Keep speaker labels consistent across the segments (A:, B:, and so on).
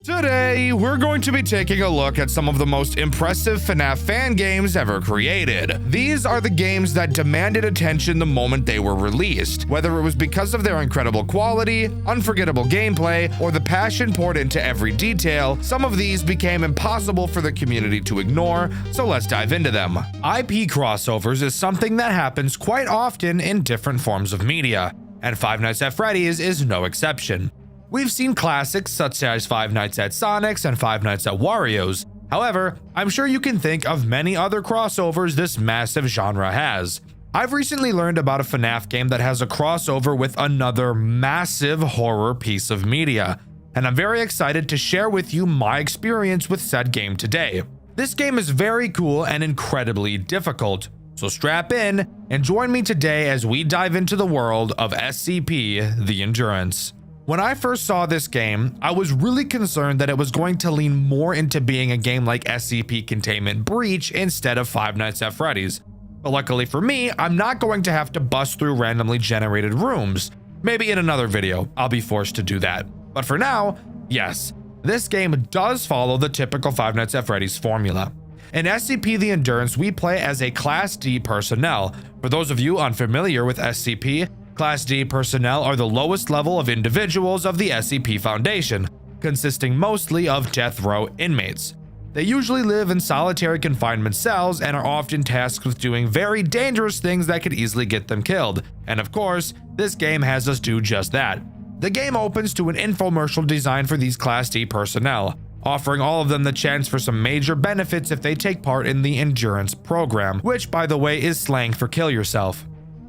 A: Today, we're going to be taking a look at some of the most impressive FNAF fan games ever created. These are the games that demanded attention the moment they were released, whether it was because of their incredible quality, unforgettable gameplay, or the passion poured into every detail. Some of these became impossible for the community to ignore, so let's dive into them. IP crossovers is something that happens quite often in different forms of media, and Five Nights at Freddy's is no exception. We've seen classics such as Five Nights at Sonic's and Five Nights at Wario's. However, I'm sure you can think of many other crossovers this massive genre has. I've recently learned about a FNAF game that has a crossover with another massive horror piece of media, and I'm very excited to share with you my experience with said game today. This game is very cool and incredibly difficult, so strap in and join me today as we dive into the world of SCP: The Endurance. When I first saw this game, I was really concerned that it was going to lean more into being a game like SCP Containment Breach instead of Five Nights at Freddy's. But luckily for me, I'm not going to have to bust through randomly generated rooms. Maybe in another video, I'll be forced to do that. But for now, yes, this game does follow the typical Five Nights at Freddy's formula. In SCP: The Endurance, we play as a Class D personnel. For those of you unfamiliar with SCP, Class D personnel are the lowest level of individuals of the SCP Foundation, consisting mostly of death row inmates. They usually live in solitary confinement cells and are often tasked with doing very dangerous things that could easily get them killed. And of course, this game has us do just that. The game opens to an infomercial designed for these Class D personnel, offering all of them the chance for some major benefits if they take part in the Endurance program, which by the way is slang for kill yourself.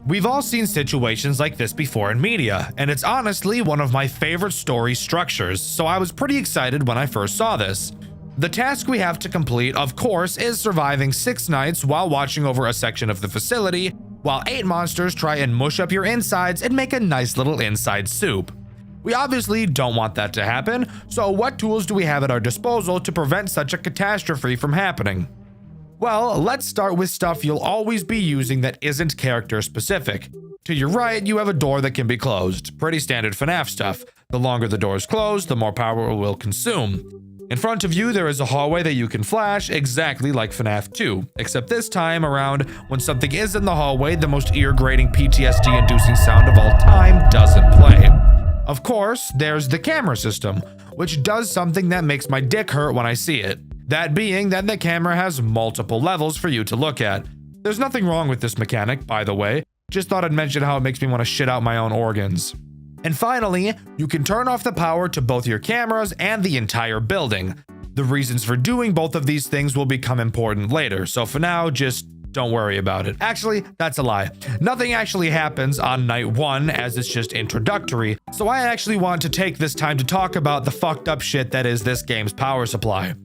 A: We've all seen situations like this before in media, and it's honestly one of my favorite story structures, so I was pretty excited when I first saw this. The task we have to complete, of course, is surviving 6 nights while watching over a section of the facility, while 8 monsters try and mush up your insides and make a nice little inside soup. We obviously don't want that to happen, so what tools do we have at our disposal to prevent such a catastrophe from happening? Well, let's start with stuff you'll always be using that isn't character specific. To your right, you have a door that can be closed. Pretty standard FNAF stuff. The longer the door is closed, the more power it will consume. In front of you, there is a hallway that you can flash, exactly like FNAF 2, except this time around, when something is in the hallway, the most ear-grating PTSD-inducing sound of all time doesn't play. Of course, there's the camera system, which does something that makes my dick hurt when I see it. That being that the camera has multiple levels for you to look at. There's nothing wrong with this mechanic, by the way. Just thought I'd mention how it makes me want to shit out my own organs. And finally, you can turn off the power to both your cameras and the entire building. The reasons for doing both of these things will become important later, so for now, just don't worry about it. Actually, that's a lie. Nothing actually happens on night 1 as it's just introductory, so I actually want to take this time to talk about the fucked up shit that is this game's power supply.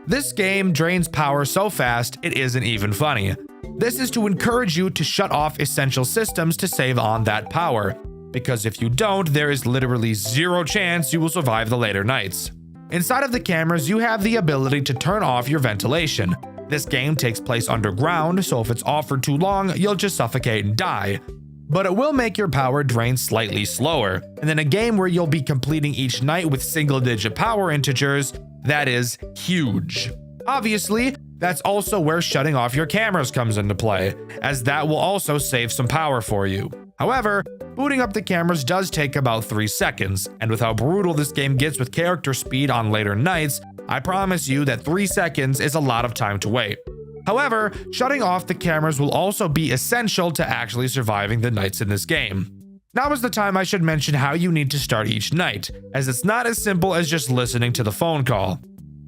A: This game drains power so fast, it isn't even funny. This is to encourage you to shut off essential systems to save on that power, because if you don't, there is literally zero chance you will survive the later nights. Inside of the cameras, you have the ability to turn off your ventilation. This game takes place underground, so if it's off for too long, you'll just suffocate and die. But it will make your power drain slightly slower, and in a game where you'll be completing each night with single-digit power integers, that is huge. Obviously, that's also where shutting off your cameras comes into play, as that will also save some power for you. However, booting up the cameras does take about 3 seconds, and with how brutal this game gets with character speed on later nights, I promise you that 3 seconds is a lot of time to wait. However, shutting off the cameras will also be essential to actually surviving the nights in this game. Now is the time I should mention how you need to start each night, as it's not as simple as just listening to the phone call.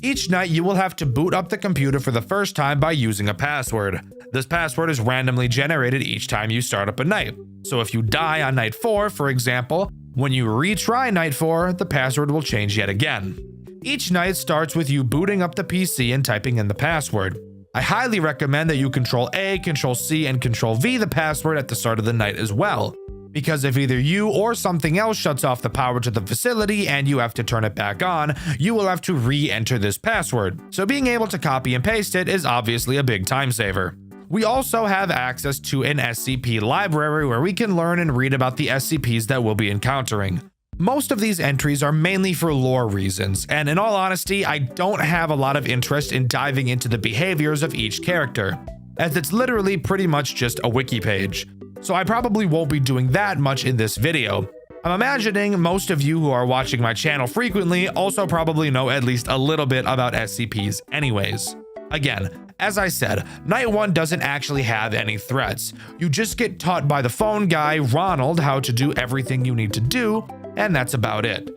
A: Each night you will have to boot up the computer for the first time by using a password. This password is randomly generated each time you start up a night. So if you die on night 4, for example, when you retry night 4, the password will change yet again. Each night starts with you booting up the PC and typing in the password. I highly recommend that you Control A, Control C, and Control V the password at the start of the night as well, because if either you or something else shuts off the power to the facility and you have to turn it back on, you will have to re-enter this password. So being able to copy and paste it is obviously a big time saver. We also have access to an SCP library where we can learn and read about the SCPs that we'll be encountering. Most of these entries are mainly for lore reasons, and in all honesty, I don't have a lot of interest in diving into the behaviors of each character, as it's literally pretty much just a wiki page. So I probably won't be doing that much in this video. I'm imagining most of you who are watching my channel frequently also probably know at least a little bit about SCPs anyways. Again, as I said, Night 1 doesn't actually have any threats. You just get taught by the phone guy, Ronald, how to do everything you need to do, and that's about it.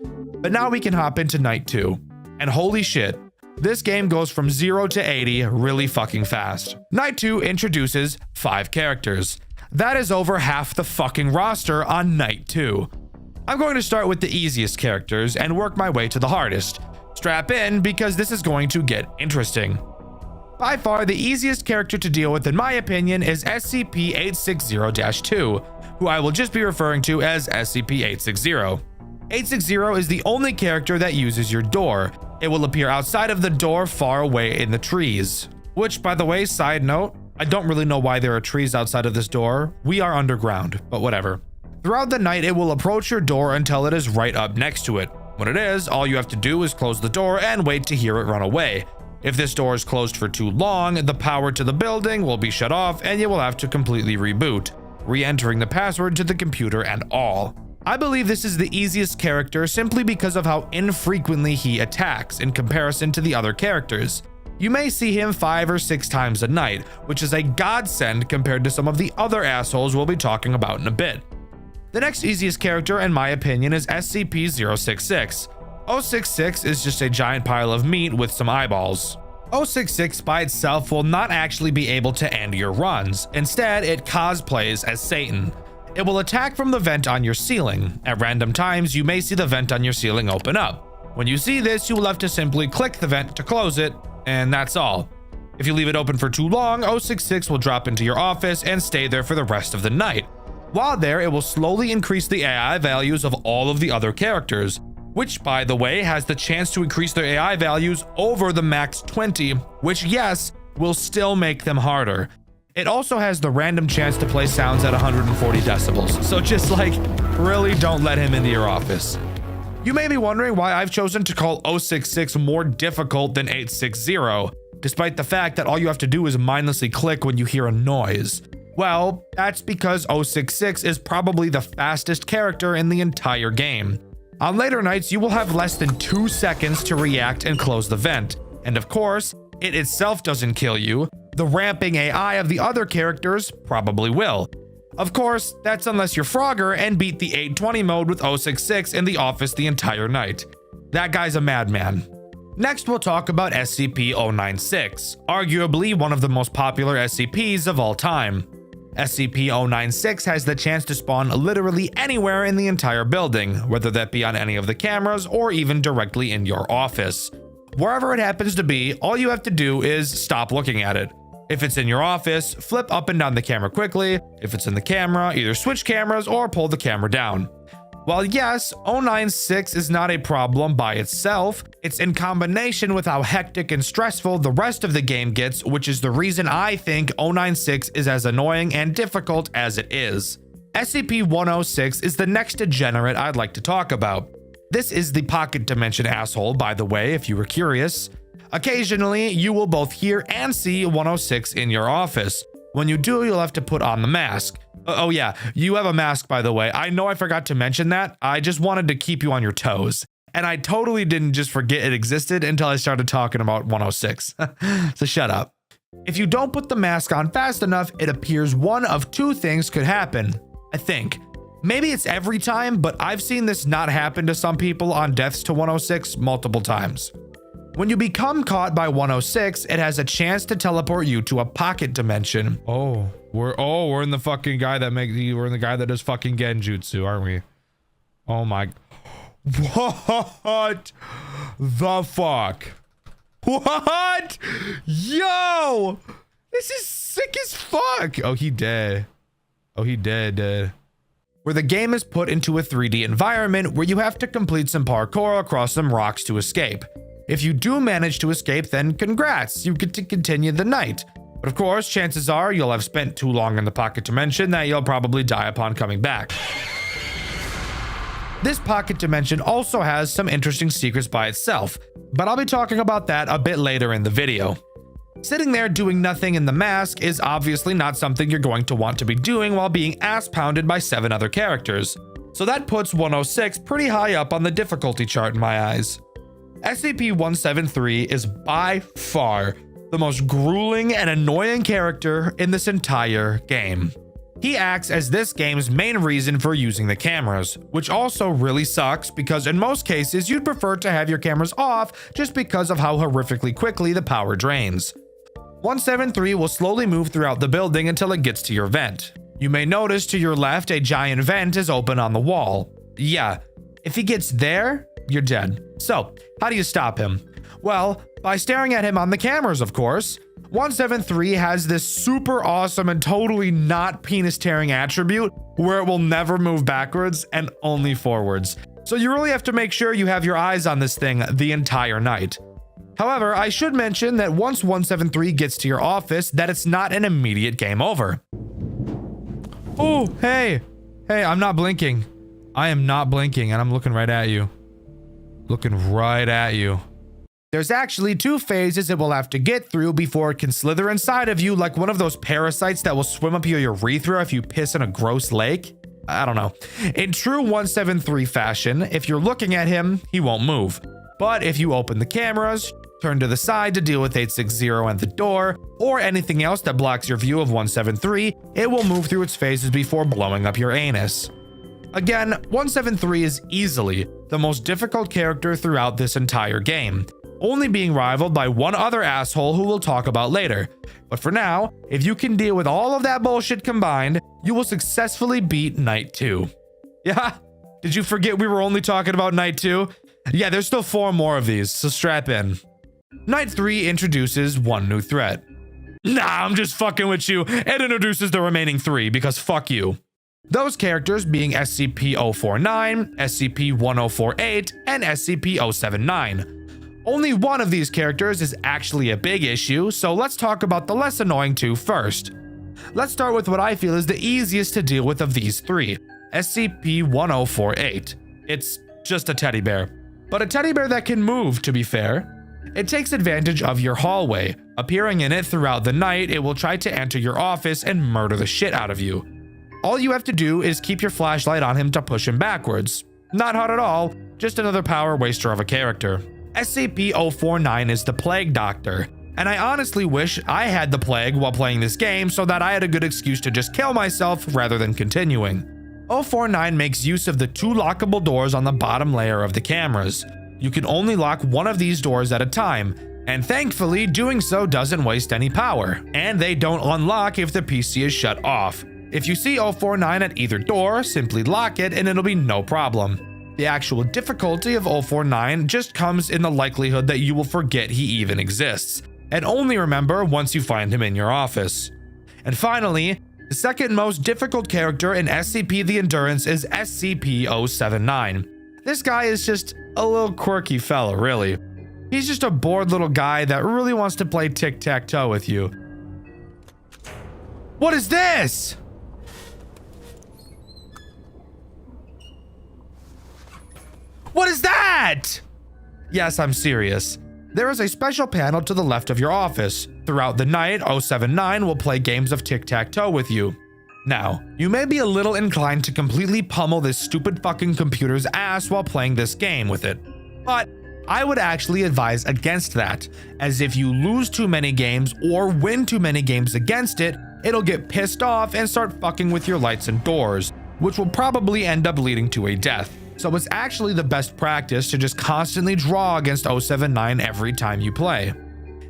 A: But now we can hop into Night 2. And holy shit, this game goes from 0 to 80 really fucking fast. Night 2 introduces 5 characters. That is over half the fucking roster on Night 2. I'm going to start with the easiest characters and work my way to the hardest. Strap in because this is going to get interesting. By far, the easiest character to deal with in my opinion is SCP-860-2, who I will just be referring to as SCP-860. 860 is the only character that uses your door. It will appear outside of the door far away in the trees. Which, by the way, side note, I don't really know why there are trees outside of this door. We are underground, but whatever. Throughout the night, it will approach your door until it is right up next to it. When it is, all you have to do is close the door and wait to hear it run away. If this door is closed for too long, the power to the building will be shut off and you will have to completely reboot, re-entering the password to the computer and all. I believe this is the easiest character simply because of how infrequently he attacks in comparison to the other characters. You may see him 5 or 6 times a night, which is a godsend compared to some of the other assholes we'll be talking about in a bit. The next easiest character, in my opinion, is SCP-066. 066 is just a giant pile of meat with some eyeballs. 066 by itself will not actually be able to end your runs. Instead, it cosplays as Satan. It will attack from the vent on your ceiling. At random times, you may see the vent on your ceiling open up. When you see this, you will have to simply click the vent to close it, and that's all. If you leave it open for too long, 066 will drop into your office and stay there for the rest of the night. While there, it will slowly increase the AI values of all of the other characters, which, by the way, has the chance to increase their AI values over the max 20, which, yes, will still make them harder. It also has the random chance to play sounds at 140 decibels, so just like, really don't let him into your office. You may be wondering why I've chosen to call 066 more difficult than 860, despite the fact that all you have to do is mindlessly click when you hear a noise. Well, that's because 066 is probably the fastest character in the entire game. On later nights, you will have less than 2 seconds to react and close the vent. And of course, it itself doesn't kill you. The ramping AI of the other characters probably will. Of course, that's unless you're Frogger and beat the 820 mode with 066 in the office the entire night. That guy's a madman. Next, we'll talk about SCP-096, arguably one of the most popular SCPs of all time. SCP-096 has the chance to spawn literally anywhere in the entire building, whether that be on any of the cameras or even directly in your office. Wherever it happens to be, all you have to do is stop looking at it. If it's in your office, flip up and down the camera quickly. If it's in the camera, either switch cameras or pull the camera down. While yes, 096 is not a problem by itself, it's in combination with how hectic and stressful the rest of the game gets, which is the reason I think 096 is as annoying and difficult as it is. SCP-106 is the next degenerate I'd like to talk about. This is the pocket dimension asshole, by the way, if you were curious. Occasionally, you will both hear and see 106 in your office. When you do, you'll have to put on the mask. Oh yeah, you have a mask, by the way. I know I forgot to mention that. I just wanted to keep you on your toes. And I totally didn't just forget it existed until I started talking about 106. So shut up. If you don't put the mask on fast enough, it appears one of 2 things could happen, I think. Maybe it's every time, but I've seen this not happen to some people on deaths to 106 multiple times. When you become caught by 106, it has a chance to teleport you to a pocket dimension. We're in the fucking guy that we're in the guy that does fucking genjutsu, aren't we? Oh my. What the fuck? What? Yo! This is sick as fuck. Oh, he dead. Oh, he dead. Where the game is put into a 3D environment where you have to complete some parkour across some rocks to escape. If you do manage to escape, then congrats, you get to continue the night. But of course, chances are you'll have spent too long in the pocket dimension that you'll probably die upon coming back. This pocket dimension also has some interesting secrets by itself, but I'll be talking about that a bit later in the video. Sitting there doing nothing in the mask is obviously not something you're going to want to be doing while being ass pounded by 7 other characters. So that puts 106 pretty high up on the difficulty chart in my eyes. SCP-173 is by far the most grueling and annoying character in this entire game. He acts as this game's main reason for using the cameras, which also really sucks because in most cases you'd prefer to have your cameras off just because of how horrifically quickly the power drains. 173 will slowly move throughout the building until it gets to your vent. You may notice to your left a giant vent is open on the wall. Yeah, if he gets there, you're dead. So, how do you stop him? Well, by staring at him on the cameras, of course. 173 has this super awesome and totally not penis-tearing attribute where it will never move backwards and only forwards. So you really have to make sure you have your eyes on this thing the entire night. However, I should mention that once 173 gets to your office, that it's not an immediate game over. Oh, hey, I'm not blinking. I am not blinking and I'm looking right at you. Looking right at you. There's actually 2 phases it will have to get through before it can slither inside of you like one of those parasites that will swim up your urethra if you piss in a gross lake. I don't know. In true 173 fashion, if you're looking at him, he won't move. But if you open the cameras, turn to the side to deal with 860 and the door, or anything else that blocks your view of 173, it will move through its phases before blowing up your anus. Again, 173 is easily the most difficult character throughout this entire game, only being rivaled by one other asshole who we'll talk about later. But for now, if you can deal with all of that bullshit combined, you will successfully beat Night 2. Yeah? Did you forget we were only talking about Night 2? Yeah, there's still 4 more of these, so strap in. Night 3 introduces one new threat. Nah, I'm just fucking with you. It introduces the remaining 3 because fuck you. Those characters being SCP-049, SCP-1048, and SCP-079. Only one of these characters is actually a big issue, so let's talk about the less annoying 2 first. Let's start with what I feel is the easiest to deal with of these 3, SCP-1048. It's just a teddy bear. But a teddy bear that can move, to be fair. It takes advantage of your hallway. Appearing in it throughout the night, it will try to enter your office and murder the shit out of you. All you have to do is keep your flashlight on him to push him backwards. Not hard at all, just another power waster of a character. SCP-049 is the Plague Doctor, and I honestly wish I had the plague while playing this game so that I had a good excuse to just kill myself rather than continuing. 049 makes use of the 2 lockable doors on the bottom layer of the cameras. You can only lock one of these doors at a time, and thankfully doing so doesn't waste any power, and they don't unlock if the PC is shut off. If you see 049 at either door, simply lock it and it'll be no problem. The actual difficulty of 049 just comes in the likelihood that you will forget he even exists, and only remember once you find him in your office. And finally, the second most difficult character in SCP the Endurance is SCP-079. This guy is just a little quirky fella, really. He's just a bored little guy that really wants to play tic-tac-toe with you. What is this? What is that? Yes, I'm serious. There is a special panel to the left of your office. Throughout the night, 079 will play games of tic-tac-toe with you. Now, you may be a little inclined to completely pummel this stupid fucking computer's ass while playing this game with it. But I would actually advise against that, as if you lose too many games or win too many games against it, it'll get pissed off and start fucking with your lights and doors, which will probably end up leading to a death. So it's actually the best practice to just constantly draw against 079 every time you play.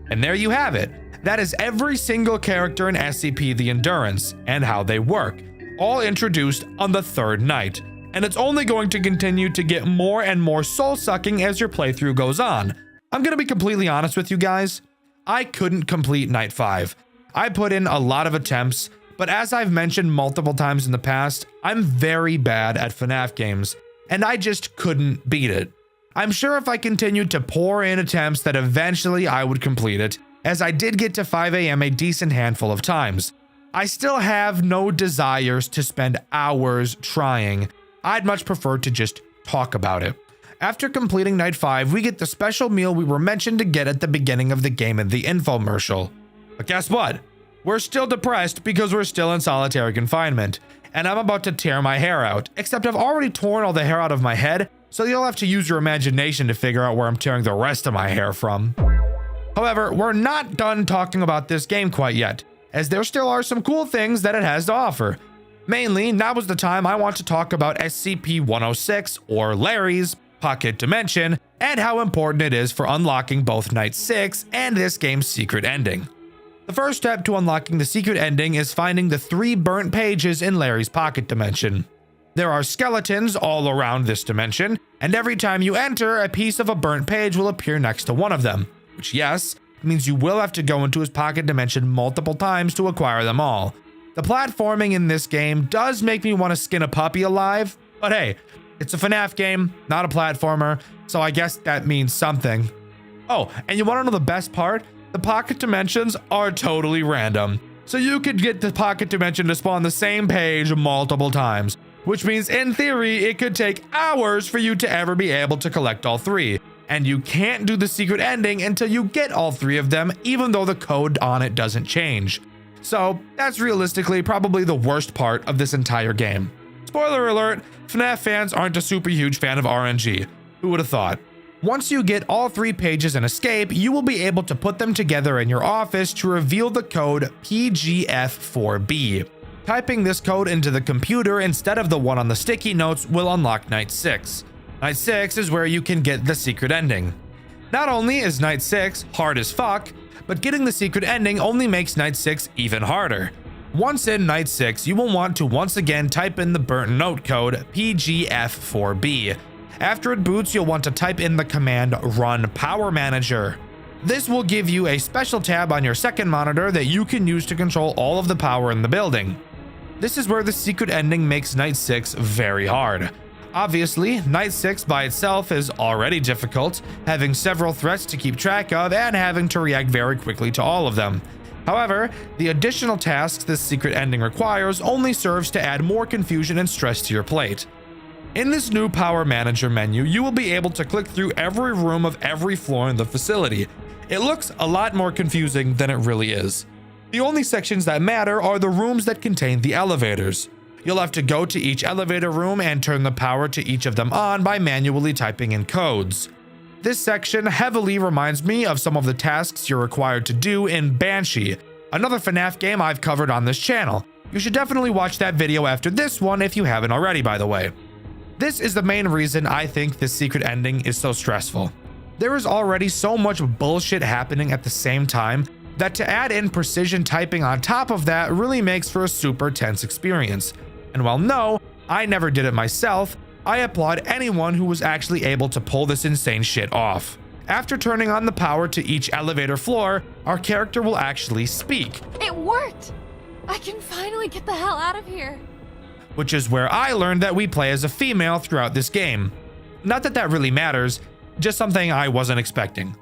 A: And there you have it. That is every single character in SCP the Endurance and how they work, all introduced on the 3rd night. And it's only going to continue to get more and more soul-sucking as your playthrough goes on. I'm gonna be completely honest with you guys. I couldn't complete Night 5. I put in a lot of attempts, but as I've mentioned multiple times in the past, I'm very bad at FNAF games, and I just couldn't beat it. I'm sure if I continued to pour in attempts that eventually I would complete it, as I did get to 5 AM a decent handful of times. I still have no desires to spend hours trying. I'd much prefer to just talk about it. After completing night 5, we get the special meal we were mentioned to get at the beginning of the game in the infomercial. But guess what? We're still depressed because we're still in solitary confinement, and I'm about to tear my hair out, except I've already torn all the hair out of my head, so you'll have to use your imagination to figure out where I'm tearing the rest of my hair from. However, we're not done talking about this game quite yet, as there still are some cool things that it has to offer. Mainly, now is the time I want to talk about SCP-106, or Larry's Pocket Dimension, and how important it is for unlocking both Night 6 and this game's secret ending. The first step to unlocking the secret ending is finding the 3 burnt pages in Larry's Pocket Dimension. There are skeletons all around this dimension, and every time you enter, a piece of a burnt page will appear next to one of them, which, yes, means you will have to go into his pocket dimension multiple times to acquire them all. The platforming in this game does make me want to skin a puppy alive, but hey, it's a FNAF game, not a platformer, so I guess that means something. Oh, and you want to know the best part? The pocket dimensions are totally random, so you could get the pocket dimension to spawn the same page multiple times, which means in theory it could take hours for you to ever be able to collect all 3. And you can't do the secret ending until you get all 3 of them, even though the code on it doesn't change. So that's realistically probably the worst part of this entire game. Spoiler alert, FNAF fans aren't a super huge fan of RNG. Who would have thought? Once you get all 3 pages and escape, you will be able to put them together in your office to reveal the code PGF4B. Typing this code into the computer instead of the one on the sticky notes will unlock Night 6. Night 6 is where you can get the secret ending. Not only is Night 6 hard as fuck, but getting the secret ending only makes Night 6 even harder. Once in Night 6, you will want to once again type in the burnt note code PGF4B. After it boots, you'll want to type in the command run power manager. This will give you a special tab on your second monitor that you can use to control all of the power in the building. This is where the secret ending makes Night 6 very hard. Obviously, Night 6 by itself is already difficult, having several threats to keep track of and having to react very quickly to all of them. However, the additional tasks this secret ending requires only serves to add more confusion and stress to your plate. In this new Power Manager menu, you will be able to click through every room of every floor in the facility. It looks a lot more confusing than it really is. The only sections that matter are the rooms that contain the elevators. You'll have to go to each elevator room and turn the power to each of them on by manually typing in codes. This section heavily reminds me of some of the tasks you're required to do in Banshee, another FNAF game I've covered on this channel. You should definitely watch that video after this one if you haven't already, by the way. This is the main reason I think this secret ending is so stressful. There is already so much bullshit happening at the same time that to add in precision typing on top of that really makes for a super tense experience. And while no, I never did it myself, I applaud anyone who was actually able to pull this insane shit off. After turning on the power to each elevator floor, our character will actually speak.
B: It worked! I can finally get the hell out of here.
A: Which is where I learned that we play as a female throughout this game. Not that that really matters, just something I wasn't expecting.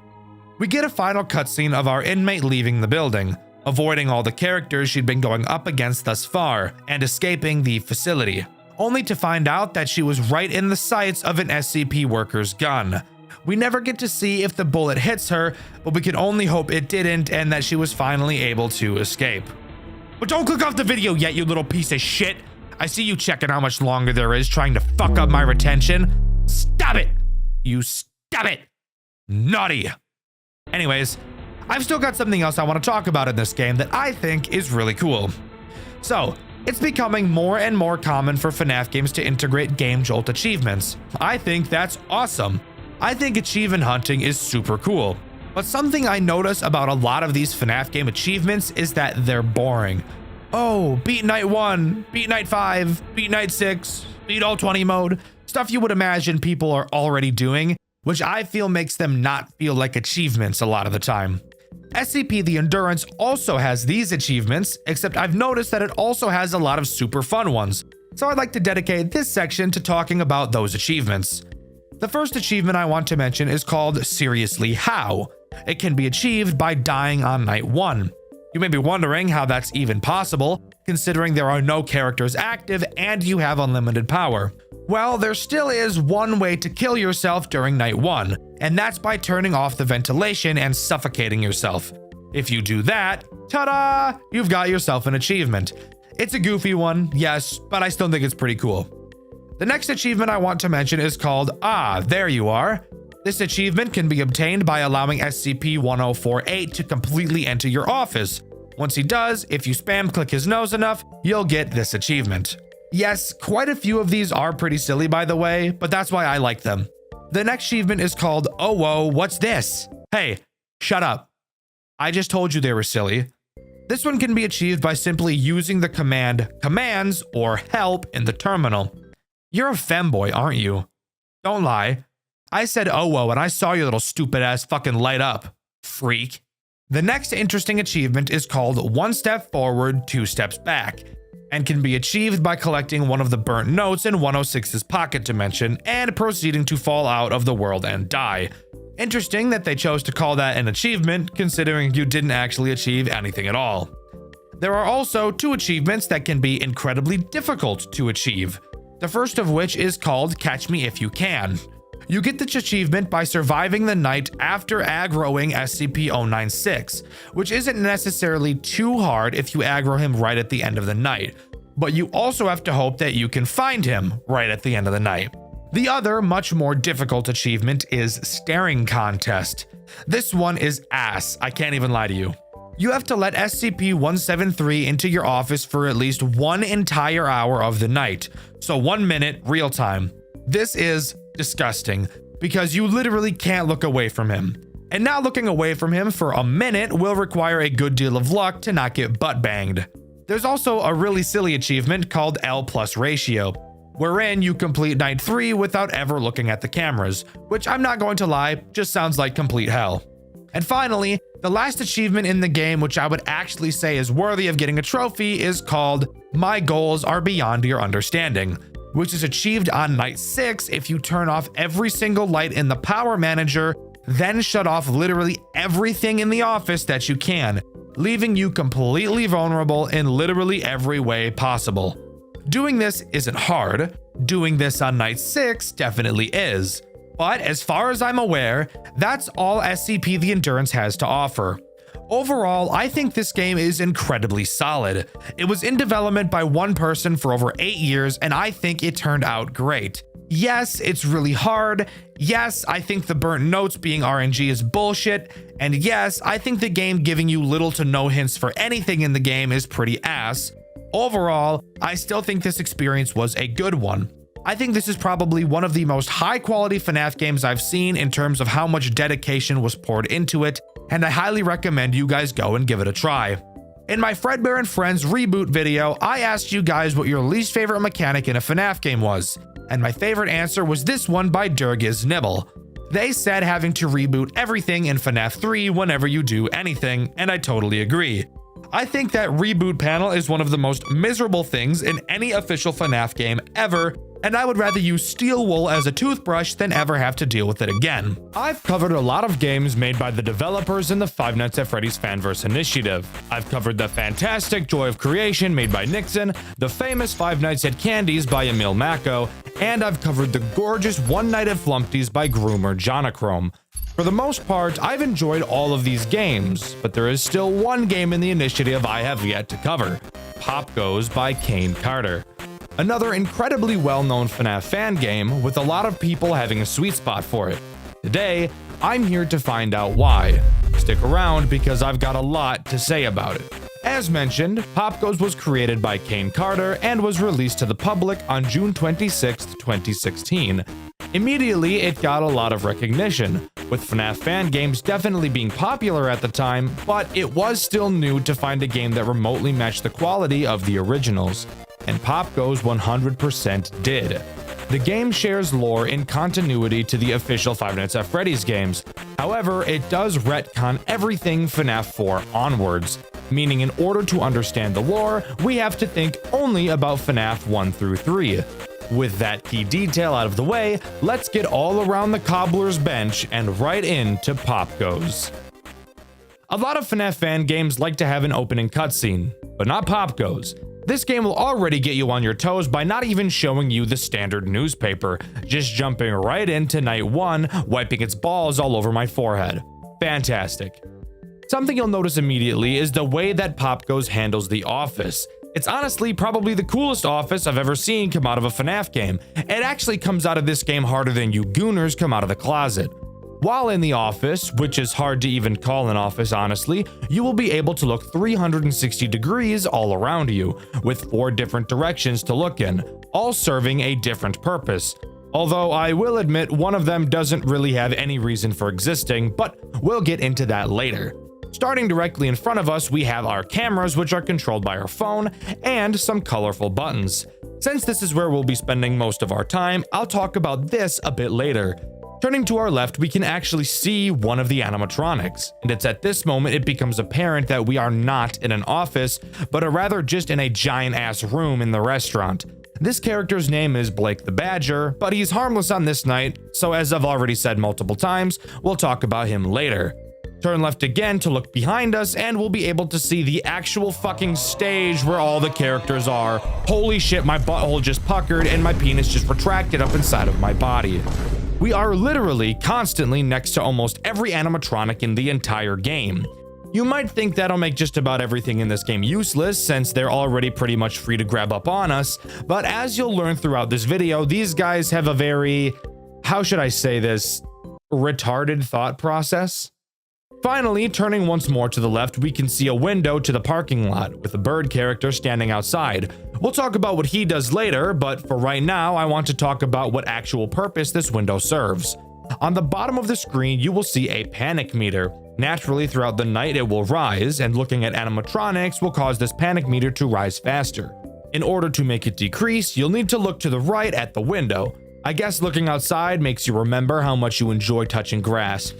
A: We get a final cutscene of our inmate leaving the building, avoiding all the characters she'd been going up against thus far, and escaping the facility, only to find out that she was right in the sights of an SCP worker's gun. We never get to see if the bullet hits her, but we can only hope it didn't and that she was finally able to escape. But don't click off the video yet, you little piece of shit! I see you checking how much longer there is trying to fuck up my retention. Stop it! You stop it! Naughty! Anyways, I've still got something else I want to talk about in this game that I think is really cool. So, it's becoming more and more common for FNAF games to integrate Game Jolt achievements. I think that's awesome. I think achievement hunting is super cool. But something I notice about a lot of these FNAF game achievements is that they're boring. Oh, beat night 1, beat night 5, beat night 6, beat all 20 mode. Stuff you would imagine people are already doing, which I feel makes them not feel like achievements a lot of the time. SCP The Endurance also has these achievements, except I've noticed that it also has a lot of super fun ones. So I'd like to dedicate this section to talking about those achievements. The first achievement I want to mention is called Seriously How. It can be achieved by dying on night 1. You may be wondering how that's even possible, considering there are no characters active and you have unlimited power. Well, there still is one way to kill yourself during night 1, and that's by turning off the ventilation and suffocating yourself. If you do that, ta-da! You've got yourself an achievement. It's a goofy one, yes, but I still think it's pretty cool. The next achievement I want to mention is called There You Are. This achievement can be obtained by allowing SCP-1048 to completely enter your office. Once he does, if you spam click his nose enough, you'll get this achievement. Yes, quite a few of these are pretty silly by the way, but that's why I like them. The next achievement is called Oh Whoa, What's This? Hey, shut up. I just told you they were silly. This one can be achieved by simply using the command commands or help in the terminal. You're a femboy, aren't you? Don't lie. I said oh whoa and I saw your little stupid ass fucking light up, freak. The next interesting achievement is called One Step Forward, Two Steps Back, and can be achieved by collecting one of the burnt notes in 106's pocket dimension and proceeding to fall out of the world and die. Interesting that they chose to call that an achievement, considering you didn't actually achieve anything at all. There are also 2 achievements that can be incredibly difficult to achieve. The first of which is called Catch Me If You Can. You get this achievement by surviving the night after aggroing SCP-096, which isn't necessarily too hard if you aggro him right at the end of the night, but you also have to hope that you can find him right at the end of the night. The other, much more difficult achievement is Staring Contest. This one is ass, I can't even lie to you. You have to let SCP-173 into your office for at least 1 entire hour of the night, so 1 minute real time. This is disgusting, because you literally can't look away from him. And not looking away from him for a minute will require a good deal of luck to not get butt banged. There's also a really silly achievement called L+ ratio, wherein you complete night 3 without ever looking at the cameras, which I'm not going to lie, just sounds like complete hell. And finally, the last achievement in the game, which I would actually say is worthy of getting a trophy, is called My Goals Are Beyond Your Understanding, which is achieved on night 6 if you turn off every single light in the power manager, then shut off literally everything in the office that you can, leaving you completely vulnerable in literally every way possible. Doing this isn't hard. Doing this on night 6 definitely is. But as far as I'm aware, that's all SCP The Endurance has to offer. Overall, I think this game is incredibly solid. It was in development by one person for over 8 years, and I think it turned out great. Yes, it's really hard. Yes, I think the burnt notes being RNG is bullshit. And yes, I think the game giving you little to no hints for anything in the game is pretty ass. Overall, I still think this experience was a good one. I think this is probably one of the most high-quality FNAF games I've seen in terms of how much dedication was poured into it, and I highly recommend you guys go and give it a try. In my Fredbear and Friends reboot video, I asked you guys what your least favorite mechanic in a FNAF game was, and my favorite answer was this one by Durgiz Nibble. They said having to reboot everything in FNAF 3 whenever you do anything, and I totally agree. I think that reboot panel is one of the most miserable things in any official FNAF game ever, and I would rather use steel wool as a toothbrush than ever have to deal with it again. I've covered a lot of games made by the developers in the Five Nights at Freddy's Fanverse initiative. I've covered the fantastic Joy of Creation made by Nixon, the famous Five Nights at Candy's by Emil Mako, and I've covered the gorgeous One Night at Flumpty's by Groomer Jonachrome. For the most part, I've enjoyed all of these games, but there is still one game in the initiative I have yet to cover, Pop Goes by Kane Carter. Another incredibly well-known FNAF fan game with a lot of people having a sweet spot for it. Today, I'm here to find out why. Stick around because I've got a lot to say about it. As mentioned, Pop Goes was created by Kane Carter and was released to the public on June 26, 2016. Immediately, it got a lot of recognition, with FNAF fan games definitely being popular at the time, but it was still new to find a game that remotely matched the quality of the originals. And Pop Goes 100% did. The game shares lore in continuity to the official Five Nights at Freddy's games. However, it does retcon everything FNAF 4 onwards, meaning in order to understand the lore, we have to think only about FNAF 1 through 3. With that key detail out of the way, let's get all around the cobbler's bench and right into Pop Goes. A lot of FNAF fan games like to have an opening cutscene, but not Pop Goes. This game will already get you on your toes by not even showing you the standard newspaper, just jumping right into night 1, wiping its balls all over my forehead. Fantastic. Something you'll notice immediately is the way that Pop Goes handles the office. It's honestly probably the coolest office I've ever seen come out of a FNAF game. It actually comes out of this game harder than you gooners come out of the closet. While in the office, which is hard to even call an office honestly, you will be able to look 360 degrees all around you, with 4 different directions to look in, all serving a different purpose. Although I will admit one of them doesn't really have any reason for existing, but we'll get into that later. Starting directly in front of us, we have our cameras, which are controlled by our phone, and some colorful buttons. Since this is where we'll be spending most of our time, I'll talk about this a bit later. Turning to our left, we can actually see one of the animatronics, and it's at this moment it becomes apparent that we are not in an office, but are rather just in a giant-ass room in the restaurant. This character's name is Blake the Badger, but he's harmless on this night, so as I've already said multiple times, we'll talk about him later. Turn left again to look behind us, and we'll be able to see the actual fucking stage where all the characters are. Holy shit, my butthole just puckered and my penis just retracted up inside of my body. We are literally constantly next to almost every animatronic in the entire game. You might think that'll make just about everything in this game useless, since they're already pretty much free to grab up on us, but as you'll learn throughout this video, these guys have a very, how should I say this, retarded thought process. Finally, turning once more to the left, we can see a window to the parking lot with a bird character standing outside. We'll talk about what he does later, but for right now, I want to talk about what actual purpose this window serves. On the bottom of the screen, you will see a panic meter. Naturally, throughout the night, it will rise, and looking at animatronics will cause this panic meter to rise faster. In order to make it decrease, you'll need to look to the right at the window. I guess looking outside makes you remember how much you enjoy touching grass.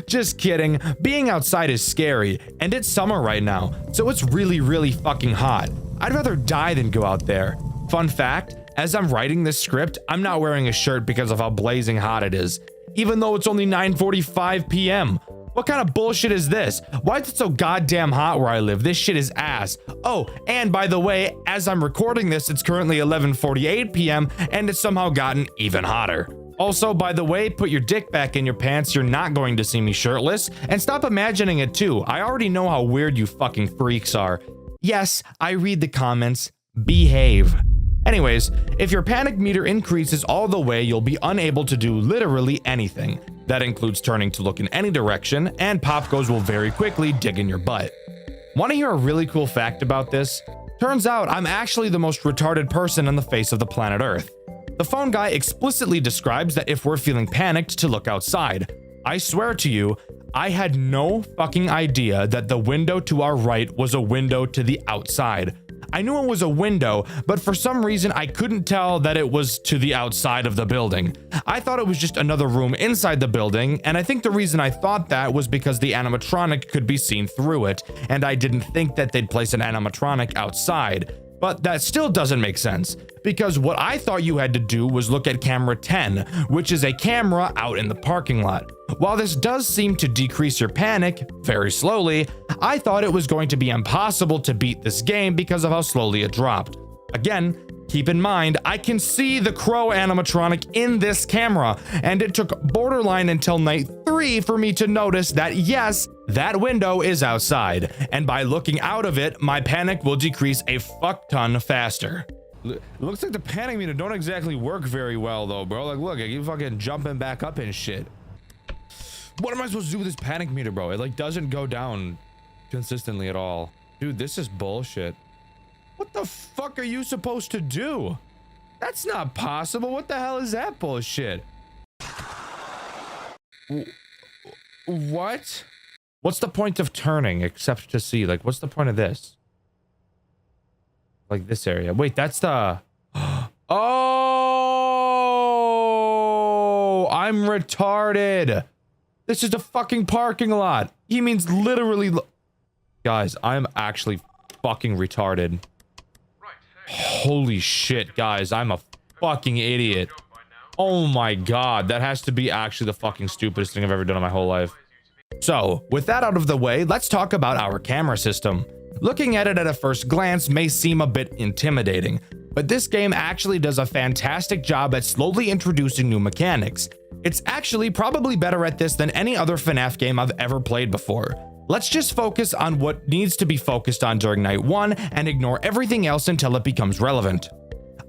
A: Just kidding. Being outside is scary, and it's summer right now, so it's really fucking hot. I'd rather die than go out there. Fun fact, as I'm writing this script, I'm not wearing a shirt because of how blazing hot it is, even though it's only 9:45 p.m. What kind of bullshit is this? Why is it so goddamn hot where I live? This shit is ass. Oh, and by the way, as I'm recording this, it's currently 11:48 p.m. and it's somehow gotten even hotter. Also, by the way, put your dick back in your pants. You're not going to see me shirtless. And stop imagining it too. I already know how weird you fucking freaks are. Yes, I read the comments. Behave. Anyways, if your panic meter increases all the way, you'll be unable to do literally anything. That includes turning to look in any direction, and Pop Goes will very quickly dig in your butt. Want to hear a really cool fact about this? Turns out I'm actually the most retarded person on the face of the planet Earth. The phone guy explicitly describes that if we're feeling panicked to look outside. I swear to you, I had no fucking idea that the window to our right was a window to the outside. I knew it was a window, but for some reason I couldn't tell that it was to the outside of the building. I thought it was just another room inside the building, and I think the reason I thought that was because the animatronic could be seen through it, and I didn't think that they'd place an animatronic outside. But that still doesn't make sense, because what I thought you had to do was look at camera 10, which is a camera out in the parking lot. While this does seem to decrease your panic very slowly, I thought it was going to be impossible to beat this game because of how slowly it dropped. Again, keep in mind, I can see the crow animatronic in this camera, and it took borderline until night 3 for me to notice that yes, that window is outside, and by looking out of it, my panic will decrease a fuck ton faster. It looks like the panic meter don't exactly work very well though, bro. Like, look, you fucking jumping back up and shit. What am I supposed to do with this panic meter, bro? It like doesn't go down consistently at all. Dude, this is bullshit. What the fuck are you supposed to do? That's not possible. What the hell is that bullshit? What? What's the point of turning except to see? Like, what's the point of this? Like this area. Wait, that's the... Oh! I'm retarded. This is the fucking parking lot. He means literally... Guys, I'm actually fucking retarded. Holy shit, guys. I'm a fucking idiot. Oh my god. That has to be actually the fucking stupidest thing I've ever done in my whole life. So, with that out of the way, let's talk about our camera system. Looking at it at a first glance may seem a bit intimidating, but this game actually does a fantastic job at slowly introducing new mechanics. It's actually probably better at this than any other FNAF game I've ever played before. Let's just focus on what needs to be focused on during night 1 and ignore everything else until it becomes relevant.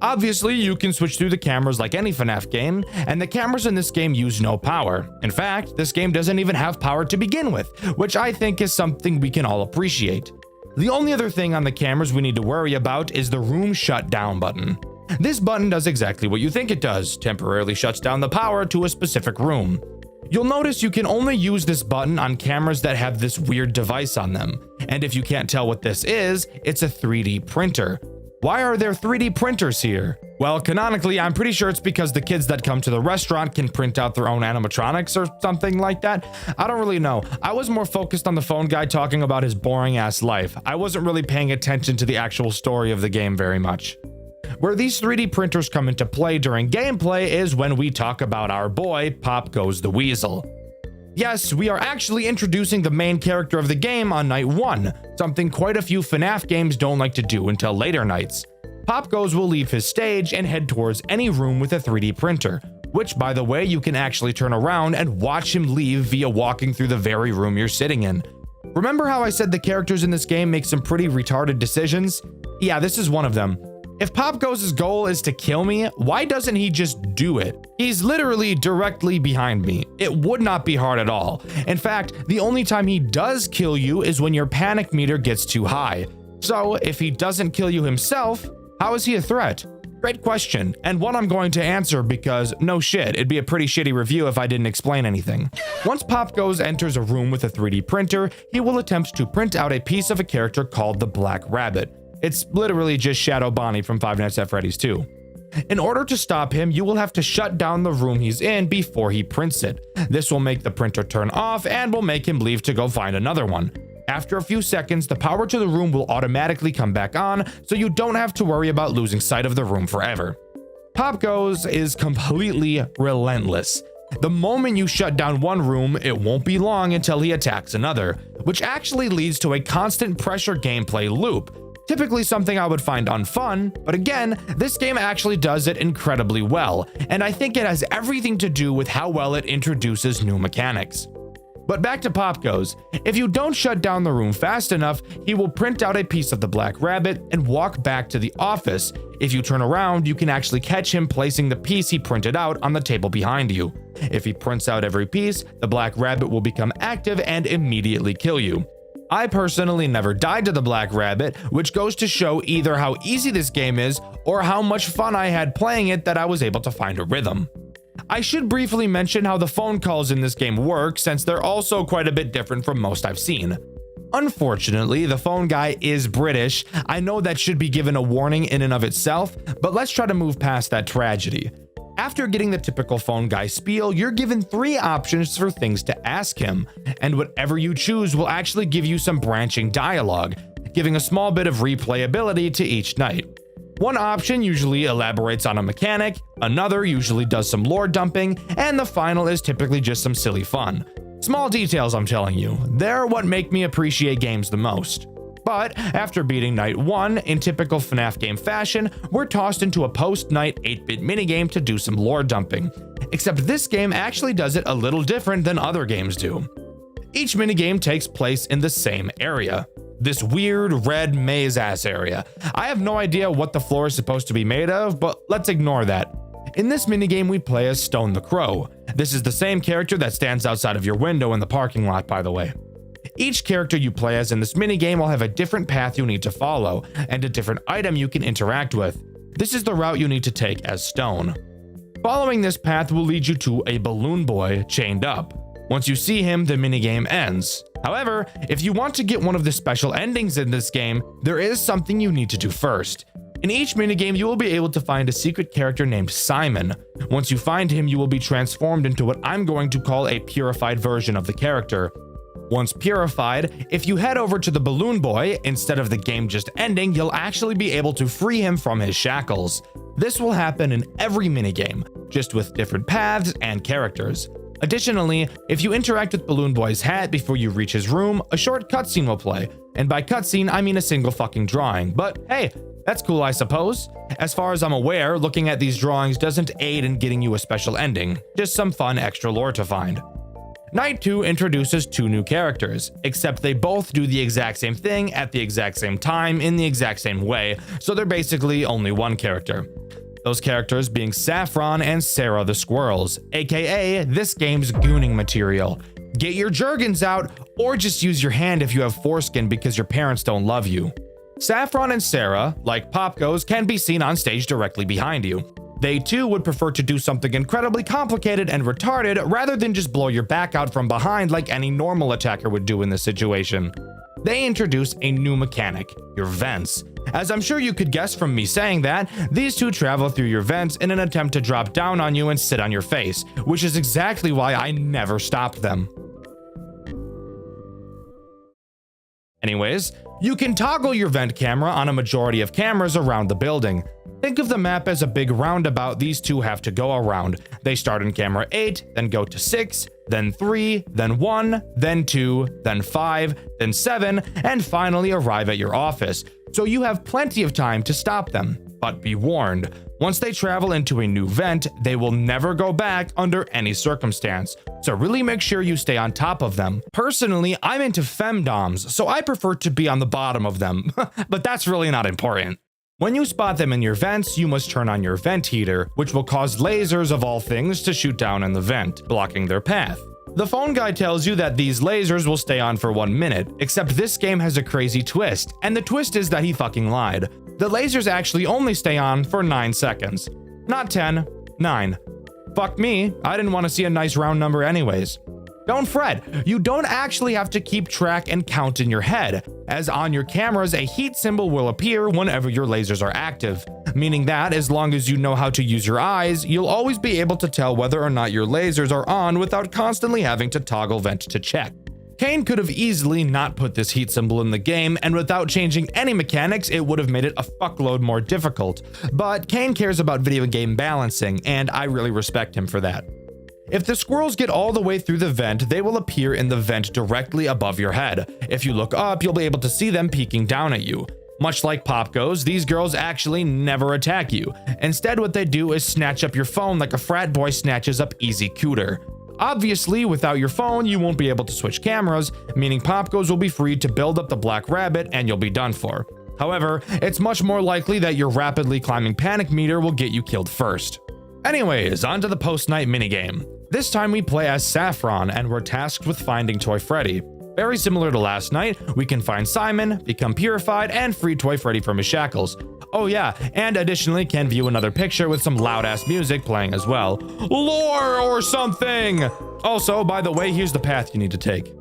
A: Obviously, you can switch through the cameras like any FNAF game, and the cameras in this game use no power. In fact, this game doesn't even have power to begin with, which I think is something we can all appreciate. The only other thing on the cameras we need to worry about is the room shutdown button. This button does exactly what you think it does, temporarily shuts down the power to a specific room. You'll notice you can only use this button on cameras that have this weird device on them, and if you can't tell what this is, it's a 3D printer. Why are there 3D printers here? Well, canonically, I'm pretty sure it's because the kids that come to the restaurant can print out their own animatronics or something like that. I don't really know. I was more focused on the phone guy talking about his boring ass life. I wasn't really paying attention to the actual story of the game very much. Where these 3D printers come into play during gameplay is when we talk about our boy, Pop Goes the Weasel. Yes, we are actually introducing the main character of the game on night 1, something quite a few FNAF games don't like to do until later nights. Pop Goes will leave his stage and head towards any room with a 3D printer, which by the way you can actually turn around and watch him leave via walking through the very room you're sitting in. Remember how I said the characters in this game make some pretty retarded decisions? Yeah, this is one of them. If Pop Goes' goal is to kill me, why doesn't he just do it? He's literally directly behind me. It would not be hard at all. In fact, the only time he does kill you is when your panic meter gets too high. So if he doesn't kill you himself, how is he a threat? Great question, and one I'm going to answer because no shit, it'd be a pretty shitty review if I didn't explain anything. Once Pop Goes enters a room with a 3D printer, he will attempt to print out a piece of a character called the Black Rabbit. It's literally just Shadow Bonnie from Five Nights at Freddy's 2. In order to stop him, you will have to shut down the room he's in before he prints it. This will make the printer turn off and will make him leave to go find another one. After a few seconds, the power to the room will automatically come back on, so you don't have to worry about losing sight of the room forever. Pop Goes is completely relentless. The moment you shut down one room, it won't be long until he attacks another, which actually leads to a constant pressure gameplay loop. Typically something I would find unfun, but again, this game actually does it incredibly well, and I think it has everything to do with how well it introduces new mechanics. But back to Pop Goes. If you don't shut down the room fast enough, he will print out a piece of the Black Rabbit and walk back to the office. If you turn around, you can actually catch him placing the piece he printed out on the table behind you. If he prints out every piece, the Black Rabbit will become active and immediately kill you. I personally never died to the Black Rabbit, which goes to show either how easy this game is or how much fun I had playing it that I was able to find a rhythm. I should briefly mention how the phone calls in this game work, since they're also quite a bit different from most I've seen. Unfortunately, the phone guy is British. I know that should be given a warning in and of itself, but let's try to move past that tragedy. After getting the typical phone guy spiel, you're given 3 options for things to ask him, and whatever you choose will actually give you some branching dialogue, giving a small bit of replayability to each night. One option usually elaborates on a mechanic, another usually does some lore dumping, and the final is typically just some silly fun. Small details, I'm telling you, they're what make me appreciate games the most. But after beating night 1 in typical FNAF game fashion, we're tossed into a post-night 8-bit minigame to do some lore dumping. Except this game actually does it a little different than other games do. Each minigame takes place in the same area. This weird red maze-ass area. I have no idea what the floor is supposed to be made of, but let's ignore that. In this minigame, we play as Stone the Crow. This is the same character that stands outside of your window in the parking lot, by the way. Each character you play as in this minigame will have a different path you need to follow, and a different item you can interact with. This is the route you need to take as Stone. Following this path will lead you to a balloon boy chained up. Once you see him, the minigame ends. However, if you want to get one of the special endings in this game, there is something you need to do first. In each minigame, you will be able to find a secret character named Simon. Once you find him, you will be transformed into what I'm going to call a purified version of the character. Once purified, if you head over to the balloon boy, instead of the game just ending, you'll actually be able to free him from his shackles. This will happen in every minigame, just with different paths and characters.
C: Additionally, if you interact with Balloon Boy's hat before you reach his room, a short cutscene will play. And by cutscene, I mean a single fucking drawing. But hey, that's cool, I suppose. As far as I'm aware, looking at these drawings doesn't aid in getting you a special ending, just some fun extra lore to find. Night 2 introduces 2 new characters, except they both do the exact same thing at the exact same time in the exact same way, so they're basically only one character. Those characters being Saffron and Sarah the Squirrels, aka this game's gooning material. Get your Jergens out, or just use your hand if you have foreskin because your parents don't love you. Saffron and Sarah, like Pop Goes, can be seen on stage directly behind you. They too would prefer to do something incredibly complicated and retarded rather than just blow your back out from behind like any normal attacker would do in this situation. They introduce a new mechanic, your vents. As I'm sure you could guess from me saying that, these two travel through your vents in an attempt to drop down on you and sit on your face, which is exactly why I never stopped them. Anyways, you can toggle your vent camera on a majority of cameras around the building. Think of the map as a big roundabout these two have to go around. They start in camera 8, then go to 6, then 3, then 1, then 2, then 5, then 7, and finally arrive at your office. So you have plenty of time to stop them. But be warned, once they travel into a new vent, they will never go back under any circumstance. So really make sure you stay on top of them. Personally, I'm into femdoms, so I prefer to be on the bottom of them, but that's really not important. When you spot them in your vents, you must turn on your vent heater, which will cause lasers of all things to shoot down in the vent, blocking their path. The phone guy tells you that these lasers will stay on for 1 minute, except this game has a crazy twist, and the twist is that he fucking lied. The lasers actually only stay on for 9 seconds. Not 10, 9. Fuck me, I didn't want to see a nice round number anyways. Don't fret, you don't actually have to keep track and count in your head, as on your cameras a heat symbol will appear whenever your lasers are active, meaning that as long as you know how to use your eyes, you'll always be able to tell whether or not your lasers are on without constantly having to toggle vent to check. Kane could have easily not put this heat symbol in the game, and without changing any mechanics, it would have made it a fuckload more difficult. But Kane cares about video game balancing, and I really respect him for that. If the squirrels get all the way through the vent, they will appear in the vent directly above your head. If you look up, you'll be able to see them peeking down at you. Much like Pop Goes, these girls actually never attack you. Instead, what they do is snatch up your phone like a frat boy snatches up Easy Cooter. Obviously, without your phone, you won't be able to switch cameras, meaning Pop Goes will be free to build up the black rabbit and you'll be done for. However, it's much more likely that your rapidly climbing panic meter will get you killed first. Anyways, on to the post-night minigame. This time we play as Saffron and we're tasked with finding Toy Freddy. Very similar to last night, we can find Simon, become purified, and free Toy Freddy from his shackles. Oh yeah, and additionally can view another picture with some loud-ass music playing as well. Lore or something! Also, by the way, here's the path you need to take.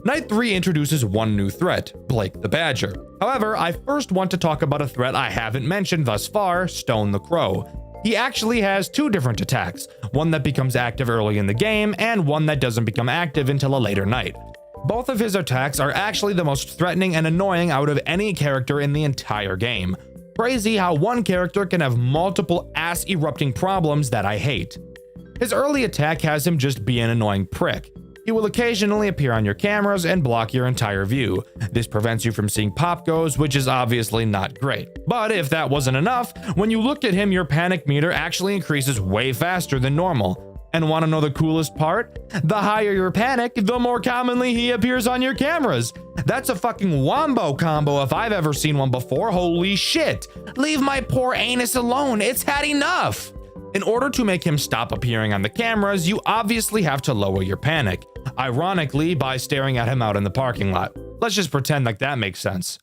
C: Night 3 introduces one new threat, Blake the Badger. However, I first want to talk about a threat I haven't mentioned thus far, Stone the Crow. He actually has 2 different attacks, one that becomes active early in the game and one that doesn't become active until a later night. Both of his attacks are actually the most threatening and annoying out of any character in the entire game. Crazy how one character can have multiple ass-erupting problems that I hate. His early attack has him just be an annoying prick. He will occasionally appear on your cameras and block your entire view. This prevents you from seeing Pop Goes, which is obviously not great. But if that wasn't enough, when you look at him, your panic meter actually increases way faster than normal. And want to know the coolest part? The higher your panic, the more commonly he appears on your cameras. That's a fucking wombo combo if I've ever seen one before. Holy shit. Leave my poor anus alone. It's had enough. In order to make him stop appearing on the cameras, you obviously have to lower your panic. Ironically, by staring at him out in the parking lot. Let's just pretend like that makes sense.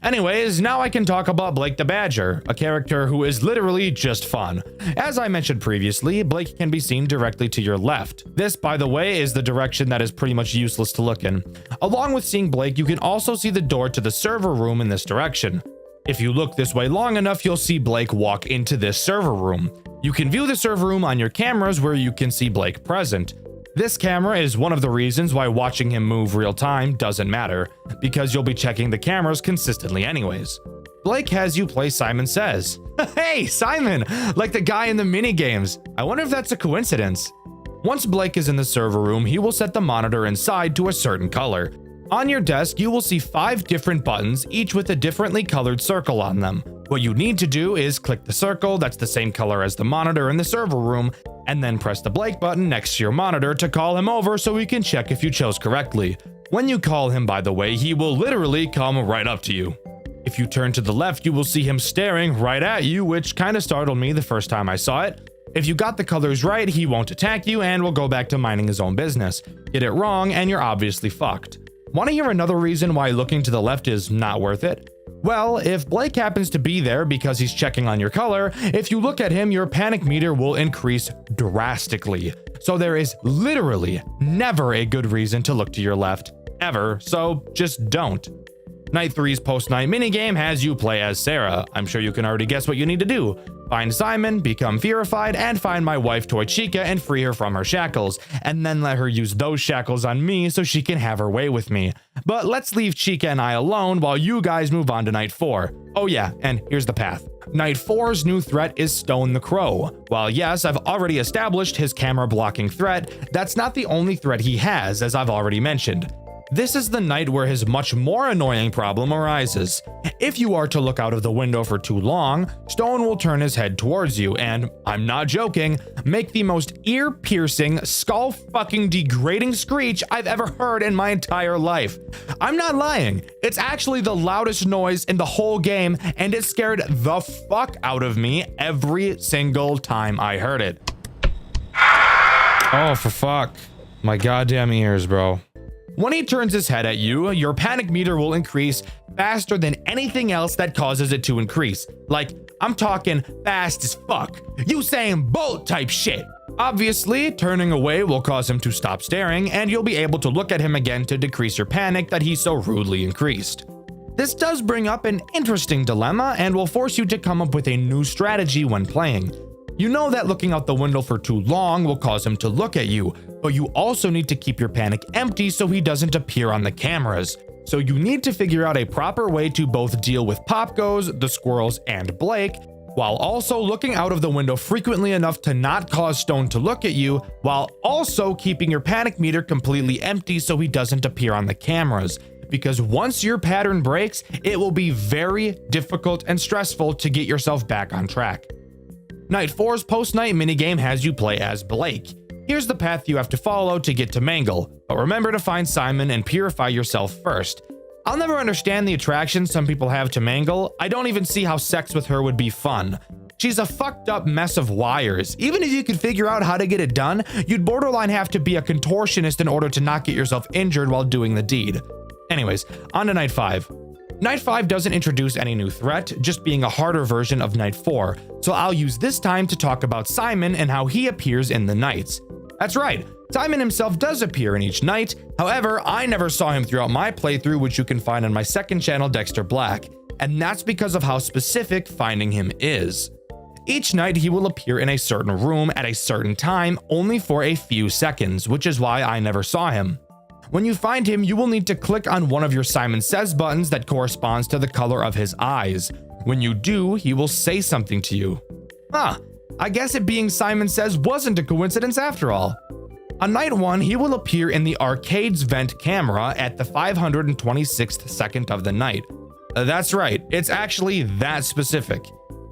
C: Anyways, now I can talk about Blake the Badger, a character who is literally just fun. As I mentioned previously, Blake can be seen directly to your left. This, by the way, is the direction that is pretty much useless to look in. Along with seeing Blake, you can also see the door to the server room in this direction. If you look this way long enough, you'll see Blake walk into this server room. You can view the server room on your cameras where you can see Blake present. This camera is one of the reasons why watching him move real time doesn't matter, because you'll be checking the cameras consistently anyways. Blake has you play Simon Says. Hey, Simon! Like the guy in the mini games. I wonder if that's a coincidence. Once Blake is in the server room, he will set the monitor inside to a certain color. On your desk, you will see 5 different buttons, each with a differently colored circle on them. What you need to do is click the circle that's the same color as the monitor in the server room, and then press the Blake button next to your monitor to call him over so we can check if you chose correctly. When you call him, by the way, he will literally come right up to you. If you turn to the left, you will see him staring right at you, which kind of startled me the first time I saw it. If you got the colors right, he won't attack you and will go back to minding his own business. Get it wrong and you're obviously fucked. Want to hear another reason why looking to the left is not worth it? Well, if Blake happens to be there because he's checking on your color, if you look at him, your panic meter will increase drastically. So there is literally never a good reason to look to your left, ever, so just don't. Night 3's post-night minigame has you play as Sarah. I'm sure you can already guess what you need to do. Find Simon, become fearified, and find my wife Toy Chica and free her from her shackles, and then let her use those shackles on me so she can have her way with me. But let's leave Chica and I alone while you guys move on to Night 4. Oh yeah, and here's the path. Night 4's new threat is Stone the Crow. While yes, I've already established his camera blocking threat, that's not the only threat he has, as I've already mentioned. This is the night where his much more annoying problem arises. If you are to look out of the window for too long, Stone will turn his head towards you and, I'm not joking, make the most ear-piercing, skull-fucking degrading screech I've ever heard in my entire life. I'm not lying. It's actually the loudest noise in the whole game, and it scared the fuck out of me every single time I heard it. Oh, for fuck. My goddamn ears, bro. When he turns his head at you, your panic meter will increase faster than anything else that causes it to increase. Like, I'm talking fast as fuck. Usain Bolt type shit. Obviously, turning away will cause him to stop staring, and you'll be able to look at him again to decrease your panic that he so rudely increased. This does bring up an interesting dilemma and will force you to come up with a new strategy when playing. You know that looking out the window for too long will cause him to look at you, but you also need to keep your panic empty so he doesn't appear on the cameras. So you need to figure out a proper way to both deal with Popgoes, the squirrels, and Blake, while also looking out of the window frequently enough to not cause Stone to look at you, while also keeping your panic meter completely empty so he doesn't appear on the cameras. Because once your pattern breaks, it will be very difficult and stressful to get yourself back on track. Night 4's post-night minigame has you play as Blake. Here's the path you have to follow to get to Mangle, but remember to find Simon and purify yourself first. I'll never understand the attraction some people have to Mangle. I don't even see how sex with her would be fun. She's a fucked up mess of wires. Even if you could figure out how to get it done, you'd borderline have to be a contortionist in order to not get yourself injured while doing the deed. Anyways, on to Night 5. Night 5 doesn't introduce any new threat, just being a harder version of Night 4, so I'll use this time to talk about Simon and how he appears in the nights. That's right, Simon himself does appear in each night, however, I never saw him throughout my playthrough, which you can find on my second channel, Dxtr Black, and that's because of how specific finding him is. Each night he will appear in a certain room at a certain time, only for a few seconds, which is why I never saw him. When you find him, you will need to click on one of your Simon Says buttons that corresponds to the color of his eyes. When you do, he will say something to you. I guess it being Simon Says wasn't a coincidence after all. On Night 1, he will appear in the arcade's vent camera at the 526th second of the night. That's right, it's actually that specific.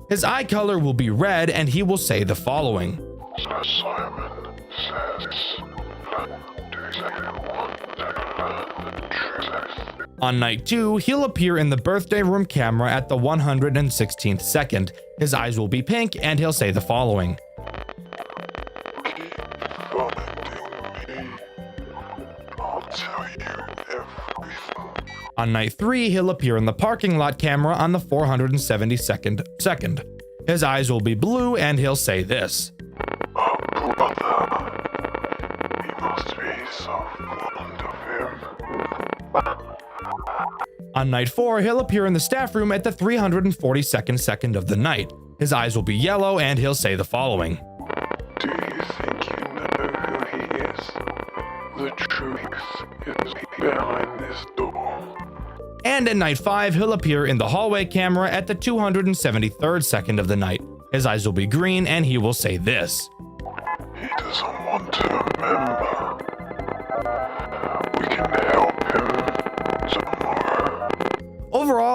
C: His eye color will be red and he will say the following.
D: Simon Says.
C: On Night 2, he'll appear in the birthday room camera at the 116th second. His eyes will be pink and he'll say the following.
D: Keep finding me. I'll tell you everything.
C: On Night 3, he'll appear in the parking lot camera on the 472nd second. His eyes will be blue and he'll say this.
D: Oh, brother. He must be so fond of him.
C: On Night 4, he'll appear in the staff room at the 342nd second of the night. His eyes will be yellow and he'll say the following.
D: Do you think you know who he is? The truth is behind this door.
C: And in Night 5, he'll appear in the hallway camera at the 273rd second of the night. His eyes will be green and he will say this.
D: He doesn't want to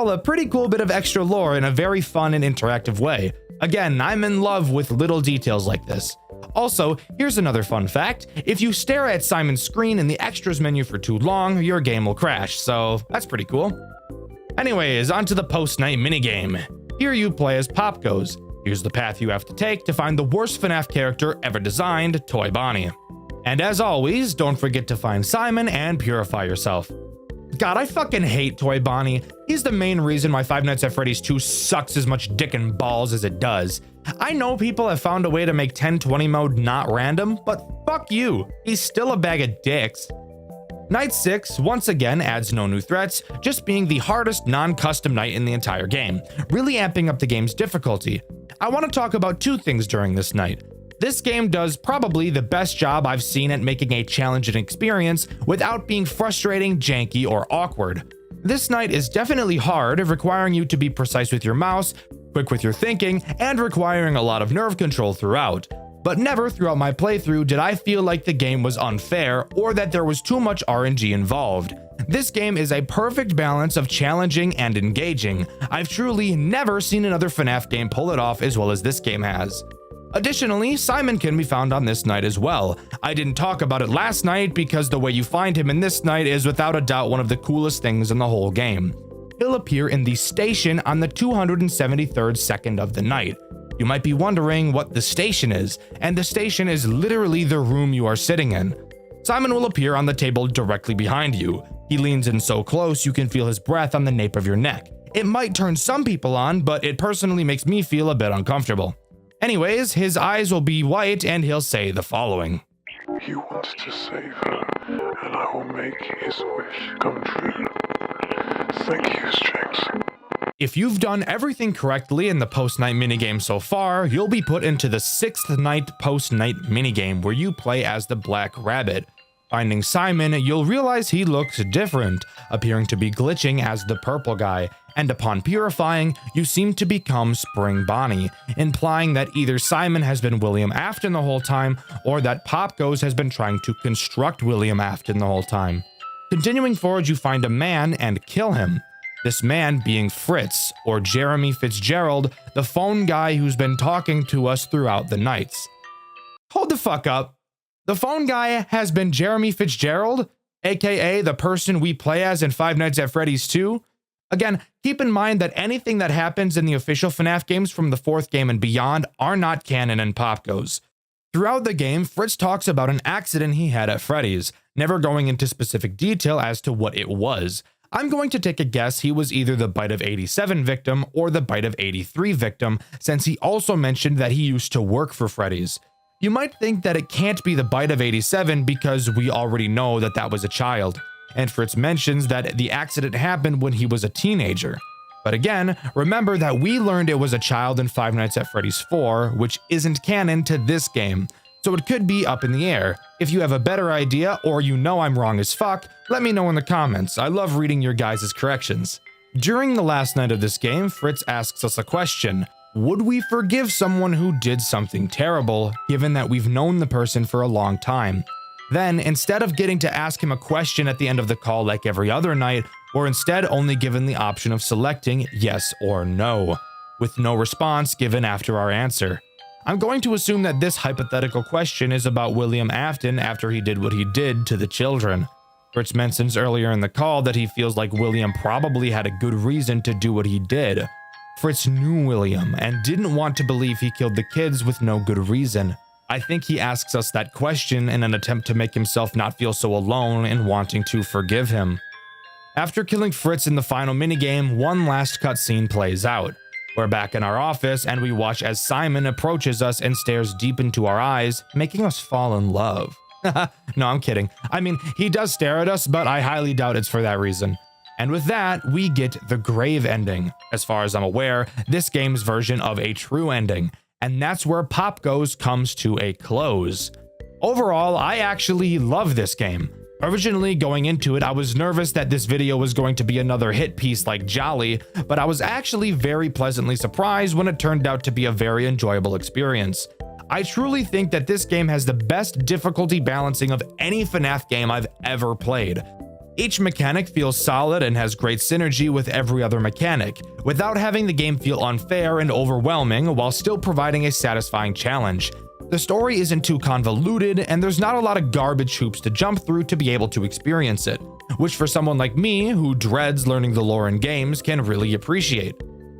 C: all a pretty cool bit of extra lore in a very fun and interactive way. Again, I'm in love with little details like this. Also, here's another fun fact. If you stare at Simon's screen in the extras menu for too long, your game will crash, so that's pretty cool. Anyways, onto the post-night minigame. Here you play as Pop Goes. Here's the path you have to take to find the worst FNAF character ever designed, Toy Bonnie. And as always, don't forget to find Simon and purify yourself. God, I fucking hate Toy Bonnie. He's the main reason why Five Nights at Freddy's 2 sucks as much dick and balls as it does. I know people have found a way to make 1020 mode not random, but fuck you. He's still a bag of dicks. Night 6 once again adds no new threats, just being the hardest non-custom night in the entire game, really amping up the game's difficulty. I want to talk about two things during this night. This game does probably the best job I've seen at making a challenging experience without being frustrating, janky, or awkward. This night is definitely hard, requiring you to be precise with your mouse, quick with your thinking, and requiring a lot of nerve control throughout. But never throughout my playthrough did I feel like the game was unfair or that there was too much RNG involved. This game is a perfect balance of challenging and engaging. I've truly never seen another FNAF game pull it off as well as this game has. Additionally, Simon can be found on this night as well. I didn't talk about it last night because the way you find him in this night is without a doubt one of the coolest things in the whole game. He'll appear in the station on the 273rd second of the night. You might be wondering what the station is, and the station is literally the room you are sitting in. Simon will appear on the table directly behind you. He leans in so close you can feel his breath on the nape of your neck. It might turn some people on, but it personally makes me feel a bit uncomfortable. Anyways, his eyes will be white and he'll say the following.
D: He wants to save her, and I will make his wish come true. Thank you, Strings.
C: If you've done everything correctly in the post-night minigame so far, you'll be put into the 6th night post-night minigame where you play as the Black Rabbit. Finding Simon, you'll realize he looks different, appearing to be glitching as the purple guy, and upon purifying, you seem to become Spring Bonnie, implying that either Simon has been William Afton the whole time, or that Pop Goes has been trying to construct William Afton the whole time. Continuing forward, you find a man and kill him. This man being Fritz, or Jeremy Fitzgerald, the phone guy who's been talking to us throughout the nights. Hold the fuck up. The phone guy has been Jeremy Fitzgerald, aka the person we play as in Five Nights at Freddy's 2. Again, keep in mind that anything that happens in the official FNAF games from the 4th game and beyond are not canon in Pop Goes. Throughout the game, Fritz talks about an accident he had at Freddy's, never going into specific detail as to what it was. I'm going to take a guess he was either the Bite of 87 victim or the Bite of 83 victim, since he also mentioned that he used to work for Freddy's. You might think that it can't be the Bite of 87 because we already know that that was a child, and Fritz mentions that the accident happened when he was a teenager. But again, remember that we learned it was a child in Five Nights at Freddy's 4, which isn't canon to this game, so it could be up in the air. If you have a better idea, or you know I'm wrong as fuck, let me know in the comments. I love reading your guys' corrections. During the last night of this game, Fritz asks us a question. Would we forgive someone who did something terrible, given that we've known the person for a long time? Then, instead of getting to ask him a question at the end of the call like every other night, we're instead only given the option of selecting yes or no, with no response given after our answer. I'm going to assume that this hypothetical question is about William Afton after he did what he did to the children. Fritz mentions earlier in the call that he feels like William probably had a good reason to do what he did. Fritz knew William and didn't want to believe he killed the kids with no good reason. I think he asks us that question in an attempt to make himself not feel so alone in wanting to forgive him. After killing Fritz in the final minigame, one last cutscene plays out. We're back in our office and we watch as Simon approaches us and stares deep into our eyes, making us fall in love. No, I'm kidding. I mean, he does stare at us, but I highly doubt it's for that reason. And with that, we get the grave ending. As far as I'm aware, this game's version of a true ending. And that's where Pop Goes comes to a close. Overall, I actually love this game. Originally going into it, I was nervous that this video was going to be another hit piece like Jolly, but I was actually very pleasantly surprised when it turned out to be a very enjoyable experience. I truly think that this game has the best difficulty balancing of any FNAF game I've ever played. Each mechanic feels solid and has great synergy with every other mechanic, without having the game feel unfair and overwhelming while still providing a satisfying challenge. The story isn't too convoluted, and there's not a lot of garbage hoops to jump through to be able to experience it, which for someone like me, who dreads learning the lore in games, can really appreciate.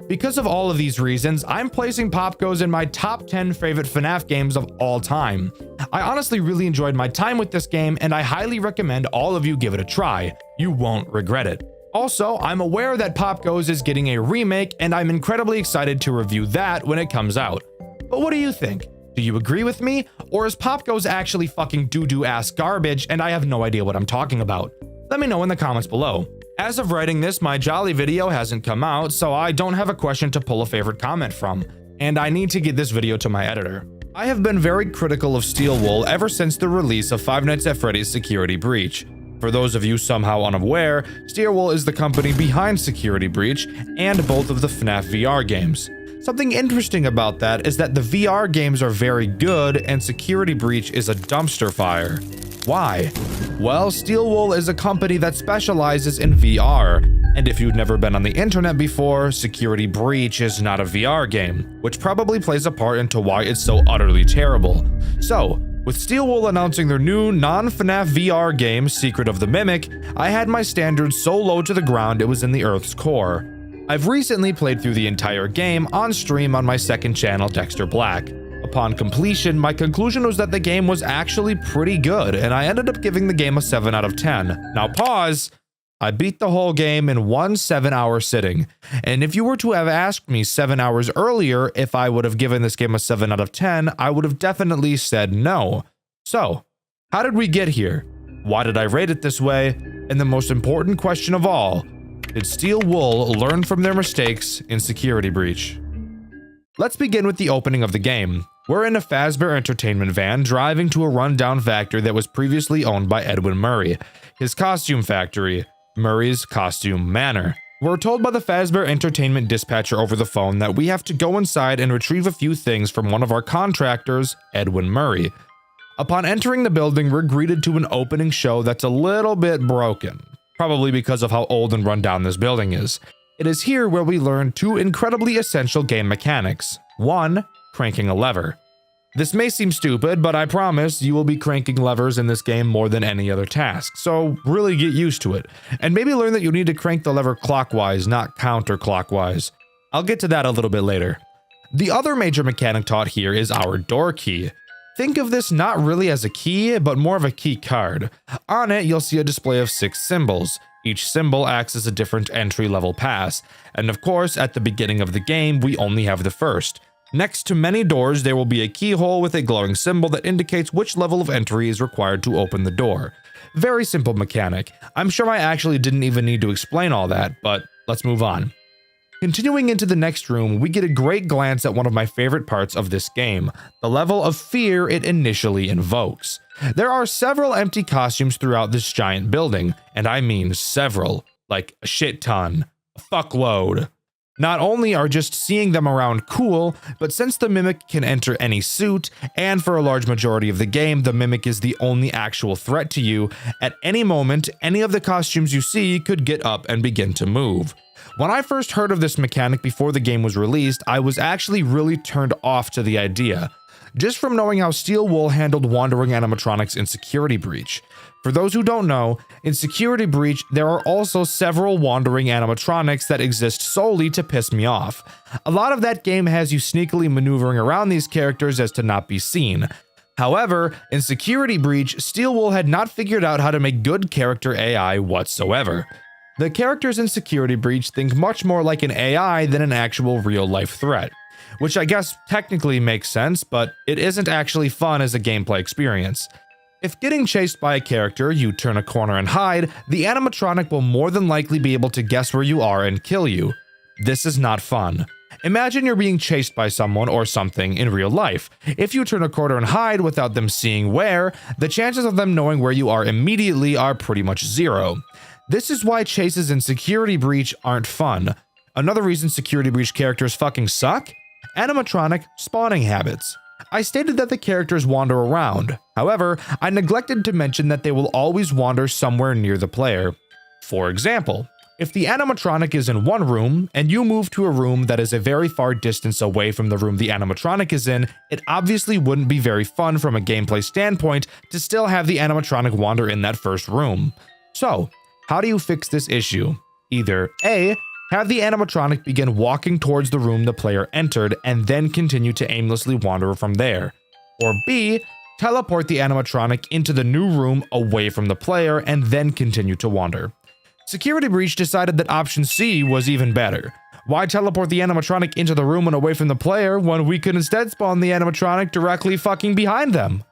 C: Because of all of these reasons, I'm placing Pop Goes in my top 10 favorite FNAF games of all time. I honestly really enjoyed my time with this game, and I highly recommend all of you give it a try. You won't regret it. Also, I'm aware that Pop Goes is getting a remake, and I'm incredibly excited to review that when it comes out. But what do you think? Do you agree with me? Or is Pop Goes actually fucking doo-doo ass garbage and I have no idea what I'm talking about? Let me know in the comments below. As of writing this, my Jolly video hasn't come out, so I don't have a question to pull a favorite comment from, and I need to get this video to my editor. I have been very critical of Steel Wool ever since the release of Five Nights at Freddy's Security Breach. For those of you somehow unaware, Steel Wool is the company behind Security Breach and both of the FNAF VR games. Something interesting about that is that the VR games are very good and Security Breach is a dumpster fire. Why? Well, Steel Wool is a company that specializes in VR, and if you've never been on the internet before, Security Breach is not a VR game, which probably plays a part into why it's so utterly terrible. So, with Steel Wool announcing their new non-FNAF VR game, Secret of the Mimic, I had my standards so low to the ground it was in the Earth's core. I've recently played through the entire game on stream on my second channel, Dxtr Black. Upon completion, my conclusion was that the game was actually pretty good, and I ended up giving the game a 7 out of 10. Now pause! I beat the whole game in one 7-hour sitting, and if you were to have asked me 7 hours earlier if I would have given this game a 7 out of 10, I would have definitely said no. So, how did we get here? Why did I rate it this way? And the most important question of all, did Steel Wool learn from their mistakes in Security Breach? Let's begin with the opening of the game. We're in a Fazbear Entertainment van driving to a rundown factory that was previously owned by Edwin Murray, his costume factory, Murray's Costume Manor. We're told by the Fazbear Entertainment dispatcher over the phone that we have to go inside and retrieve a few things from one of our contractors, Edwin Murray. Upon entering the building, we're greeted to an opening show that's a little bit broken, probably because of how old and run down this building is. It is here where we learn two incredibly essential game mechanics. One, cranking a lever. This may seem stupid, but I promise you will be cranking levers in this game more than any other task, so really get used to it. And maybe learn that you need to crank the lever clockwise, not counterclockwise. I'll get to that a little bit later. The other major mechanic taught here is our door key. Think of this not really as a key, but more of a key card. On it, you'll see a display of 6 symbols. Each symbol acts as a different entry-level pass, and of course, at the beginning of the game, we only have the first. Next to many doors, there will be a keyhole with a glowing symbol that indicates which level of entry is required to open the door. Very simple mechanic. I'm sure I actually didn't even need to explain all that, but let's move on. Continuing into the next room, we get a great glance at one of my favorite parts of this game, the level of fear it initially invokes. There are several empty costumes throughout this giant building, and I mean several, like a shit ton, a fuckload. Not only are just seeing them around cool, but since the Mimic can enter any suit, and for a large majority of the game, the Mimic is the only actual threat to you, at any moment, any of the costumes you see could get up and begin to move. When I first heard of this mechanic before the game was released, I was actually really turned off to the idea, just from knowing how Steel Wool handled wandering animatronics in Security Breach. For those who don't know, in Security Breach, there are also several wandering animatronics that exist solely to piss me off. A lot of that game has you sneakily maneuvering around these characters as to not be seen. However, in Security Breach, Steel Wool had not figured out how to make good character AI whatsoever. The characters in Security Breach think much more like an AI than an actual real-life threat, which I guess technically makes sense, but it isn't actually fun as a gameplay experience. If getting chased by a character, you turn a corner and hide, the animatronic will more than likely be able to guess where you are and kill you. This is not fun. Imagine you're being chased by someone or something in real life. If you turn a corner and hide without them seeing where, the chances of them knowing where you are immediately are pretty much zero. This is why chases in Security Breach aren't fun. Another reason Security Breach characters fucking suck? Animatronic spawning habits. I stated that the characters wander around. However, I neglected to mention that they will always wander somewhere near the player. For example, if the animatronic is in one room and you move to a room that is a very far distance away from the room the animatronic is in, it obviously wouldn't be very fun from a gameplay standpoint to still have the animatronic wander in that first room. So, how do you fix this issue? Either A, have the animatronic begin walking towards the room the player entered and then continue to aimlessly wander from there. Or B, teleport the animatronic into the new room away from the player and then continue to wander. Security Breach decided that option C was even better. Why teleport the animatronic into the room and away from the player when we could instead spawn the animatronic directly fucking behind them?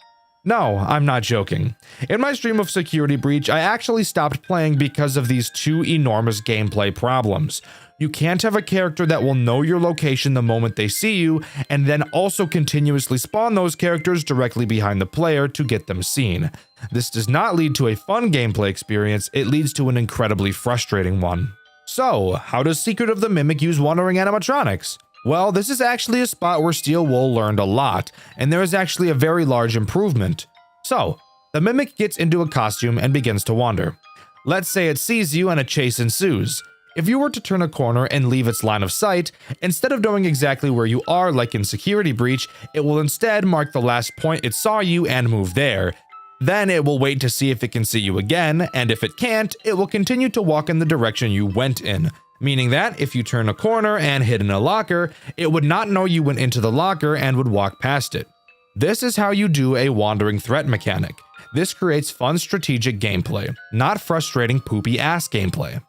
C: No, I'm not joking. In my stream of Security Breach, I actually stopped playing because of these two enormous gameplay problems. You can't have a character that will know your location the moment they see you, and then also continuously spawn those characters directly behind the player to get them seen. This does not lead to a fun gameplay experience, it leads to an incredibly frustrating one. So, how does Secret of the Mimic use wandering animatronics? Well, this is actually a spot where Steel Wool learned a lot, and there is actually a very large improvement. So, the Mimic gets into a costume and begins to wander. Let's say it sees you and a chase ensues. If you were to turn a corner and leave its line of sight, instead of knowing exactly where you are like in Security Breach, it will instead mark the last point it saw you and move there. Then it will wait to see if it can see you again, and if it can't, it will continue to walk in the direction you went in. Meaning that if you turn a corner and hid in a locker, it would not know you went into the locker and would walk past it. This is how you do a wandering threat mechanic. This creates fun strategic gameplay, not frustrating poopy ass gameplay.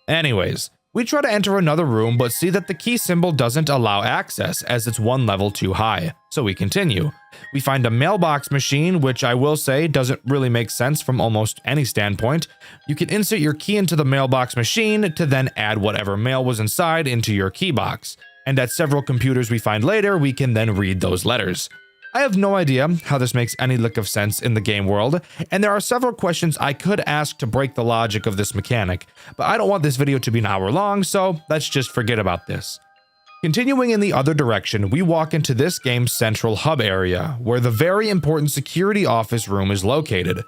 C: Anyways, we try to enter another room but see that the key symbol doesn't allow access as it's one level too high, so we continue. We find a mailbox machine, which I will say doesn't really make sense from almost any standpoint. You can insert your key into the mailbox machine to then add whatever mail was inside into your key box. And at several computers we find later, we can then read those letters. I have no idea how this makes any lick of sense in the game world, and there are several questions I could ask to break the logic of this mechanic, but I don't want this video to be an hour long, so let's just forget about this. Continuing in the other direction, we walk into this game's central hub area, where the very important security office room is located.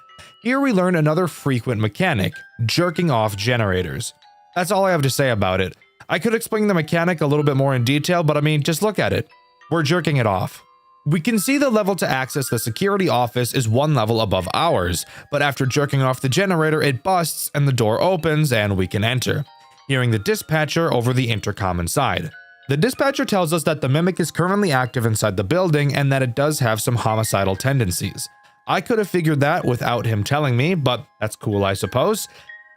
C: Here we learn another frequent mechanic, jerking off generators. That's all I have to say about it. I could explain the mechanic a little bit more in detail, but I mean, just look at it. We're jerking it off. We can see the level to access the security office is one level above ours, but after jerking off the generator, it busts and the door opens and we can enter, hearing the dispatcher over the intercom inside. The dispatcher tells us that the Mimic is currently active inside the building and that it does have some homicidal tendencies. I could have figured that without him telling me, but that's cool, I suppose.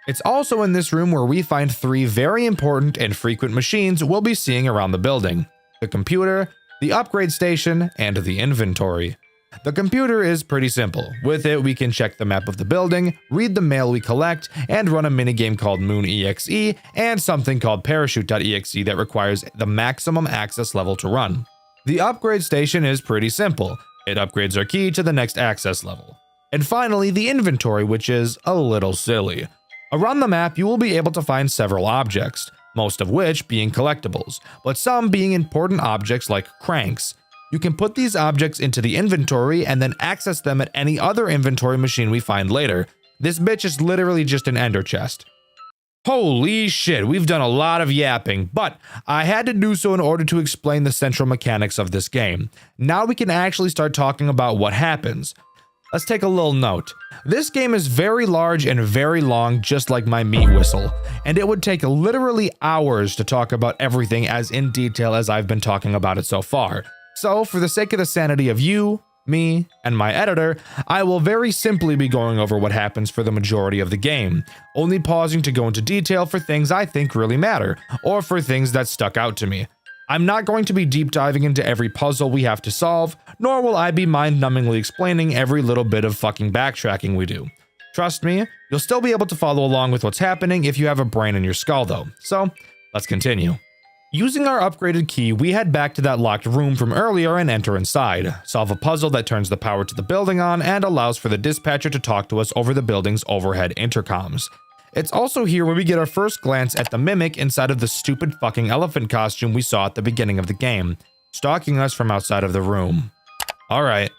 C: It's also in this room where we find three very important and frequent machines we'll be seeing around the building: the computer, the upgrade station, and the inventory. The computer is pretty simple. With it, we can check the map of the building, read the mail we collect, and run a minigame called Moon EXE and something called Parachute.exe that requires the maximum access level to run. The upgrade station is pretty simple. It upgrades our key to the next access level. And finally, the inventory, which is a little silly. Around the map, you will be able to find several objects, most of which being collectibles, but some being important objects like cranks. You can put these objects into the inventory and then access them at any other inventory machine we find later. This bitch is literally just an ender chest. Holy shit, we've done a lot of yapping, but I had to do so in order to explain the central mechanics of this game. Now we can actually start talking about what happens. Let's take a little note. This game is very large and very long, just like my meat whistle, and it would take literally hours to talk about everything as in detail as I've been talking about it so far. So, for the sake of the sanity of you, me, and my editor, I will very simply be going over what happens for the majority of the game, only pausing to go into detail for things I think really matter, or for things that stuck out to me. I'm not going to be deep diving into every puzzle we have to solve, nor will I be mind-numbingly explaining every little bit of fucking backtracking we do. Trust me, you'll still be able to follow along with what's happening if you have a brain in your skull though. So, let's continue. Using our upgraded key, we head back to that locked room from earlier and enter inside, solve a puzzle that turns the power to the building on and allows for the dispatcher to talk to us over the building's overhead intercoms. It's also here where we get our first glance at the Mimic inside of the stupid fucking elephant costume we saw at the beginning of the game, stalking us from outside of the room. Alright,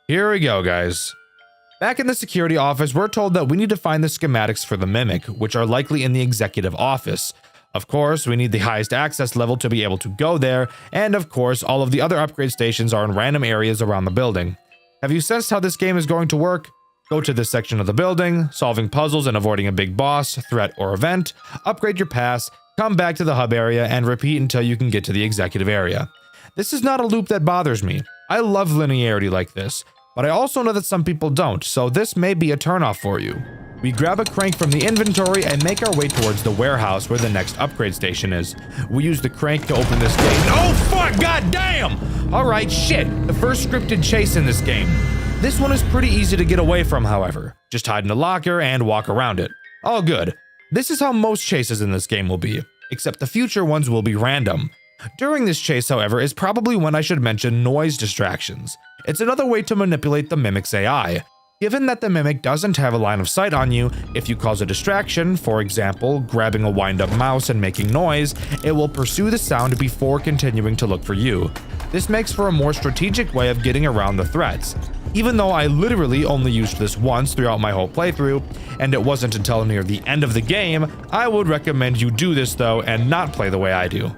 C: here we go guys. Back in the security office, we're told that we need to find the schematics for the Mimic, which are likely in the executive office. Of course, we need the highest access level to be able to go there, and of course, all of the other upgrade stations are in random areas around the building. Have you sensed how this game is going to work? Go to this section of the building, solving puzzles and avoiding a big boss, threat, or event, upgrade your pass, come back to the hub area, and repeat until you can get to the executive area. This is not a loop that bothers me. I love linearity like this, but I also know that some people don't, so this may be a turnoff for you. We grab a crank from the inventory and make our way towards the warehouse where the next upgrade station is. We use the crank to open this gate. Oh fuck, goddamn! Alright, shit, the first scripted chase in this game. This one is pretty easy to get away from, however. Just hide in a locker and walk around it. All good. This is how most chases in this game will be, except the future ones will be random. During this chase, however, is probably when I should mention noise distractions. It's another way to manipulate the Mimic's AI. Given that the Mimic doesn't have a line of sight on you, if you cause a distraction, for example, grabbing a wind-up mouse and making noise, it will pursue the sound before continuing to look for you. This makes for a more strategic way of getting around the threats. Even though I literally only used this once throughout my whole playthrough, and it wasn't until near the end of the game, I would recommend you do this though and not play the way I do.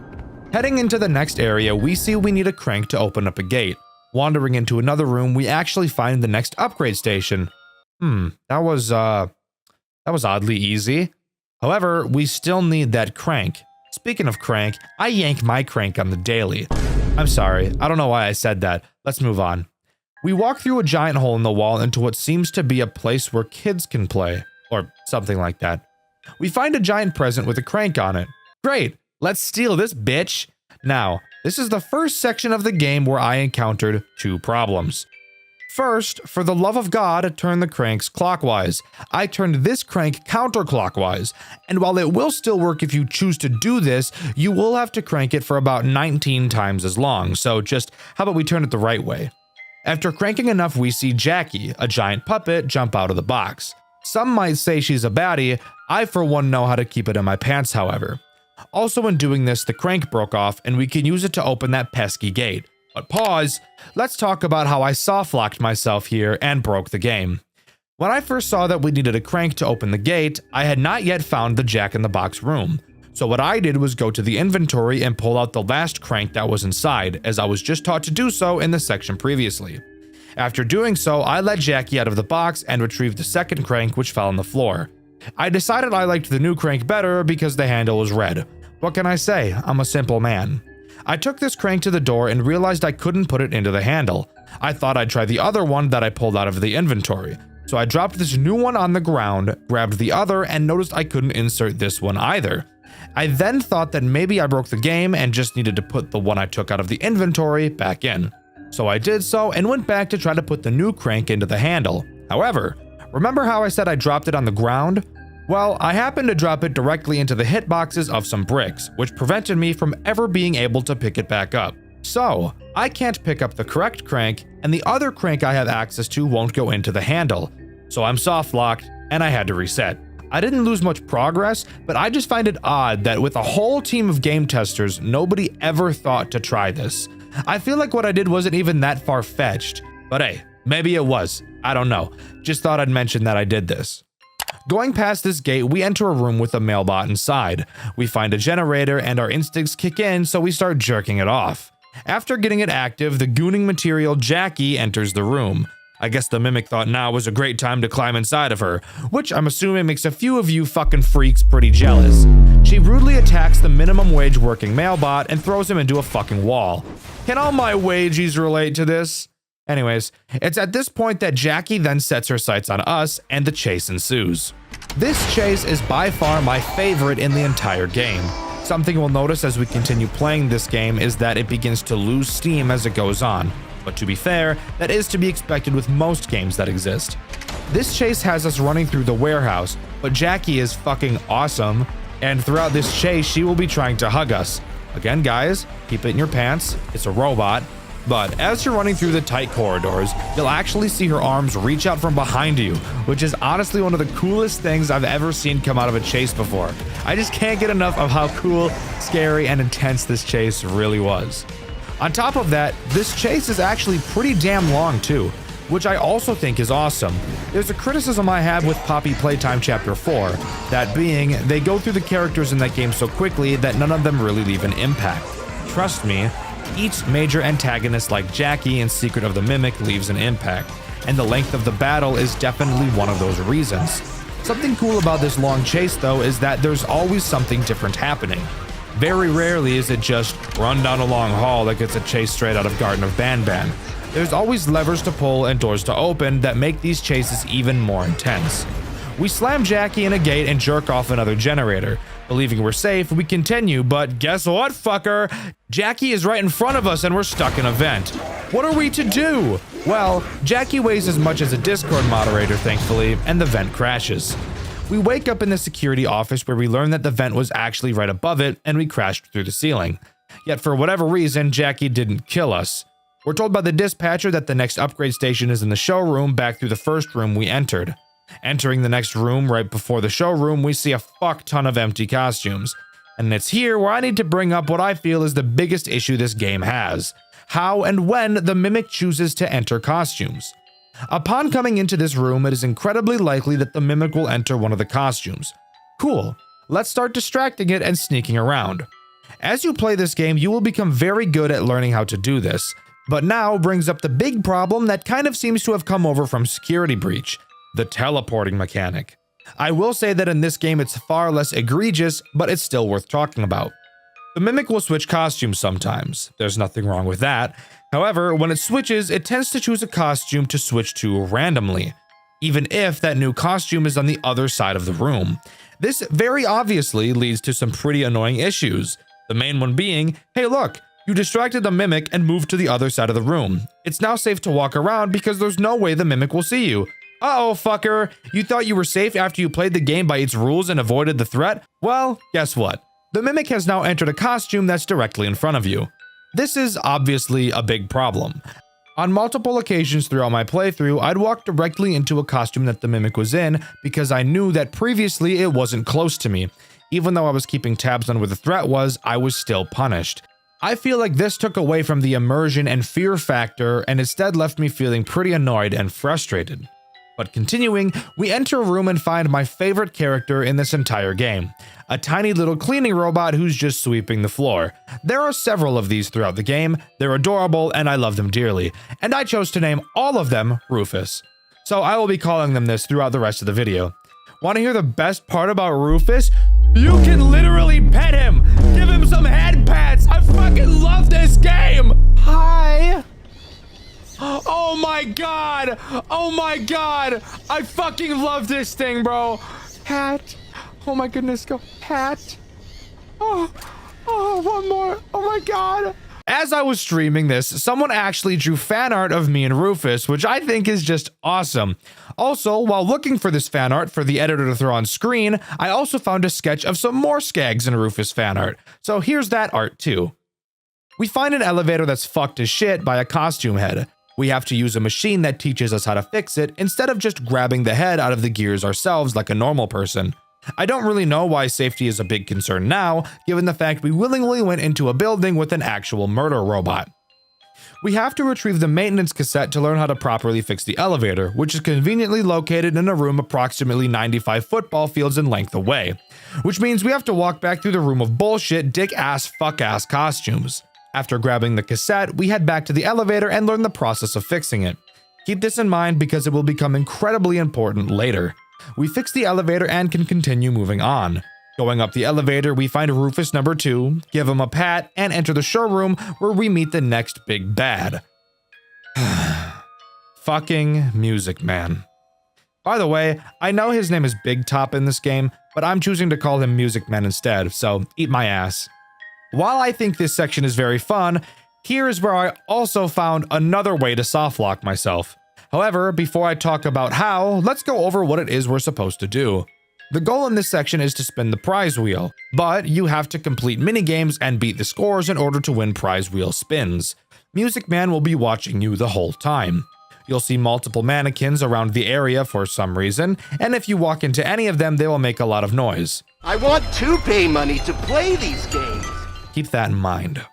C: Heading into the next area, we see we need a crank to open up a gate. Wandering into another room, we actually find the next upgrade station. That was oddly easy. However, we still need that crank. Speaking of crank, I yank my crank on the daily. I'm sorry, I don't know why I said that. Let's move on. We walk through a giant hole in the wall into what seems to be a place where kids can play, or something like that. We find a giant present with a crank on it. Great, let's steal this bitch. Now, this is the first section of the game where I encountered two problems. First, for the love of God, turn the cranks clockwise. I turned this crank counterclockwise, and while it will still work if you choose to do this, you will have to crank it for about 19 times as long, so just how about we turn it the right way? After cranking enough, we see Jackie, a giant puppet, jump out of the box. Some might say she's a baddie. I for one know how to keep it in my pants, however. Also in doing this, the crank broke off and we can use it to open that pesky gate. But pause, let's talk about how I soft-locked myself here and broke the game. When I first saw that we needed a crank to open the gate, I had not yet found the Jack-in-the-Box room. So what I did was go to the inventory and pull out the last crank that was inside, as I was just taught to do so in the section previously. After doing so, I let Jackie out of the box and retrieved the second crank, which fell on the floor. I decided I liked the new crank better because the handle was red. What can I say? I'm a simple man. I took this crank to the door and realized I couldn't put it into the handle. I thought I'd try the other one that I pulled out of the inventory. So I dropped this new one on the ground, grabbed the other, and noticed I couldn't insert this one either. I then thought that maybe I broke the game and just needed to put the one I took out of the inventory back in. So I did so and went back to try to put the new crank into the handle. However, remember how I said I dropped it on the ground? Well, I happened to drop it directly into the hitboxes of some bricks, which prevented me from ever being able to pick it back up. So, I can't pick up the correct crank, and the other crank I have access to won't go into the handle. So I'm soft-locked, and I had to reset. I didn't lose much progress, but I just find it odd that with a whole team of game testers, nobody ever thought to try this. I feel like what I did wasn't even that far-fetched. But hey, maybe it was. I don't know. Just thought I'd mention that I did this. Going past this gate, we enter a room with a mailbot inside. We find a generator and our instincts kick in, so we start jerking it off. After getting it active, the gooning material Jackie enters the room. I guess the Mimic thought now was a great time to climb inside of her, which I'm assuming makes a few of you fucking freaks pretty jealous. She rudely attacks the minimum wage working mailbot and throws him into a fucking wall. Can all my wagies relate to this? Anyways, it's at this point that Jackie then sets her sights on us and the chase ensues. This chase is by far my favorite in the entire game. Something we'll notice as we continue playing this game is that it begins to lose steam as it goes on. But to be fair, that is to be expected with most games that exist. This chase has us running through the warehouse, but Jackie is fucking awesome, and throughout this chase she will be trying to hug us. Again guys, keep it in your pants, it's a robot. But as you're running through the tight corridors, you'll actually see her arms reach out from behind you, which is honestly one of the coolest things I've ever seen come out of a chase before. I just can't get enough of how cool, scary, and intense this chase really was. On top of that, this chase is actually pretty damn long too. which I also think is awesome. There's a criticism I have with Poppy Playtime Chapter 4, that being, they go through the characters in that game so quickly that none of them really leave an impact. Trust me, each major antagonist like Jackie in Secret of the Mimic leaves an impact, and the length of the battle is definitely one of those reasons. Something cool about this long chase though is that there's always something different happening. Very rarely is it just run down a long hall like it's a chase straight out of Garden of Banban. There's always levers to pull and doors to open that make these chases even more intense. We slam Jackie in a gate and jerk off another generator. Believing we're safe, we continue, but guess what, fucker? Jackie is right in front of us and we're stuck in a vent. What are we to do? Well, Jackie weighs as much as a Discord moderator, thankfully, and the vent crashes. We wake up in the security office where we learn that the vent was actually right above it and we crashed through the ceiling. Yet for whatever reason, Jackie didn't kill us. We're told by the dispatcher that the next upgrade station is in the showroom back through the first room we entered. Entering the next room right before the showroom, we see a fuck ton of empty costumes. And it's here where I need to bring up what I feel is the biggest issue this game has. How and when the Mimic chooses to enter costumes. Upon coming into this room, it is incredibly likely that the Mimic will enter one of the costumes. Cool. Let's start distracting it and sneaking around. As you play this game, you will become very good at learning how to do this. But now brings up the big problem that kind of seems to have come over from Security Breach, the teleporting mechanic. I will say that in this game it's far less egregious, but it's still worth talking about. The Mimic will switch costumes sometimes. There's nothing wrong with that. However, when it switches, it tends to choose a costume to switch to randomly, even if that new costume is on the other side of the room. This very obviously leads to some pretty annoying issues. The main one being, hey look, you distracted the Mimic and moved to the other side of the room. It's now safe to walk around because there's no way the Mimic will see you. Uh-oh, fucker. You thought you were safe after you played the game by its rules and avoided the threat? Well, guess what? The Mimic has now entered a costume that's directly in front of you. This is obviously a big problem. On multiple occasions throughout my playthrough, I'd walk directly into a costume that the Mimic was in because I knew that previously it wasn't close to me. Even though I was keeping tabs on where the threat was, I was still punished. I feel like this took away from the immersion and fear factor and instead left me feeling pretty annoyed and frustrated. But continuing, we enter a room and find my favorite character in this entire game, a tiny little cleaning robot who's just sweeping the floor. There are several of these throughout the game, they're adorable and I love them dearly, and I chose to name all of them Rufus. So I will be calling them this throughout the rest of the video. Want to hear the best part about Rufus? You can literally pet him! Give him some head pats! I fucking love this game! Hi! Oh my god! Oh my god! I fucking love this thing, bro! Pat! Oh my goodness, go Pat! Oh, one more! Oh my god! As I was streaming this, someone actually drew fan art of me and Rufus, which I think is just awesome. Also, while looking for this fan art for the editor to throw on screen, I also found a sketch of some more Skags and Rufus fan art. So here's that art too. We find an elevator that's fucked as shit by a costume head. We have to use a machine that teaches us how to fix it instead of just grabbing the head out of the gears ourselves like a normal person. I don't really know why safety is a big concern now, given the fact we willingly went into a building with an actual murder robot. We have to retrieve the maintenance cassette to learn how to properly fix the elevator, which is conveniently located in a room approximately 95 football fields in length away, which means we have to walk back through the room of bullshit, dick-ass, fuck-ass costumes. After grabbing the cassette, we head back to the elevator and learn the process of fixing it. Keep this in mind because it will become incredibly important later. We fix the elevator and can continue moving on. Going up the elevator, we find Rufus number 2, give him a pat, and enter the showroom where we meet the next big bad. Fucking Music Man. By the way, I know his name is Big Top in this game, but I'm choosing to call him Music Man instead, so eat my ass. While I think this section is very fun, here is where I also found another way to softlock myself. However, before I talk about how, let's go over what it is we're supposed to do. The goal in this section is to spin the prize wheel, but you have to complete minigames and beat the scores in order to win prize wheel spins. Music Man will be watching you the whole time. You'll see multiple mannequins around the area for some reason, and if you walk into any of them, they will make a lot of noise.
E: I want to pay money to play these games.
C: Keep that in mind.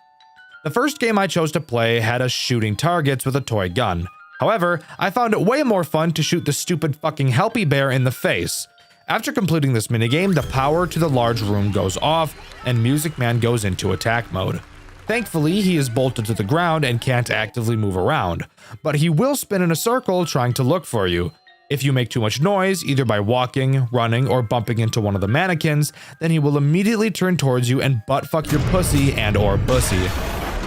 C: The first game I chose to play had us shooting targets with a toy gun. However, I found it way more fun to shoot the stupid fucking Helpy Bear in the face. After completing this minigame, the power to the large room goes off, and Music Man goes into attack mode. Thankfully, he is bolted to the ground and can't actively move around, but he will spin in a circle trying to look for you. If you make too much noise, either by walking, running, or bumping into one of the mannequins, then he will immediately turn towards you and butt-fuck your pussy and/or bussy.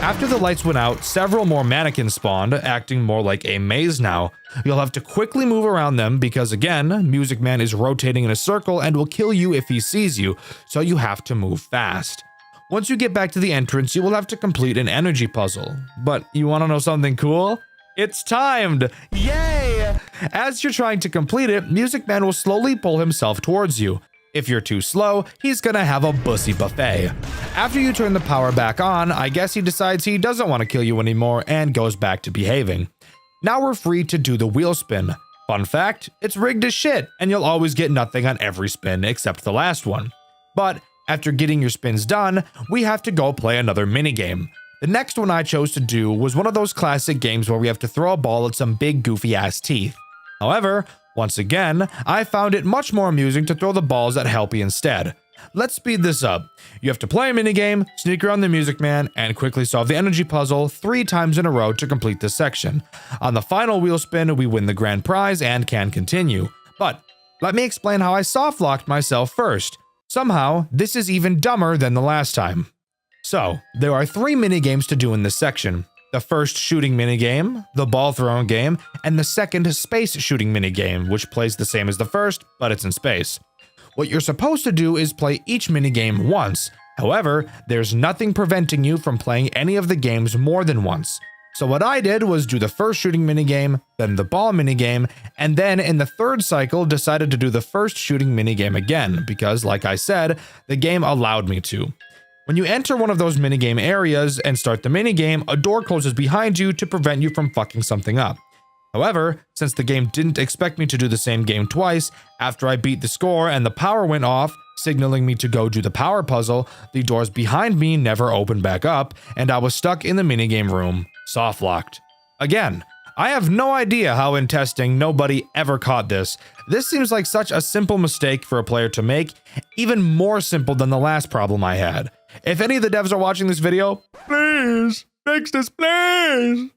C: After the lights went out, several more mannequins spawned, acting more like a maze now. You'll have to quickly move around them because, again, Music Man is rotating in a circle and will kill you if he sees you, so you have to move fast. Once you get back to the entrance, you will have to complete an energy puzzle. But you want to know something cool? It's timed! Yay! As you're trying to complete it, Music Man will slowly pull himself towards you. If you're too slow, he's gonna have a bussy buffet. After you turn the power back on, I guess he decides he doesn't want to kill you anymore and goes back to behaving. Now we're free to do the wheel spin. Fun fact, it's rigged as shit, and you'll always get nothing on every spin except the last one. But after getting your spins done, we have to go play another minigame. The next one I chose to do was one of those classic games where we have to throw a ball at some big goofy ass teeth. However, once again, I found it much more amusing to throw the balls at Helpy instead. Let's speed this up. You have to play a minigame, sneak around the Music Man, and quickly solve the energy puzzle 3 times in a row to complete this section. On the final wheel spin, we win the grand prize and can continue. But let me explain how I soft-locked myself first. Somehow, this is even dumber than the last time. So, there are 3 minigames to do in this section. The first shooting minigame, the ball throwing game, and the second space shooting minigame, which plays the same as the first, but it's in space. What you're supposed to do is play each minigame once. However, there's nothing preventing you from playing any of the games more than once. So what I did was do the first shooting minigame, then the ball minigame, and then in the third cycle decided to do the first shooting minigame again, because like I said, the game allowed me to. When you enter one of those minigame areas and start the minigame, a door closes behind you to prevent you from fucking something up. However, since the game didn't expect me to do the same game twice, after I beat the score and the power went off, signaling me to go do the power puzzle, the doors behind me never opened back up, and I was stuck in the minigame room, soft-locked. Again, I have no idea how in testing nobody ever caught this. This seems like such a simple mistake for a player to make, even more simple than the last problem I had. If any of the devs are watching this video, please, fix this, please.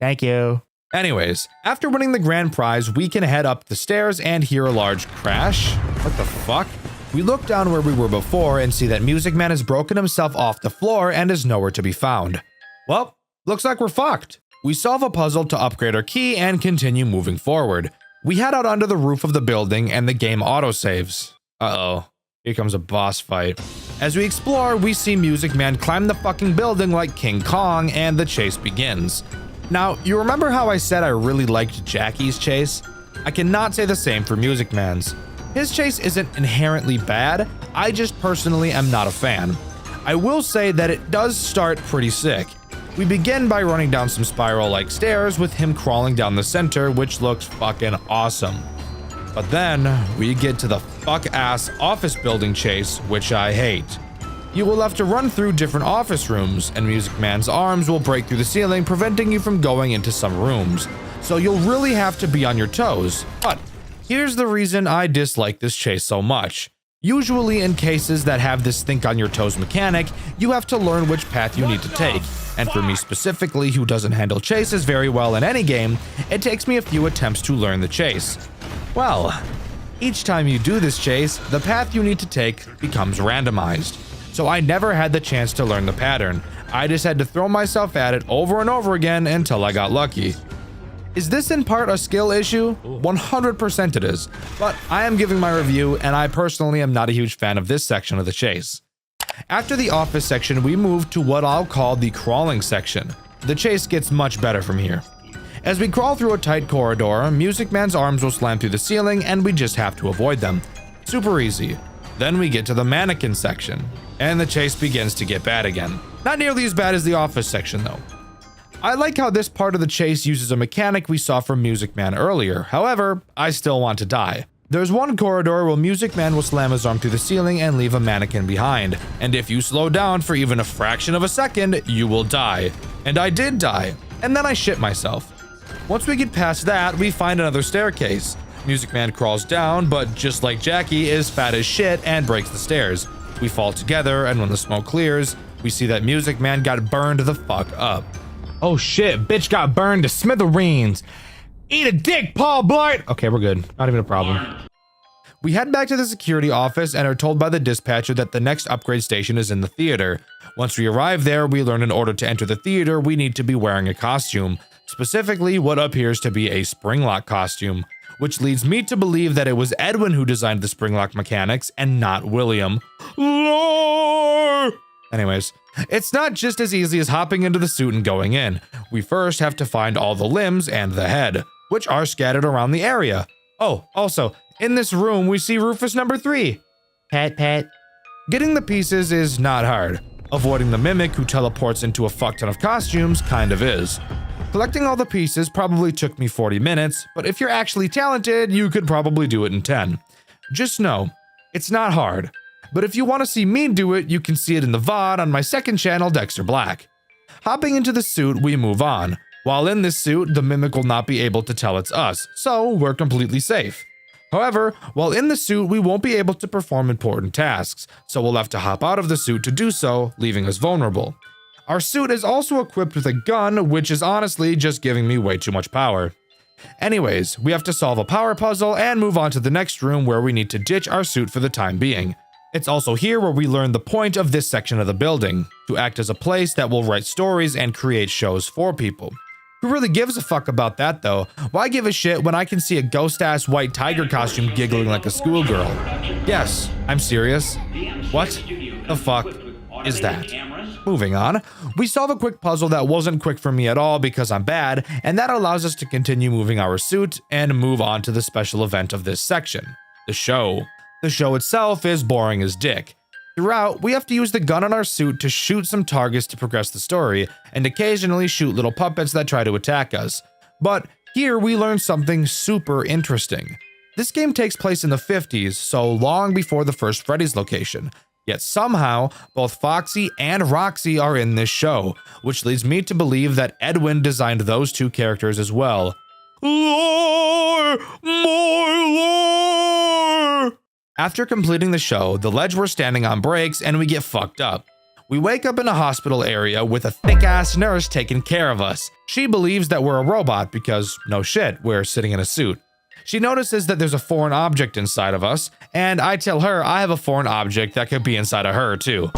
C: Thank you. Anyways, after winning the grand prize, we can head up the stairs and hear a large crash. What the fuck? We look down where we were before and see that Music Man has broken himself off the floor and is nowhere to be found. Well, looks like we're fucked. We solve a puzzle to upgrade our key and continue moving forward. We head out onto the roof of the building and the game autosaves. Uh-oh. Here comes a boss fight. As we explore, we see Music Man climb the fucking building like King Kong and the chase begins. Now, you remember how I said I really liked Jackie's chase? I cannot say the same for Music Man's. His chase isn't inherently bad, I just personally am not a fan. I will say that it does start pretty sick. We begin by running down some spiral-like stairs with him crawling down the center, which looks fucking awesome. But then, we get to the fuck-ass office building chase, which I hate. You will have to run through different office rooms, and Music Man's arms will break through the ceiling, preventing you from going into some rooms. So you'll really have to be on your toes. But here's the reason I dislike this chase so much. Usually in cases that have this think on your toes mechanic, you have to learn which path you need to take. And for me specifically, who doesn't handle chases very well in any game, it takes me a few attempts to learn the chase. Well, each time you do this chase, the path you need to take becomes randomized. So I never had the chance to learn the pattern. I just had to throw myself at it over and over again until I got lucky. Is this in part a skill issue? 100% it is, but I am giving my review and I personally am not a huge fan of this section of the chase. After the office section, we move to what I'll call the crawling section. The chase gets much better from here. As we crawl through a tight corridor, Music Man's arms will slam through the ceiling and we just have to avoid them. Super easy. Then we get to the mannequin section, and the chase begins to get bad again. Not nearly as bad as the office section though. I like how this part of the chase uses a mechanic we saw from Music Man earlier. However, I still want to die. There's one corridor where Music Man will slam his arm through the ceiling and leave a mannequin behind. And if you slow down for even a fraction of a second, you will die. And I did die. And then I shit myself. Once we get past that, we find another staircase. Music Man crawls down, but just like Jackie, is fat as shit and breaks the stairs. We fall together, and when the smoke clears, we see that Music Man got burned the fuck up. Oh shit, bitch got burned to smithereens. Eat a dick, Paul Blart! Okay, we're good. Not even a problem. We head back to the security office and are told by the dispatcher that the next upgrade station is in the theater. Once we arrive there, we learn in order to enter the theater, we need to be wearing a costume. Specifically, what appears to be a springlock costume, which leads me to believe that it was Edwin who designed the springlock mechanics and not William. Lore! Anyways, it's not just as easy as hopping into the suit and going in. We first have to find all the limbs and the head, which are scattered around the area. Oh, also, in this room, we see Rufus number 3. Pet. Getting the pieces is not hard. Avoiding the mimic who teleports into a fuck ton of costumes kind of is. Collecting all the pieces probably took me 40 minutes, but if you're actually talented, you could probably do it in 10. Just know, it's not hard. But if you want to see me do it, you can see it in the VOD on my second channel, Dxtr Black. Hopping into the suit, we move on. While in this suit, the mimic will not be able to tell it's us, so we're completely safe. However, while in the suit, we won't be able to perform important tasks, so we'll have to hop out of the suit to do so, leaving us vulnerable. Our suit is also equipped with a gun, which is honestly just giving me way too much power. Anyways, we have to solve a power puzzle and move on to the next room where we need to ditch our suit for the time being. It's also here where we learn the point of this section of the building, to act as a place that will write stories and create shows for people. Who really gives a fuck about that though? Why give a shit when I can see a ghost-ass white tiger costume giggling like a schoolgirl? Yes, I'm serious. What the fuck is that? Moving on, we solve a quick puzzle that wasn't quick for me at all because I'm bad, and that allows us to continue moving our suit and move on to the special event of this section, the show. The show itself is boring as dick. Throughout, we have to use the gun on our suit to shoot some targets to progress the story, and occasionally shoot little puppets that try to attack us. But here we learn something super interesting. This game takes place in the 50s, so long before the first Freddy's location. Yet somehow, both Foxy and Roxy are in this show, which leads me to believe that Edwin designed those two characters as well. Lore! More lore! After completing the show, the ledge we're standing on breaks and we get fucked up. We wake up in a hospital area with a thick-ass nurse taking care of us. She believes that we're a robot because, no shit, we're sitting in a suit. She notices that there's a foreign object inside of us, and I tell her I have a foreign object that could be inside of her too.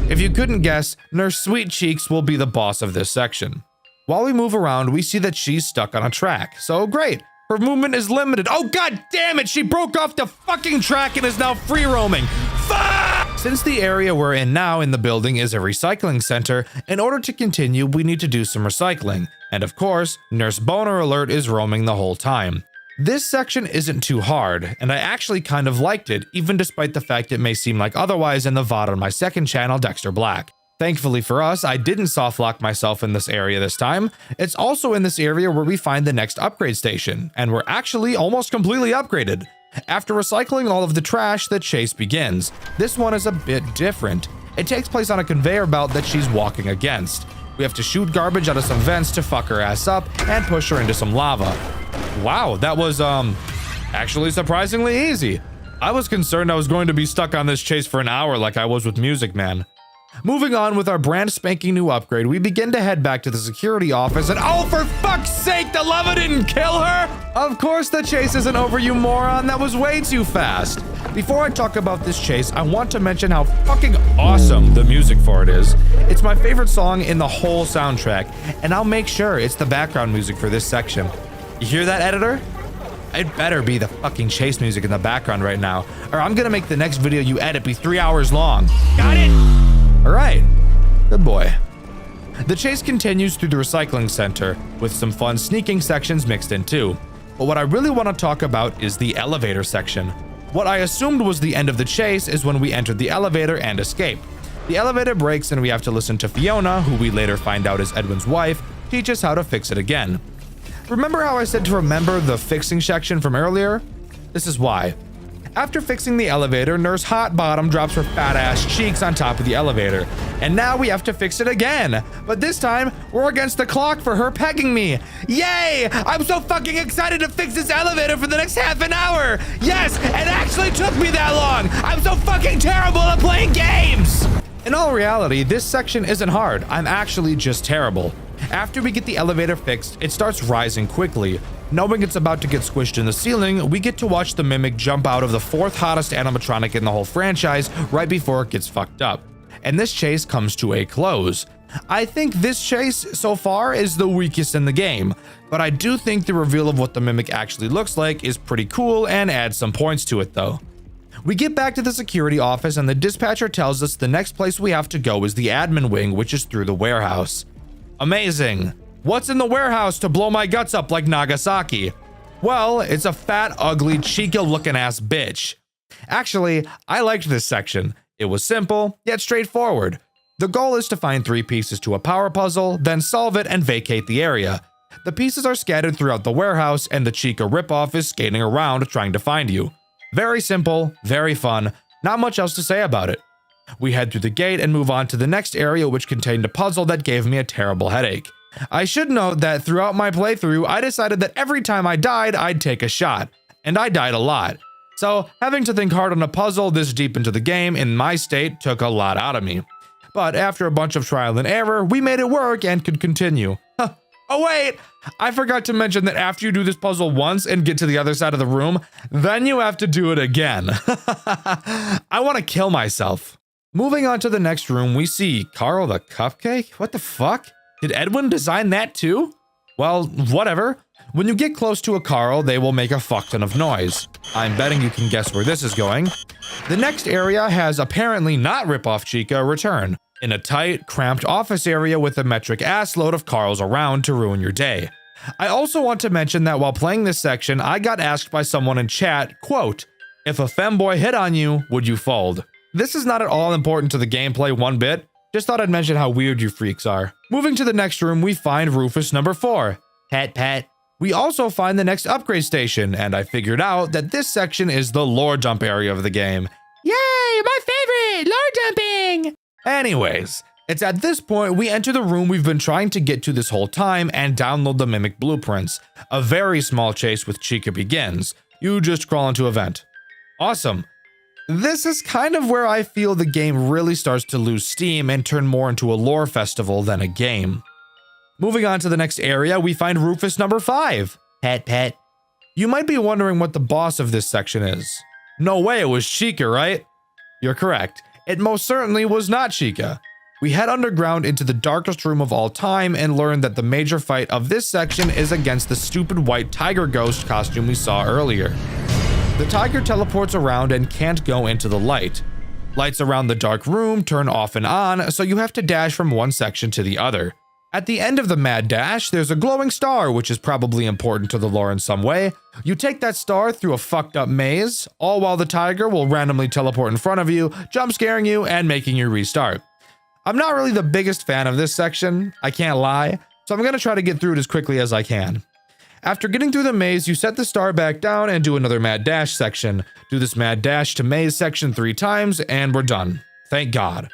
C: If you couldn't guess, Nurse Sweet Cheeks will be the boss of this section. While we move around, we see that she's stuck on a track, so great. Her movement is limited. Oh god damn it, she broke off the fucking track and is now free roaming. Fuck! Since the area we're in now in the building is a recycling center, in order to continue, we need to do some recycling. And of course, Nurse Boner Alert is roaming the whole time. This section isn't too hard, and I actually kind of liked it, even despite the fact it may seem like otherwise in the VOD on my second channel, Dxtr Black. Thankfully for us, I didn't softlock myself in this area this time. It's also in this area where we find the next upgrade station, and we're actually almost completely upgraded. After recycling all of the trash, the chase begins. This one is a bit different. It takes place on a conveyor belt that she's walking against. We have to shoot garbage out of some vents to fuck her ass up and push her into some lava. Wow, that was, actually surprisingly easy. I was concerned I was going to be stuck on this chase for an hour like I was with Music Man. Moving on with our brand spanking new upgrade, we begin to head back to the security office and oh, for fuck's sake, the lava didn't kill her! Of course the chase isn't over, you moron, that was way too fast. Before I talk about this chase, I want to mention how fucking awesome the music for it is. It's my favorite song in the whole soundtrack, and I'll make sure it's the background music for this section. You hear that, editor? It better be the fucking chase music in the background right now, or I'm gonna make the next video you edit be 3 hours long. Got it? Alright, good boy. The chase continues through the recycling center, with some fun sneaking sections mixed in too. But what I really want to talk about is the elevator section. What I assumed was the end of the chase is when we entered the elevator and escaped. The elevator breaks and we have to listen to Fiona, who we later find out is Edwin's wife, teach us how to fix it again. Remember how I said to remember the fixing section from earlier? This is why. After fixing the elevator, Nurse Hotbottom drops her fat ass cheeks on top of the elevator. And now we have to fix it again. But this time, we're against the clock for her pegging me. Yay! I'm so fucking excited to fix this elevator for the next half an hour. Yes, it actually took me that long. I'm so fucking terrible at playing games. In all reality, this section isn't hard. I'm actually just terrible. After we get the elevator fixed, it starts rising quickly. Knowing it's about to get squished in the ceiling, we get to watch the Mimic jump out of the 4th hottest animatronic in the whole franchise right before it gets fucked up. And this chase comes to a close. I think this chase so far is the weakest in the game, but I do think the reveal of what the Mimic actually looks like is pretty cool and adds some points to it though. We get back to the security office and the dispatcher tells us the next place we have to go is the admin wing, which is through the warehouse. Amazing. What's in the warehouse to blow my guts up like Nagasaki? Well, it's a fat, ugly, Chica looking ass bitch. Actually, I liked this section. It was simple, yet straightforward. The goal is to find 3 pieces to a power puzzle, then solve it and vacate the area. The pieces are scattered throughout the warehouse and the Chica ripoff is skating around trying to find you. Very simple, very fun, not much else to say about it. We head through the gate and move on to the next area, which contained a puzzle that gave me a terrible headache. I should note that throughout my playthrough, I decided that every time I died, I'd take a shot. And I died a lot. So having to think hard on a puzzle this deep into the game in my state took a lot out of me. But after a bunch of trial and error, we made it work and could continue. Oh wait, I forgot to mention that after you do this puzzle once and get to the other side of the room, then you have to do it again. I want to kill myself. Moving on to the next room, we see Carl the Cupcake? What the fuck? Did Edwin design that too? Well, whatever. When you get close to a Carl, they will make a fuck ton of noise. I'm betting you can guess where this is going. The next area has apparently not Ripoff Chica return, in a tight, cramped office area with a metric ass load of Carls around to ruin your day. I also want to mention that while playing this section, I got asked by someone in chat, quote, "If a femboy hit on you, would you fold?" This is not at all important to the gameplay one bit, just thought I'd mention how weird you freaks are. Moving to the next room, we find Rufus number 4. Pat pat. We also find the next upgrade station, and I figured out that this section is the lore dump area of the game. Yay, my favorite, lore dumping! Anyways, it's at this point we enter the room we've been trying to get to this whole time and download the Mimic blueprints. A very small chase with Chica begins. You just crawl into a vent. Awesome. This is kind of where I feel the game really starts to lose steam and turn more into a lore festival than a game. Moving on to the next area, we find Rufus number 5. Pet pet. You might be wondering what the boss of this section is. No way it was Chica, right? You're correct. It most certainly was not Chica. We head underground into the darkest room of all time and learn that the major fight of this section is against the stupid white tiger ghost costume we saw earlier. The tiger teleports around and can't go into the light. Lights around the dark room turn off and on, so you have to dash from one section to the other. At the end of the mad dash, there's a glowing star, which is probably important to the lore in some way. You take that star through a fucked up maze, all while the tiger will randomly teleport in front of you, jump scaring you and making you restart. I'm not really the biggest fan of this section, I can't lie, so I'm gonna try to get through it as quickly as I can. After getting through the maze, you set the star back down and do another mad dash section. Do this mad dash to maze section 3 times and we're done. Thank God.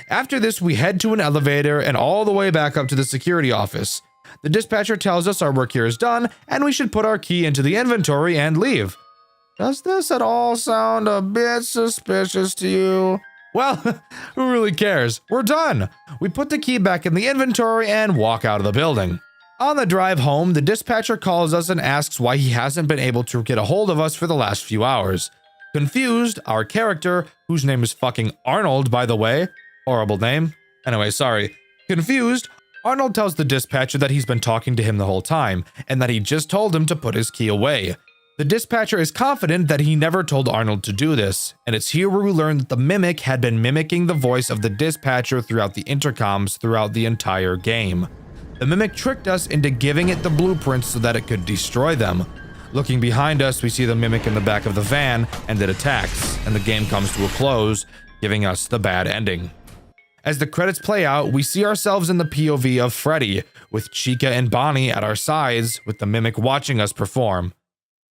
C: After this, we head to an elevator and all the way back up to the security office. The dispatcher tells us our work here is done and we should put our key into the inventory and leave. Does this at all sound a bit suspicious to you? Well, who really cares? We're done. We put the key back in the inventory and walk out of the building. On the drive home, the dispatcher calls us and asks why he hasn't been able to get a hold of us for the last few hours. Confused, our character, whose name is fucking Arnold, by the way, horrible name. Anyway, sorry. Confused, Arnold tells the dispatcher that he's been talking to him the whole time, and that he just told him to put his key away. The dispatcher is confident that he never told Arnold to do this, and it's here where we learn that the Mimic had been mimicking the voice of the dispatcher throughout the intercoms throughout the entire game. The Mimic tricked us into giving it the blueprints so that it could destroy them. Looking behind us, we see the Mimic in the back of the van, and it attacks, and the game comes to a close, giving us the bad ending. As the credits play out, we see ourselves in the POV of Freddy, with Chica and Bonnie at our sides, with the Mimic watching us perform.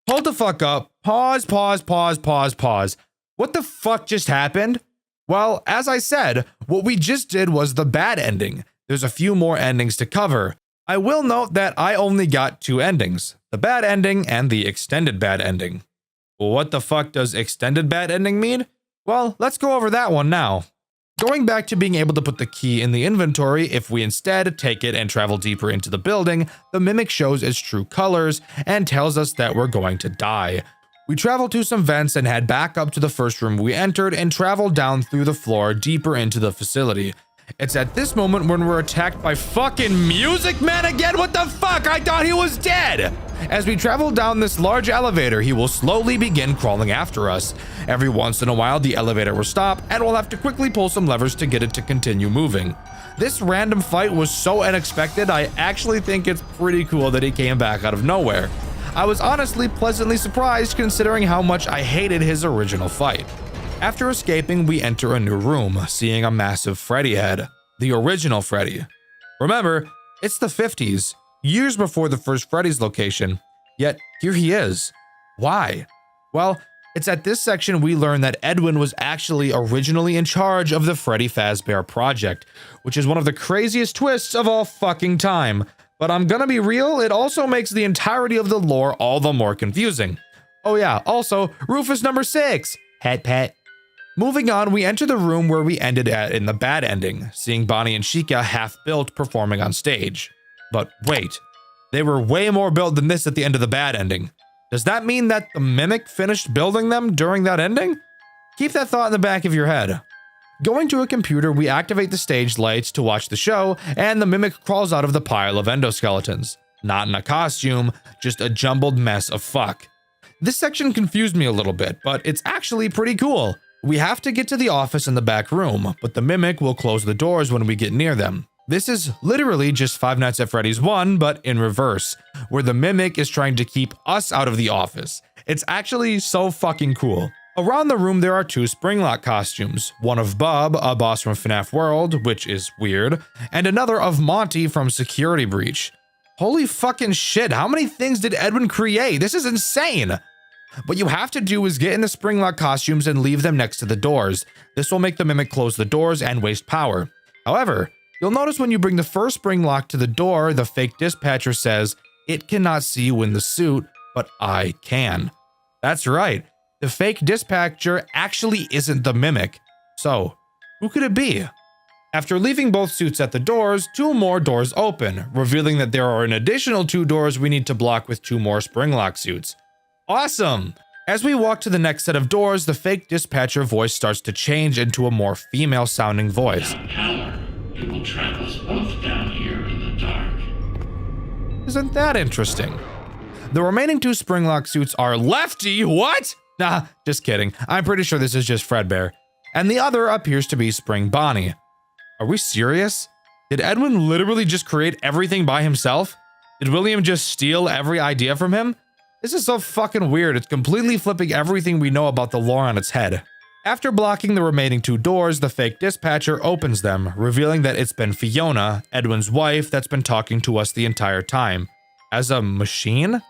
C: Hold the fuck up. Pause. What the fuck just happened? Well, as I said, what we just did was the bad ending. There's a few more endings to cover. I will note that I only got 2 endings, the bad ending and the extended bad ending. What the fuck does extended bad ending mean? Well, let's go over that one now. Going back to being able to put the key in the inventory, if we instead take it and travel deeper into the building, the mimic shows its true colors and tells us that we're going to die. We travel to some vents and head back up to the first room we entered and travel down through the floor deeper into the facility. It's at this moment when we're attacked by fucking Music Man again. What the fuck? I thought he was dead. As we travel down this large elevator, he will slowly begin crawling after us. Every once in a while, the elevator will stop and we'll have to quickly pull some levers to get it to continue moving. This random fight was so unexpected, I actually think it's pretty cool that he came back out of nowhere. I was honestly pleasantly surprised considering how much I hated his original fight. After escaping, we enter a new room, seeing a massive Freddy head. The original Freddy. Remember, it's the 50s, years before the first Freddy's location, yet here he is. Why? Well, it's at this section we learn that Edwin was actually originally in charge of the Freddy Fazbear Project, which is one of the craziest twists of all fucking time. But I'm gonna be real, it also makes the entirety of the lore all the more confusing. Oh yeah, also, Rufus number 6. Hat pat. Moving on, we enter the room where we ended at in the bad ending, seeing Bonnie and Chica half-built performing on stage. But wait, they were way more built than this at the end of the bad ending. Does that mean that the mimic finished building them during that ending? Keep that thought in the back of your head. Going to a computer, we activate the stage lights to watch the show, and the mimic crawls out of the pile of endoskeletons. Not in a costume, just a jumbled mess of fuck. This section confused me a little bit, but it's actually pretty cool. We have to get to the office in the back room, but the mimic will close the doors when we get near them. This is literally just Five Nights at Freddy's 1, but in reverse, where the mimic is trying to keep us out of the office. It's actually so fucking cool. Around the room there are 2 Springlock costumes, one of Bub, a boss from FNAF World, which is weird, and another of Monty from Security Breach. Holy fucking shit, how many things did Edwin create? This is insane! What you have to do is get in the Springlock costumes and leave them next to the doors. This will make the mimic close the doors and waste power. However, you'll notice when you bring the first Springlock to the door, the fake dispatcher says, "It cannot see you in the suit, but I can." That's right, the fake dispatcher actually isn't the mimic. So, who could it be? After leaving both suits at the doors, 2 more doors open, revealing that there are an additional 2 doors we need to block with 2 more Springlock suits. Awesome! As we walk to the next set of doors, the fake dispatcher voice starts to change into a more female-sounding voice.
F: Power. It will trap us both down here in the dark.
C: Isn't that interesting? The remaining 2 Springlock suits are Lefty. What? Nah, just kidding. I'm pretty sure this is just Fredbear. And the other appears to be Spring Bonnie. Are we serious? Did Edwin literally just create everything by himself? Did William just steal every idea from him? This is so fucking weird, it's completely flipping everything we know about the lore on its head. After blocking the remaining 2 doors, the fake dispatcher opens them, revealing that it's been Fiona, Edwin's wife, that's been talking to us the entire time. As a machine?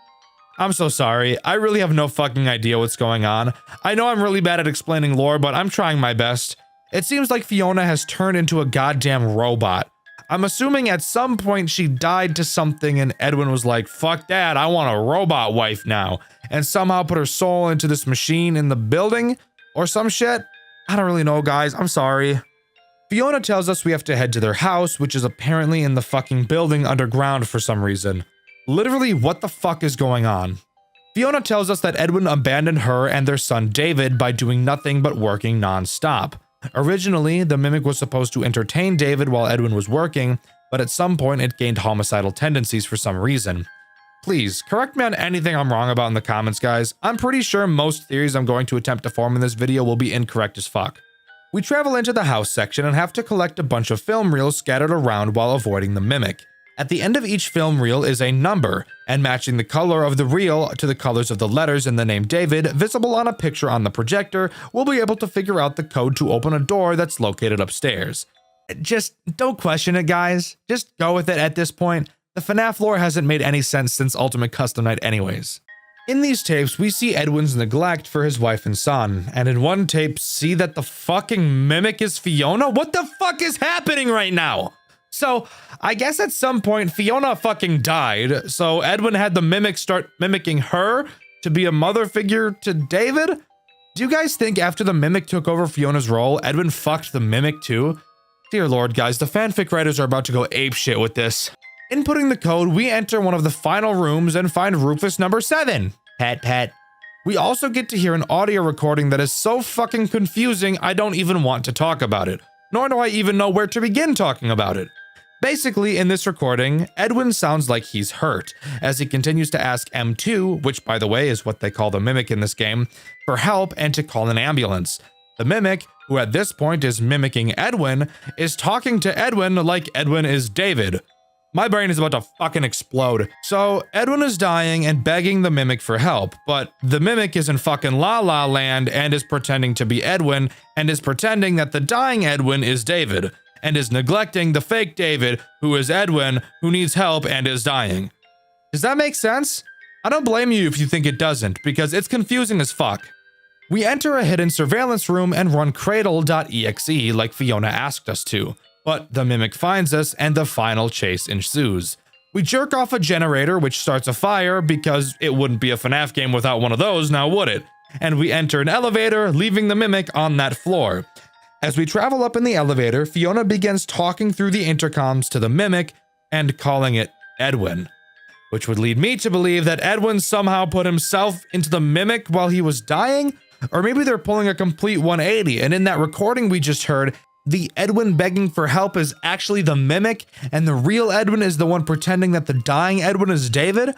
C: I'm so sorry, I really have no fucking idea what's going on. I know I'm really bad at explaining lore, but I'm trying my best. It seems like Fiona has turned into a goddamn robot. I'm assuming at some point she died to something and Edwin was like, "Fuck that, I want a robot wife now," and somehow put her soul into this machine in the building or some shit. I don't really know, guys, I'm sorry. Fiona tells us we have to head to their house, which is apparently in the fucking building underground for some reason. Literally, what the fuck is going on? Fiona tells us that Edwin abandoned her and their son David by doing nothing but working non-stop. Originally, the mimic was supposed to entertain David while Edwin was working, but at some point it gained homicidal tendencies for some reason. Please, correct me on anything I'm wrong about in the comments, guys. I'm pretty sure most theories I'm going to attempt to form in this video will be incorrect as fuck. We travel into the house section and have to collect a bunch of film reels scattered around while avoiding the mimic. At the end of each film reel is a number, and matching the color of the reel to the colors of the letters in the name David visible on a picture on the projector, we'll be able to figure out the code to open a door that's located upstairs. Just don't question it, guys. Just go with it at this point. The FNAF lore hasn't made any sense since Ultimate Custom Night anyways. In these tapes, we see Edwin's neglect for his wife and son, and in one tape, see that the fucking mimic is Fiona? What the fuck is happening right now? So, I guess at some point, Fiona fucking died, so Edwin had the mimic start mimicking her to be a mother figure to David? Do you guys think after the mimic took over Fiona's role, Edwin fucked the mimic too? Dear Lord, guys, the fanfic writers are about to go apeshit with this. Inputting the code, we enter one of the final rooms and find Rufus number 7. Pat. We also get to hear an audio recording that is so fucking confusing, I don't even want to talk about it. Nor do I even know where to begin talking about it. Basically, in this recording, Edwin sounds like he's hurt, as he continues to ask M2, which by the way is what they call the mimic in this game, for help and to call an ambulance. The mimic, who at this point is mimicking Edwin, is talking to Edwin like Edwin is David. My brain is about to fucking explode. So, Edwin is dying and begging the mimic for help, but the mimic is in fucking La La Land and is pretending to be Edwin and is pretending that the dying Edwin is David and is neglecting the fake David, who is Edwin, who needs help and is dying. Does that make sense? I don't blame you if you think it doesn't, because it's confusing as fuck. We enter a hidden surveillance room and run cradle.exe like Fiona asked us to. But the mimic finds us and the final chase ensues. We jerk off a generator which starts a fire because it wouldn't be a FNAF game without one of those, now would it? And we enter an elevator, leaving the mimic on that floor. As we travel up in the elevator, Fiona begins talking through the intercoms to the mimic and calling it Edwin. Which would lead me to believe that Edwin somehow put himself into the mimic while he was dying? Or maybe they're pulling a complete 180 and in that recording we just heard, the Edwin begging for help is actually the mimic, and the real Edwin is the one pretending that the dying Edwin is David?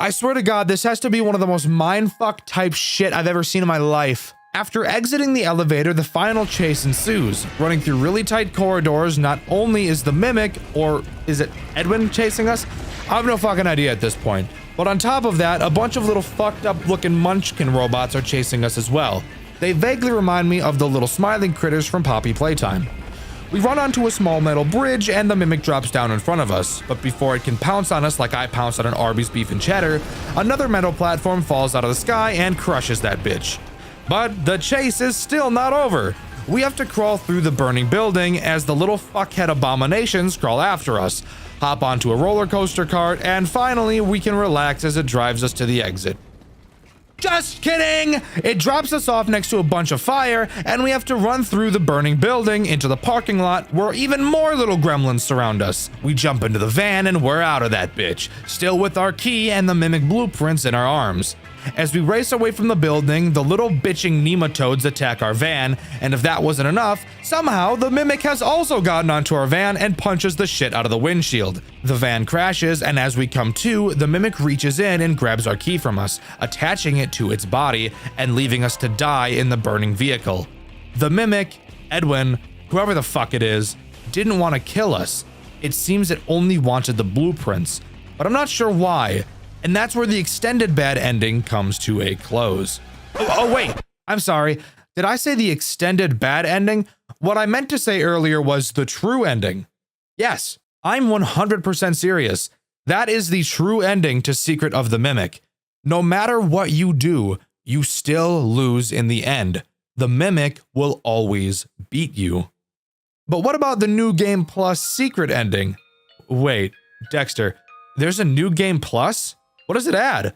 C: I swear to God, this has to be one of the most mindfuck type shit I've ever seen in my life. After exiting the elevator, the final chase ensues. Running through really tight corridors, not only is the mimic, or is it Edwin chasing us? I have no fucking idea at this point. But on top of that, a bunch of little fucked up looking munchkin robots are chasing us as well. They vaguely remind me of the little smiling critters from Poppy Playtime. We run onto a small metal bridge and the mimic drops down in front of us, but before it can pounce on us like I pounced on an Arby's beef and cheddar, another metal platform falls out of the sky and crushes that bitch. But the chase is still not over. We have to crawl through the burning building as the little fuckhead abominations crawl after us, hop onto a roller coaster cart, and finally we can relax as it drives us to the exit. Just kidding! It drops us off next to a bunch of fire, and we have to run through the burning building into the parking lot where even more little gremlins surround us. We jump into the van and we're out of that bitch, still with our key and the mimic blueprints in our arms. As we race away from the building, the little bitching nematodes attack our van, and if that wasn't enough, somehow the mimic has also gotten onto our van and punches the shit out of the windshield. The van crashes, and as we come to, the mimic reaches in and grabs our key from us, attaching it to its body and leaving us to die in the burning vehicle. The mimic, Edwin, whoever the fuck it is, didn't want to kill us. It seems it only wanted the blueprints, but I'm not sure why. And that's where the extended bad ending comes to a close. Oh wait, I'm sorry. Did I say the extended bad ending? What I meant to say earlier was the true ending. Yes, I'm 100% serious. That is the true ending to Secret of the Mimic. No matter what you do, you still lose in the end. The Mimic will always beat you. But what about the New Game Plus secret ending? Wait, Dexter, there's a New Game Plus? What does it add?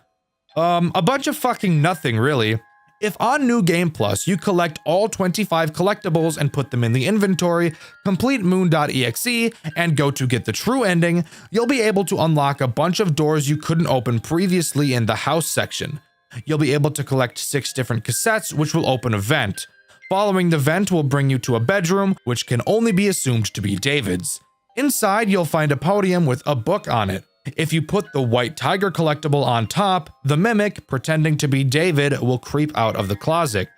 C: A bunch of fucking nothing, really. If on New Game Plus you collect all 25 collectibles and put them in the inventory, complete moon.exe, and go to get the true ending, you'll be able to unlock a bunch of doors you couldn't open previously in the house section. You'll be able to collect 6 different cassettes, which will open a vent. Following the vent will bring you to a bedroom, which can only be assumed to be David's. Inside, you'll find a podium with a book on it. If you put the white tiger collectible on top, the mimic, pretending to be David, will creep out of the closet.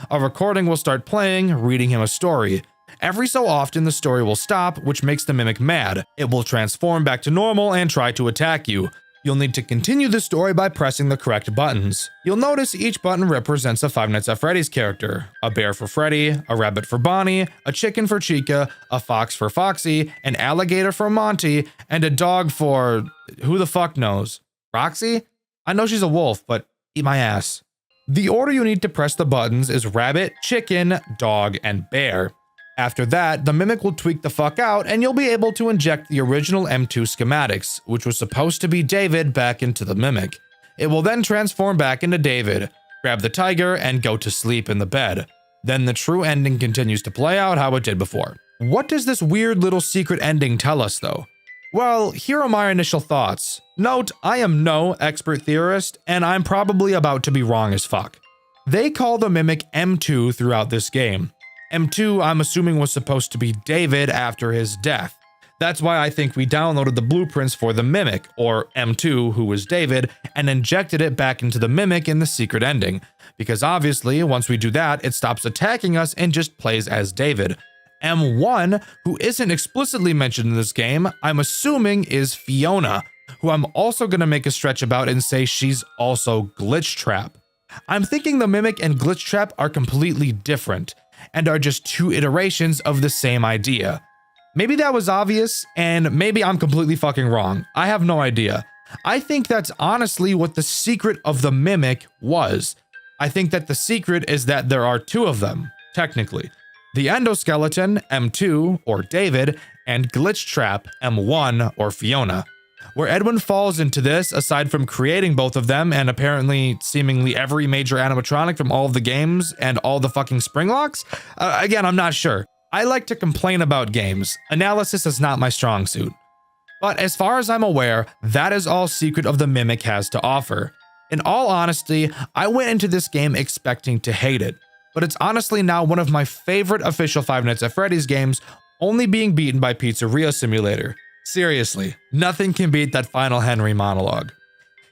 C: A recording will start playing, reading him a story. Every so often, the story will stop, which makes the mimic mad. It will transform back to normal and try to attack you. You'll need to continue the story by pressing the correct buttons. You'll notice each button represents a Five Nights at Freddy's character. A bear for Freddy, a rabbit for Bonnie, a chicken for Chica, a fox for Foxy, an alligator for Monty, and a dog for... who the fuck knows? Roxy? I know she's a wolf, but Eat my ass. The order you need to press the buttons is rabbit, chicken, dog, and bear. After that, the Mimic will tweak the fuck out and you'll be able to inject the original M2 schematics, which was supposed to be David, back into the Mimic. It will then transform back into David, grab the tiger, and go to sleep in the bed. Then the true ending continues to play out how it did before. What does this weird little secret ending tell us though? Well, here are my initial thoughts. Note, I am no expert theorist, and I'm probably about to be wrong as fuck. They call the Mimic M2 throughout this game. M2, I'm assuming, was supposed to be David after his death. That's why I think we downloaded the blueprints for the Mimic, or M2, who was David, and injected it back into the Mimic in the secret ending. Because obviously, once we do that, it stops attacking us and just plays as David. M1, who isn't explicitly mentioned in this game, I'm assuming is Fiona, who I'm also going to make a stretch about and say she's also Glitch Trap. I'm thinking the Mimic and Glitch Trap are completely different, and are just two iterations of the same idea. Maybe that was obvious, and maybe I'm completely fucking wrong. I have no idea. I think that's honestly what the secret of the Mimic was. I think that the secret is that there are two of them, technically. The endoskeleton, M2, or David, and Glitch Trap, M1, or Fiona. Where Edwin falls into this, aside from creating both of them and apparently seemingly every major animatronic from all of the games and all the fucking spring locks? Again, I'm not sure. I like to complain about games. Analysis is not my strong suit. But as far as I'm aware, that is all Secret of the Mimic has to offer. In all honesty, I went into this game expecting to hate it. But it's honestly now one of my favorite official Five Nights at Freddy's games, only being beaten by Pizzeria Simulator. Seriously, nothing can beat that final Henry monologue.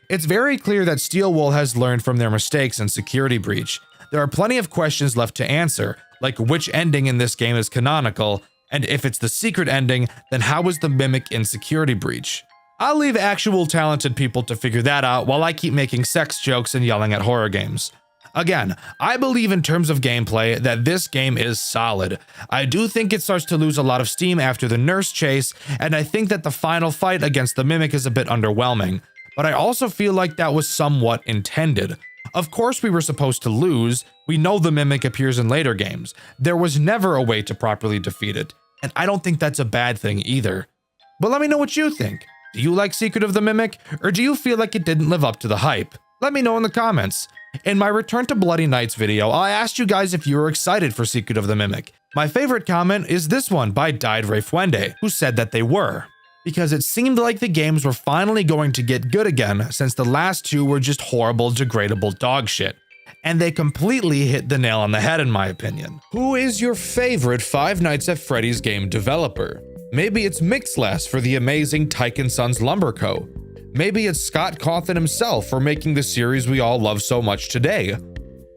C: It's very clear that Steel Wool has learned from their mistakes in Security Breach. There are plenty of questions left to answer, like which ending in this game is canonical, and if it's the secret ending, then how is the Mimic in Security Breach? I'll leave actual talented people to figure that out while I keep making sex jokes and yelling at horror games. Again, I believe in terms of gameplay that this game is solid. I do think it starts to lose a lot of steam after the nurse chase, and I think that the final fight against the Mimic is a bit underwhelming. But I also feel like that was somewhat intended. Of course we were supposed to lose. We know the Mimic appears in later games. There was never a way to properly defeat it, and I don't think that's a bad thing either. But let me know what you think. Do you like Secret of the Mimic, or do you feel like it didn't live up to the hype? Let me know in the comments. In my Return to Bloody Nights video, I asked you guys if you were excited for Secret of the Mimic. My favorite comment is this one by Died Ray Fuende, who said that they were. Because it seemed like the games were finally going to get good again, since the last two were just horrible, degradable dog shit. And they completely hit the nail on the head in my opinion. Who is your favorite Five Nights at Freddy's game developer? Maybe it's Mixlass for the amazing Tyke & Sons Lumber Co. Maybe it's Scott Cawthon himself for making the series we all love so much today.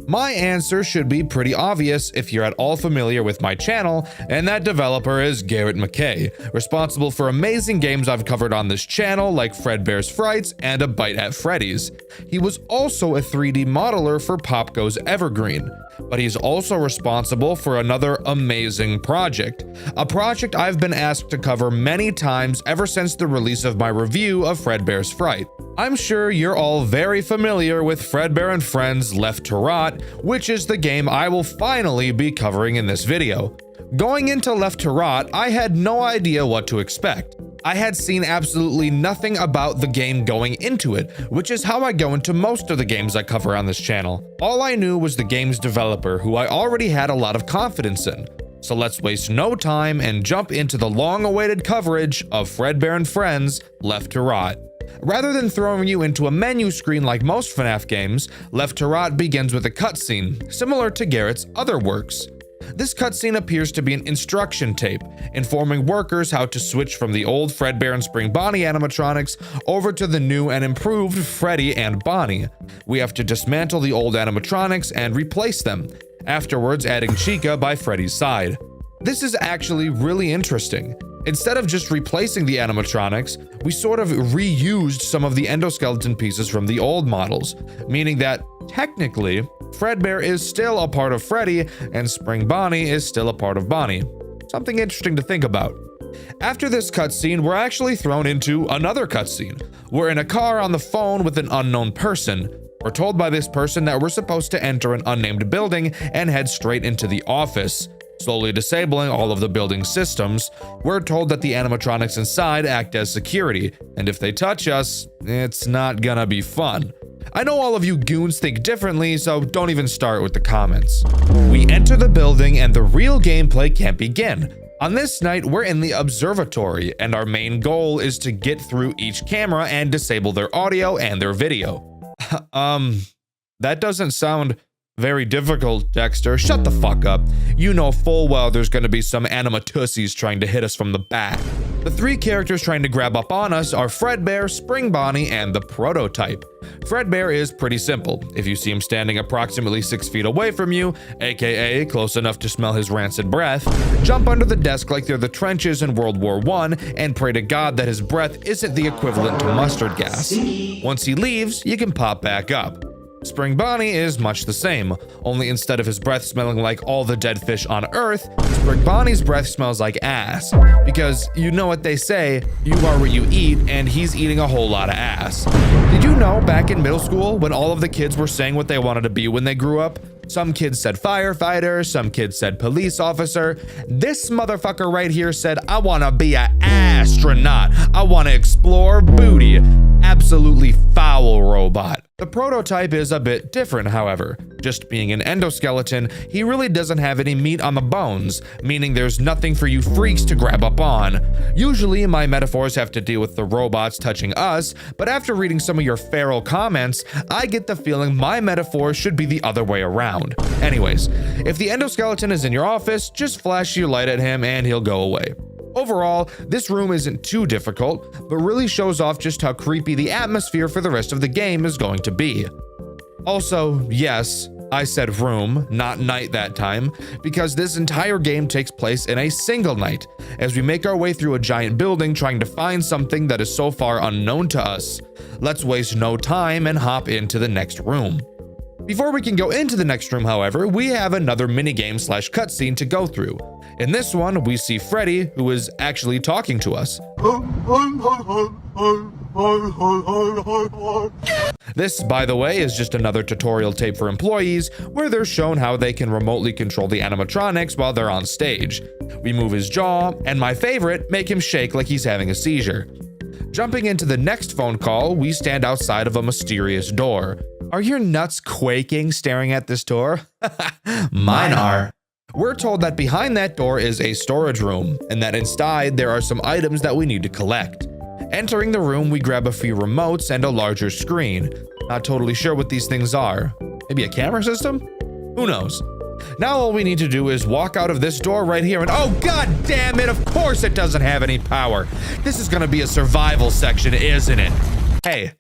C: My answer should be pretty obvious if you're at all familiar with my channel, and that developer is Garrett McKay, responsible for amazing games I've covered on this channel like Fredbear's Frights and A Bite at Freddy's. He was also a 3D modeler for Pop Goes Evergreen, but he's also responsible for another amazing project, a project I've been asked to cover many times ever since the release of my review of Fredbear's Fright. I'm sure you're all very familiar with Fredbear and Friends Left to Rot, which is the game I will finally be covering in this video. Going into Left to Rot, I had no idea what to expect. I had seen absolutely nothing about the game going into it, which is how I go into most of the games I cover on this channel. All I knew was the game's developer, who I already had a lot of confidence in. So let's waste no time and jump into the long-awaited coverage of Fredbear and Friends Left to Rot. Rather than throwing you into a menu screen like most FNAF games, Left to Rot begins with a cutscene, similar to Garrett's other works. This cutscene appears to be an instruction tape, informing workers how to switch from the old Fredbear and Spring Bonnie animatronics over to the new and improved Freddy and Bonnie. We have to dismantle the old animatronics and replace them, afterwards adding Chica by Freddy's side. This is actually really interesting. Instead of just replacing the animatronics, we sort of reused some of the endoskeleton pieces from the old models, meaning that, technically, Fredbear is still a part of Freddy, and Spring Bonnie is still a part of Bonnie. Something interesting to think about. After this cutscene, we're actually thrown into another cutscene. We're in a car on the phone with an unknown person.
A: We're told by this person that we're supposed to enter an unnamed building and head straight into the office, slowly disabling all of the building's systems. We're told that the animatronics inside act as security, and if they touch us, it's not gonna be fun. I know all of you goons think differently, so don't even start with the comments. We enter the building and the real gameplay can't begin. On this night, we're in the observatory, and our main goal is to get through each camera and disable their audio and their video. That doesn't sound very difficult, Dxtr. Shut the fuck up. You know full well there's gonna be some animatussies trying to hit us from the back. The three characters trying to grab up on us are Fredbear, Spring Bonnie, and the Prototype. Fredbear is pretty simple. If you see him standing approximately 6 feet away from you, aka close enough to smell his rancid breath, jump under the desk like they're the trenches in World War I and pray to God that his breath isn't the equivalent to mustard gas. Once he leaves, you can pop back up. Spring Bonnie is much the same, only instead of his breath smelling like all the dead fish on Earth, Spring Bonnie's breath smells like ass. Because you know what they say, you are what you eat, and he's eating a whole lot of ass. Did you know back in middle school when all of the kids were saying what they wanted to be when they grew up? Some kids said firefighter, some kids said police officer. This motherfucker right here said, I wanna be an astronaut. I wanna explore booty. Absolutely foul robot. The Prototype is a bit different, however. Just being an endoskeleton, he really doesn't have any meat on the bones, meaning there's nothing for you freaks to grab up on. Usually, my metaphors have to deal with the robots touching us, but after reading some of your feral comments, I get the feeling my metaphor should be the other way around. Anyways, if the endoskeleton is in your office, just flash your light at him and he'll go away. Overall, this room isn't too difficult, but really shows off just how creepy the atmosphere for the rest of the game is going to be. Also, yes, I said room, not night that time, because this entire game takes place in a single night, as we make our way through a giant building trying to find something that is so far unknown to us. Let's waste no time and hop into the next room. Before we can go into the next room, however, we have another minigame / cutscene to go through. In this one, we see Freddy, who is actually talking to us. This, by the way, is just another tutorial tape for employees where they're shown how they can remotely control the animatronics while they're on stage. We move his jaw, and my favorite, make him shake like he's having a seizure. Jumping into the next phone call, we stand outside of a mysterious door. Are your nuts quaking staring at this door? Mine are. We're told that behind that door is a storage room, and that inside there are some items that we need to collect. Entering the room, we grab a few remotes and a larger screen. Not totally sure what these things are. Maybe a camera system? Who knows? Now all we need to do is walk out of this door right here and oh god damn it, of course it doesn't have any power. This is gonna be a survival section, isn't it? Hey,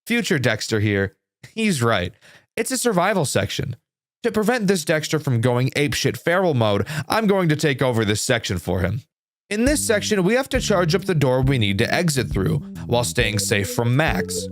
A: future Dxtr here. He's right. It's a survival section. To prevent this Dxtr from going apeshit feral mode, I'm going to take over this section for him. In this section, we have to charge up the door we need to exit through, while staying safe from Max.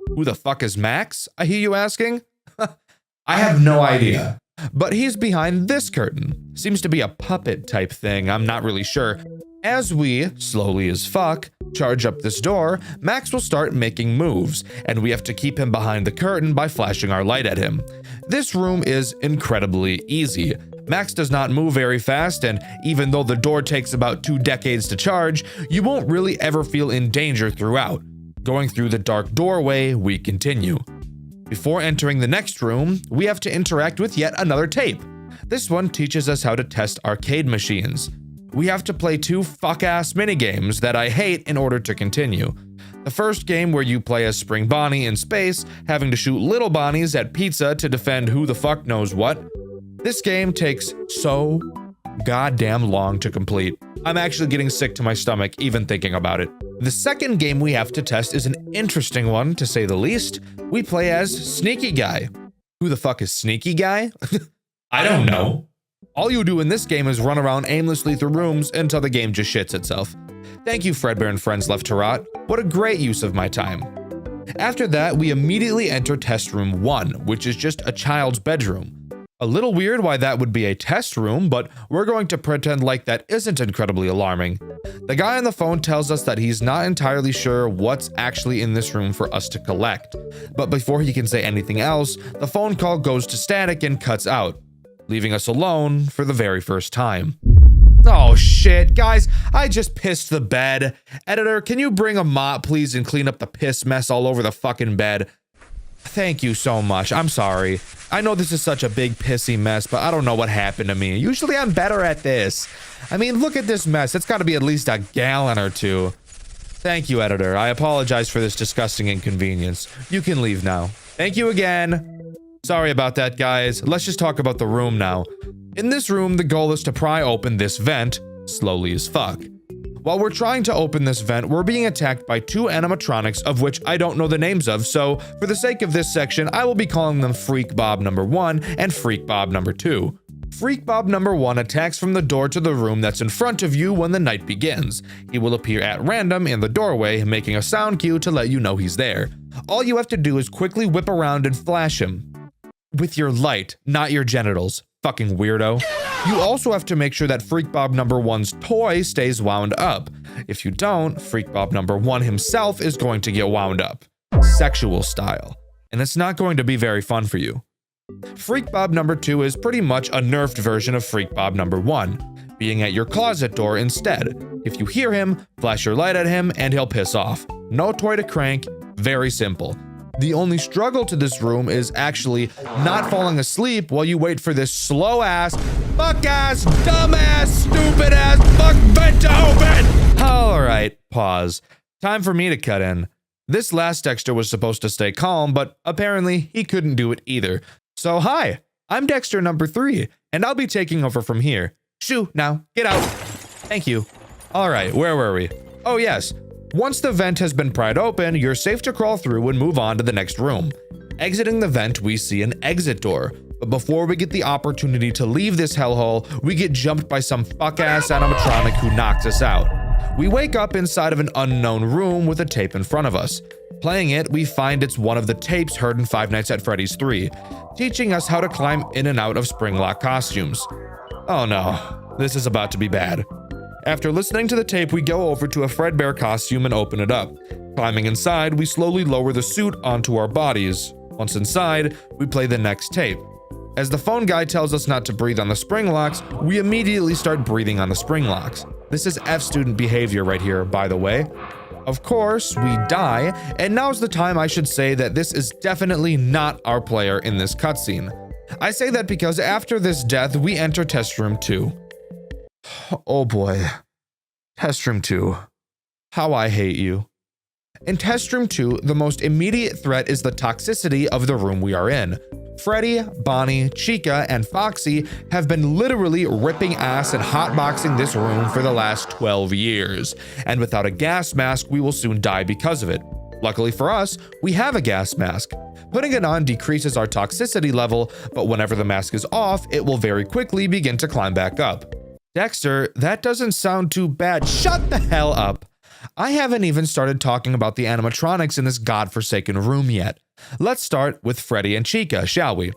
A: Who the fuck is Max, I hear you asking? I have no idea. But he's behind this curtain. Seems to be a puppet type thing, I'm not really sure. As we, slowly as fuck, charge up this door, Max will start making moves, and we have to keep him behind the curtain by flashing our light at him. This room is incredibly easy. Max does not move very fast, and even though the door takes about 2 decades to charge, you won't really ever feel in danger throughout. Going through the dark doorway, we continue. Before entering the next room, we have to interact with yet another tape. This one teaches us how to test arcade machines. We have to play 2 fuck-ass minigames that I hate in order to continue. The first game where you play as Spring Bonnie in space, having to shoot little Bonnies at pizza to defend who the fuck knows what. This game takes so goddamn long to complete. I'm actually getting sick to my stomach even thinking about it. The second game we have to test is an interesting one, to say the least. We play as Sneaky Guy. Who the fuck is Sneaky Guy? I don't know. All you do in this game is run around aimlessly through rooms until the game just shits itself. Thank you, Fredbear and friends left to rot. What a great use of my time. After that, we immediately enter test room 1, which is just a child's bedroom. A little weird why that would be a test room, but we're going to pretend like that isn't incredibly alarming. The guy on the phone tells us that he's not entirely sure what's actually in this room for us to collect. But before he can say anything else, the phone call goes to static and cuts out, leaving us alone for the very first time. Oh shit, guys, I just pissed the bed. Editor, can you bring a mop please and clean up the piss mess all over the fucking bed? Thank you so much. I'm sorry. I know this is such a big pissy mess, but I don't know what happened to me. Usually I'm better at this. I mean, look at this mess. It's got to be at least a gallon or two. Thank you, editor. I apologize for this disgusting inconvenience. You can leave now. Thank you again. Sorry about that, guys. Let's just talk about the room now. In this room, the goal is to pry open this vent, slowly as fuck. While we're trying to open this vent, we're being attacked by two animatronics of which I don't know the names of, so for the sake of this section, I will be calling them Freak Bob number 1 and Freak Bob number 2. Freak Bob number 1 attacks from the door to the room that's in front of you when the night begins. He will appear at random in the doorway, making a sound cue to let you know he's there. All you have to do is quickly whip around and flash him. With your light, not your genitals. Fucking weirdo. You also have to make sure that Freak Bob number 1's toy stays wound up. If you don't, Freak Bob number 1 himself is going to get wound up. Sexual style. And it's not going to be very fun for you. Freak Bob number 2 is pretty much a nerfed version of Freak Bob number 1, being at your closet door instead. If you hear him, flash your light at him and he'll piss off. No toy to crank, very simple. The only struggle to this room is actually not falling asleep while you wait for this slow ass, fuck ass, dumb ass, stupid ass, fuck vent to open. All right, pause. Time for me to cut in. This last Dxtr was supposed to stay calm, but apparently he couldn't do it either. So hi, I'm Dxtr number 3, and I'll be taking over from here. Shoo, now, get out. Thank you. All right, where were we? Oh yes. Once the vent has been pried open, you're safe to crawl through and move on to the next room. Exiting the vent, we see an exit door. But before we get the opportunity to leave this hellhole, we get jumped by some fuck-ass animatronic who knocks us out. We wake up inside of an unknown room with a tape in front of us. Playing it, we find it's one of the tapes heard in Five Nights at Freddy's 3, teaching us how to climb in and out of Springlock costumes. Oh no, this is about to be bad. After listening to the tape, we go over to a Fredbear costume and open it up. Climbing inside, we slowly lower the suit onto our bodies. Once inside, we play the next tape. As the phone guy tells us not to breathe on the spring locks, we immediately start breathing on the spring locks. This is F student behavior right here, by the way. Of course, we die, and now's the time I should say that this is definitely not our player in this cutscene. I say that because after this death, we enter test room 2. Oh boy. Test room 2. How I hate you. In test room 2, the most immediate threat is the toxicity of the room we are in. Freddy, Bonnie, Chica, and Foxy have been literally ripping ass and hotboxing this room for the last 12 years. And without a gas mask, we will soon die because of it. Luckily for us, we have a gas mask. Putting it on decreases our toxicity level, but whenever the mask is off, it will very quickly begin to climb back up. Dxtr, that doesn't sound too bad. Shut the hell up. I haven't even started talking about the animatronics in this godforsaken room yet. Let's start with Freddy and Chica, shall we?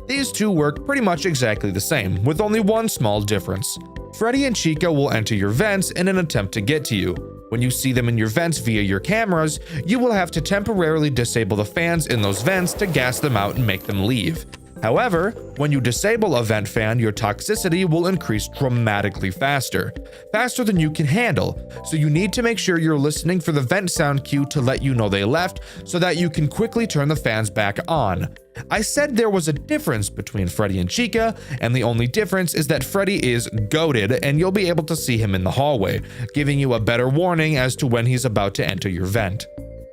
A: These two work pretty much exactly the same, with only one small difference. Freddy and Chica will enter your vents in an attempt to get to you. When you see them in your vents via your cameras, you will have to temporarily disable the fans in those vents to gas them out and make them leave. However, when you disable a vent fan, your toxicity will increase dramatically faster than you can handle, so you need to make sure you're listening for the vent sound cue to let you know they left so that you can quickly turn the fans back on. I said there was a difference between Freddy and Chica, and the only difference is that Freddy is goated and you'll be able to see him in the hallway, giving you a better warning as to when he's about to enter your vent.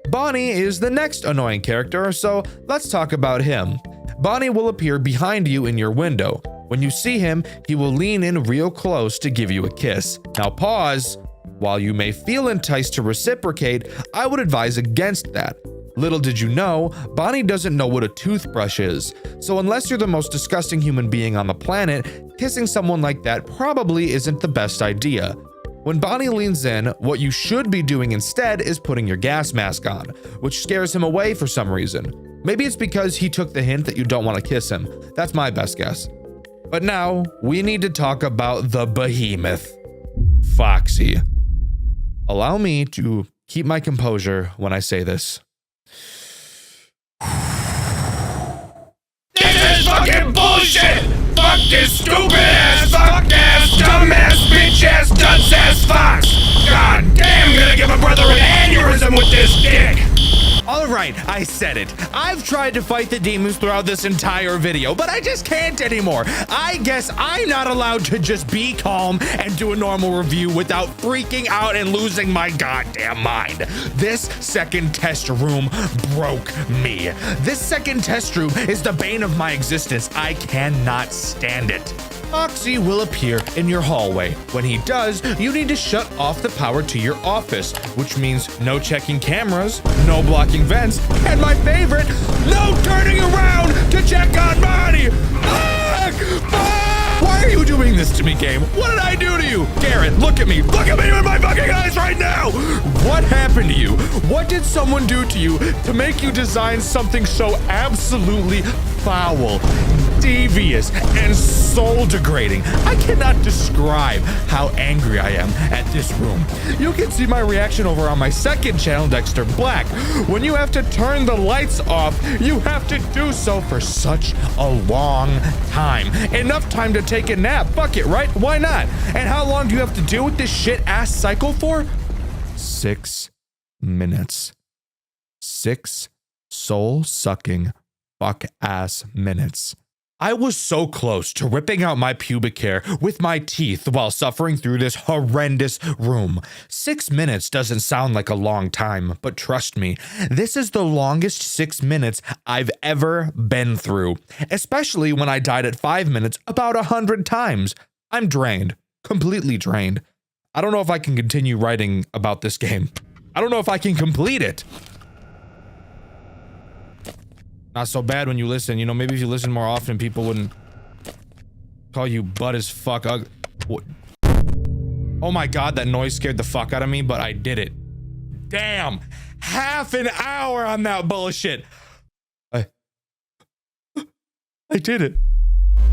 A: Bonnie is the next annoying character, so let's talk about him. Bonnie will appear behind you in your window. When you see him, he will lean in real close to give you a kiss. Now pause. While you may feel enticed to reciprocate, I would advise against that. Little did you know, Bonnie doesn't know what a toothbrush is. So unless you're the most disgusting human being on the planet, kissing someone like that probably isn't the best idea. When Bonnie leans in, what you should be doing instead is putting your gas mask on, which scares him away for some reason. Maybe it's because he took the hint that you don't want to kiss him. That's my best guess. But now we need to talk about the behemoth, Foxy. Allow me to keep my composure when I say this.
G: This is fucking bullshit! Fuck this stupid ass, fuck ass, dumb ass, bitch ass, dunce ass fox! God damn, I'm gonna give a brother an aneurysm with this dick!
A: All right, I said it. I've tried to fight the demons throughout this entire video, but I just can't anymore. I guess I'm not allowed to just be calm and do a normal review without freaking out and losing my goddamn mind. This second test room broke me. This second test room is the bane of my existence. I cannot stand it. Foxy will appear in your hallway. When he does, you need to shut off the power to your office, which means no checking cameras, no blocking vents, and my favorite, no turning around to check on Marty. Fuck! Fuck! Why are you doing this to me, game? What did I do to you? Garrett, look at me. Look at me with my fucking eyes right now. What happened to you? What did someone do to you to make you design something so absolutely foul, devious, and soul degrading? I cannot describe how angry I am at this room. You can see my reaction over on my second channel, Dxtr Black. When you have to turn the lights off, you have to do so for such a long time. Enough time to take a nap. Fuck it, right? Why not? And how long do you have to deal with this shit ass cycle for? 6 minutes. 6 soul-sucking fuck-ass minutes. I was so close to ripping out my pubic hair with my teeth while suffering through this horrendous room. 6 minutes doesn't sound like a long time, but trust me, this is the longest 6 minutes I've ever been through, especially when I died at 5 minutes about 100 times. I'm drained, completely drained. I don't know if I can continue writing about this game. I don't know if I can complete it. Not so bad when you listen. You know, maybe if you listen more often, people wouldn't call you butt as fuck. Oh my god, that noise scared the fuck out of me, but I did it. Damn! Half an hour on that bullshit! I did it.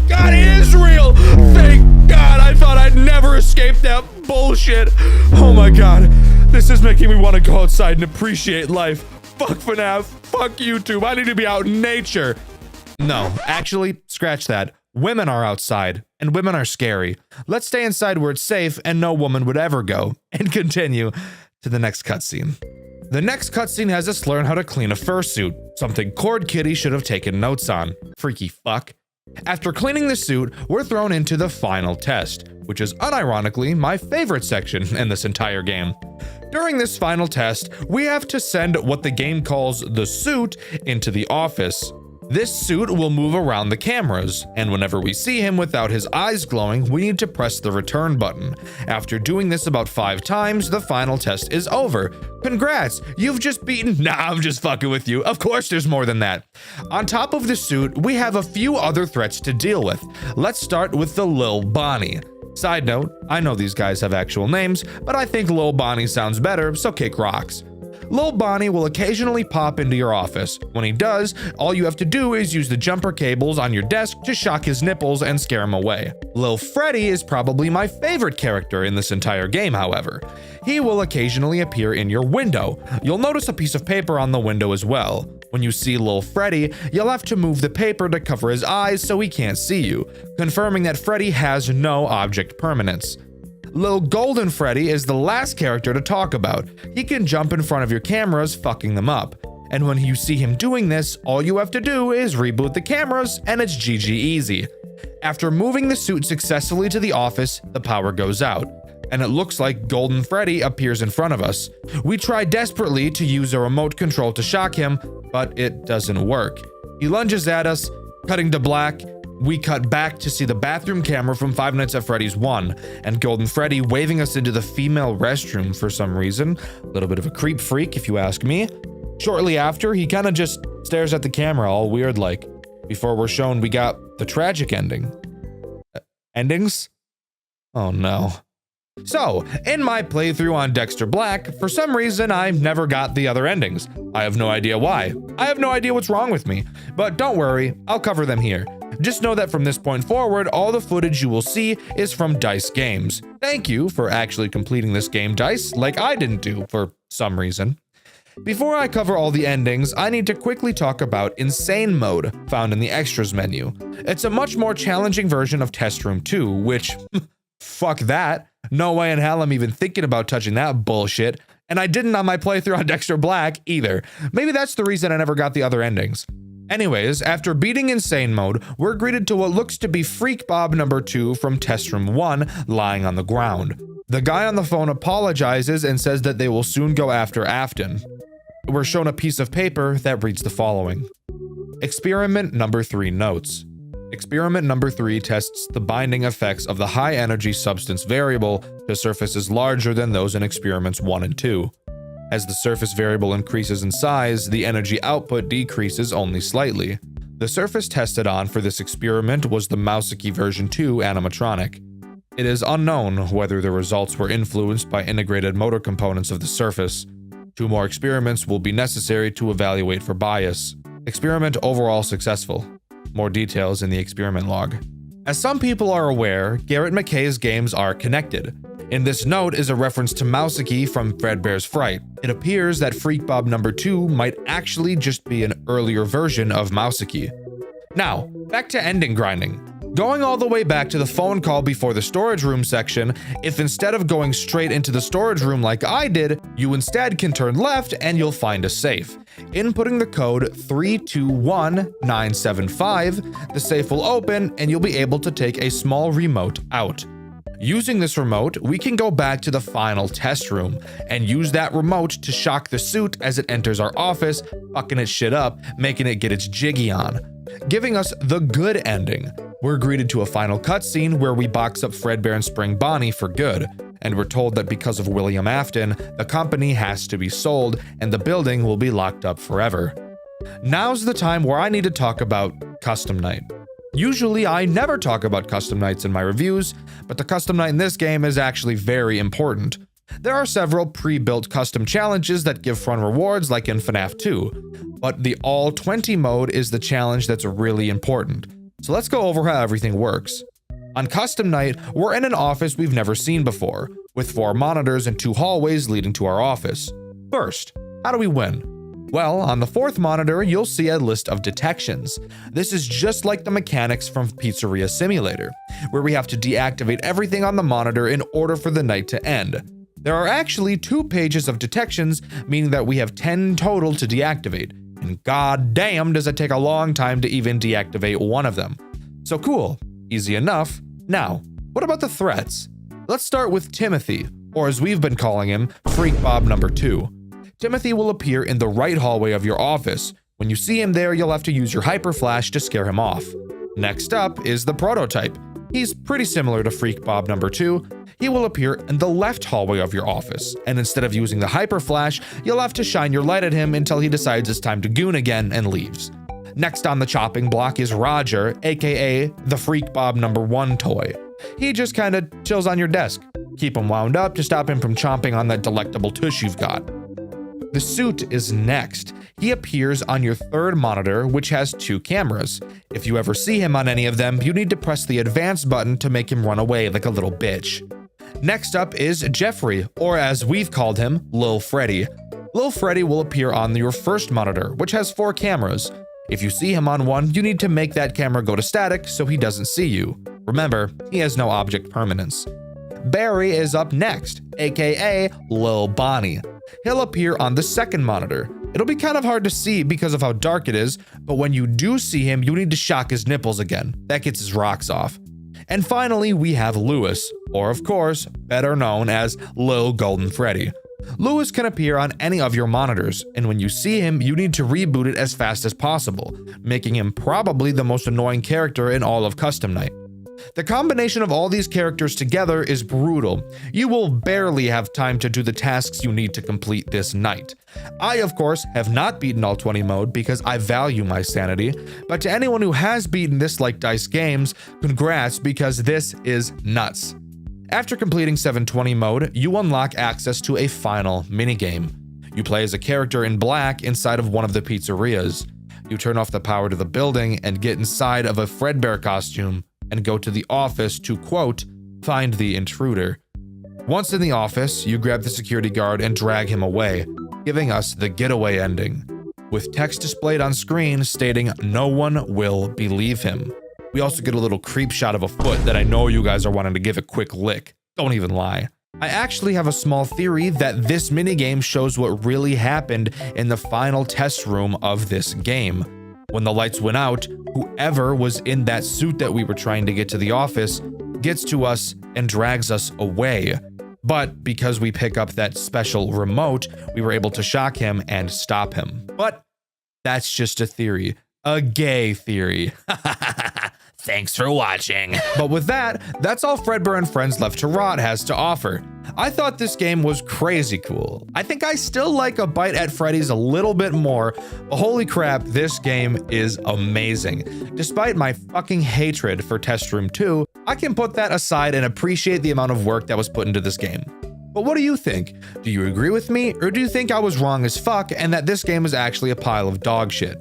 A: God, it is real! Thank God! I thought I'd never escape that bullshit! Oh my god. This is making me want to go outside and appreciate life. Fuck FNAF. Fuck YouTube. I need to be out in nature. No, actually, scratch that. Women are outside, and women are scary. Let's stay inside where it's safe and no woman would ever go. And continue to the next cutscene. The next cutscene has us learn how to clean a fursuit, something Cord Kitty should have taken notes on. Freaky fuck. After cleaning the suit, we're thrown into the final test, which is unironically my favorite section in this entire game. During this final test, we have to send what the game calls the suit into the office. This suit will move around the cameras, and whenever we see him without his eyes glowing, we need to press the return button. After doing this about 5 times, the final test is over. Congrats, you've just beaten— Nah, I'm just fucking with you. Of course there's more than that. On top of the suit, we have a few other threats to deal with. Let's start with the Lil Bonnie. Side note, I know these guys have actual names, but I think Lil Bonnie sounds better, so kick rocks. Lil Bonnie will occasionally pop into your office. When he does, all you have to do is use the jumper cables on your desk to shock his nipples and scare him away. Lil Freddy is probably my favorite character in this entire game, however. He will occasionally appear in your window. You'll notice a piece of paper on the window as well. When you see Lil Freddy, you'll have to move the paper to cover his eyes so he can't see you, confirming that Freddy has no object permanence. Lil Golden Freddy is the last character to talk about. He can jump in front of your cameras, fucking them up. And when you see him doing this, all you have to do is reboot the cameras and it's GG easy. After moving the suit successfully to the office, the power goes out, and it looks like Golden Freddy appears in front of us. We try desperately to use a remote control to shock him, but it doesn't work. He lunges at us, cutting to black. We cut back to see the bathroom camera from 5 Nights at Freddy's 1, and Golden Freddy waving us into the female restroom for some reason. A little bit of a creep freak, if you ask me. Shortly after, he kinda just stares at the camera all weird like, before we're shown we got the tragic ending. Endings? Oh no. So, in my playthrough on Dxtr Black, for some reason I never got the other endings. I have no idea why. I have no idea what's wrong with me, but don't worry, I'll cover them here. Just know that from this point forward, all the footage you will see is from Dice Games. Thank you for actually completing this game, Dice, like I didn't do for some reason. Before I cover all the endings, I need to quickly talk about Insane Mode, found in the Extras menu. It's a much more challenging version of Test Room 2, which, fuck that. No way in hell I'm even thinking about touching that bullshit, and I didn't on my playthrough on Dxtr Black either. Maybe that's the reason I never got the other endings. Anyways, after beating Insane Mode, we're greeted to what looks to be Freak Bob number 2 from Test Room 1 lying on the ground. The guy on the phone apologizes and says that they will soon go after Afton. We're shown a piece of paper that reads the following. Experiment number 3 notes. Experiment number 3 tests the binding effects of the high energy substance variable to surfaces larger than those in experiments 1 and 2. As the surface variable increases in size, the energy output decreases only slightly. The surface tested on for this experiment was the Mouseki version 2 animatronic. It is unknown whether the results were influenced by integrated motor components of the surface. 2 more experiments will be necessary to evaluate for bias. Experiment overall successful. More details in the experiment log. As some people are aware, Garrett McKay's games are connected. In this note is a reference to Mouseki from Fredbear's Fright. It appears that Freak Bob number 2 might actually just be an earlier version of Mouseki. Now, back to ending grinding. Going all the way back to the phone call before the storage room section, if instead of going straight into the storage room like I did, you instead can turn left and you'll find a safe. Inputting the code 321975, the safe will open and you'll be able to take a small remote out. Using this remote, we can go back to the final test room and use that remote to shock the suit as it enters our office, fucking its shit up, making it get its jiggy on, giving us the good ending. We're greeted to a final cutscene where we box up Fredbear and Spring Bonnie for good, and we're told that because of William Afton, the company has to be sold and the building will be locked up forever. Now's the time where I need to talk about Custom Night. Usually I never talk about custom nights in my reviews, but the custom night in this game is actually very important. There are several pre-built custom challenges that give fun rewards like in FNAF 2, but the all 20 mode is the challenge that's really important. So let's go over how everything works. On custom night, we're in an office we've never seen before, with 4 monitors and 2 hallways leading to our office. First, how do we win? Well, on the 4th monitor, you'll see a list of detections. This is just like the mechanics from Pizzeria Simulator, where we have to deactivate everything on the monitor in order for the night to end. There are actually 2 pages of detections, meaning that we have 10 total to deactivate, and goddamn does it take a long time to even deactivate one of them. So cool, easy enough. Now, what about the threats? Let's start with Timothy, or as we've been calling him, Freak Bob number 2. Timothy will appear in the right hallway of your office. When you see him there, you'll have to use your hyper flash to scare him off. Next up is the prototype. He's pretty similar to Freak Bob number 2. He will appear in the left hallway of your office, and instead of using the hyper flash, you'll have to shine your light at him until he decides it's time to goon again and leaves. Next on the chopping block is Roger, aka the Freak Bob number 1 toy. He just kinda chills on your desk. Keep him wound up to stop him from chomping on that delectable tush you've got. The suit is next. He appears on your 3rd monitor, which has 2 cameras. If you ever see him on any of them, you need to press the advance button to make him run away like a little bitch. Next up is Jeffrey, or as we've called him, Lil Freddy. Lil Freddy will appear on your 1st monitor, which has 4 cameras. If you see him on one, you need to make that camera go to static so he doesn't see you. Remember, he has no object permanence. Barry is up next, aka Lil Bonnie. He'll appear on the 2nd monitor. It'll be kind of hard to see because of how dark it is, but when you do see him, you need to shock his nipples again. That gets his rocks off. And finally, we have Lewis, or of course, better known as Lil Golden Freddy. Lewis can appear on any of your monitors, and when you see him, you need to reboot it as fast as possible, making him probably the most annoying character in all of Custom Night. The combination of all these characters together is brutal. You will barely have time to do the tasks you need to complete this night. I, of course, have not beaten all 20 mode because I value my sanity, but to anyone who has beaten this like Dice Games, congrats because this is nuts. After completing 720 mode, you unlock access to a final minigame. You play as a character in black inside of one of the pizzerias. You turn off the power to the building and get inside of a Fredbear costume and go to the office to, quote, find the intruder. Once in the office, you grab the security guard and drag him away, giving us the getaway ending, with text displayed on screen stating no one will believe him. We also get a little creep shot of a foot that I know you guys are wanting to give a quick lick. Don't even lie. I actually have a small theory that this minigame shows what really happened in the final test room of this game. When the lights went out, whoever was in that suit that we were trying to get to the office gets to us and drags us away. But because we pick up that special remote, we were able to shock him and stop him. But that's just a theory. A gay theory. Thanks for watching. But with that, that's all Fredbear and Friends Left to Rot has to offer. I thought this game was crazy cool. I think I still like A Bite at Freddy's a little bit more, but holy crap, this game is amazing. Despite my fucking hatred for Test Room 2, I can put that aside and appreciate the amount of work that was put into this game. But what do you think? Do you agree with me, or do you think I was wrong as fuck and that this game is actually a pile of dog shit?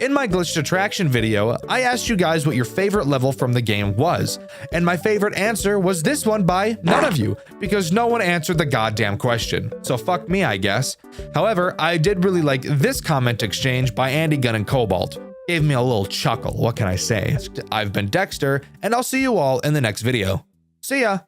A: In my glitched attraction video, I asked you guys what your favorite level from the game was, and my favorite answer was this one by none of you, because no one answered the goddamn question. So fuck me, I guess. However, I did really like this comment exchange by Andy Gunn and Cobalt. Gave me a little chuckle, what can I say? I've been Dexter, and I'll see you all in the next video. See ya!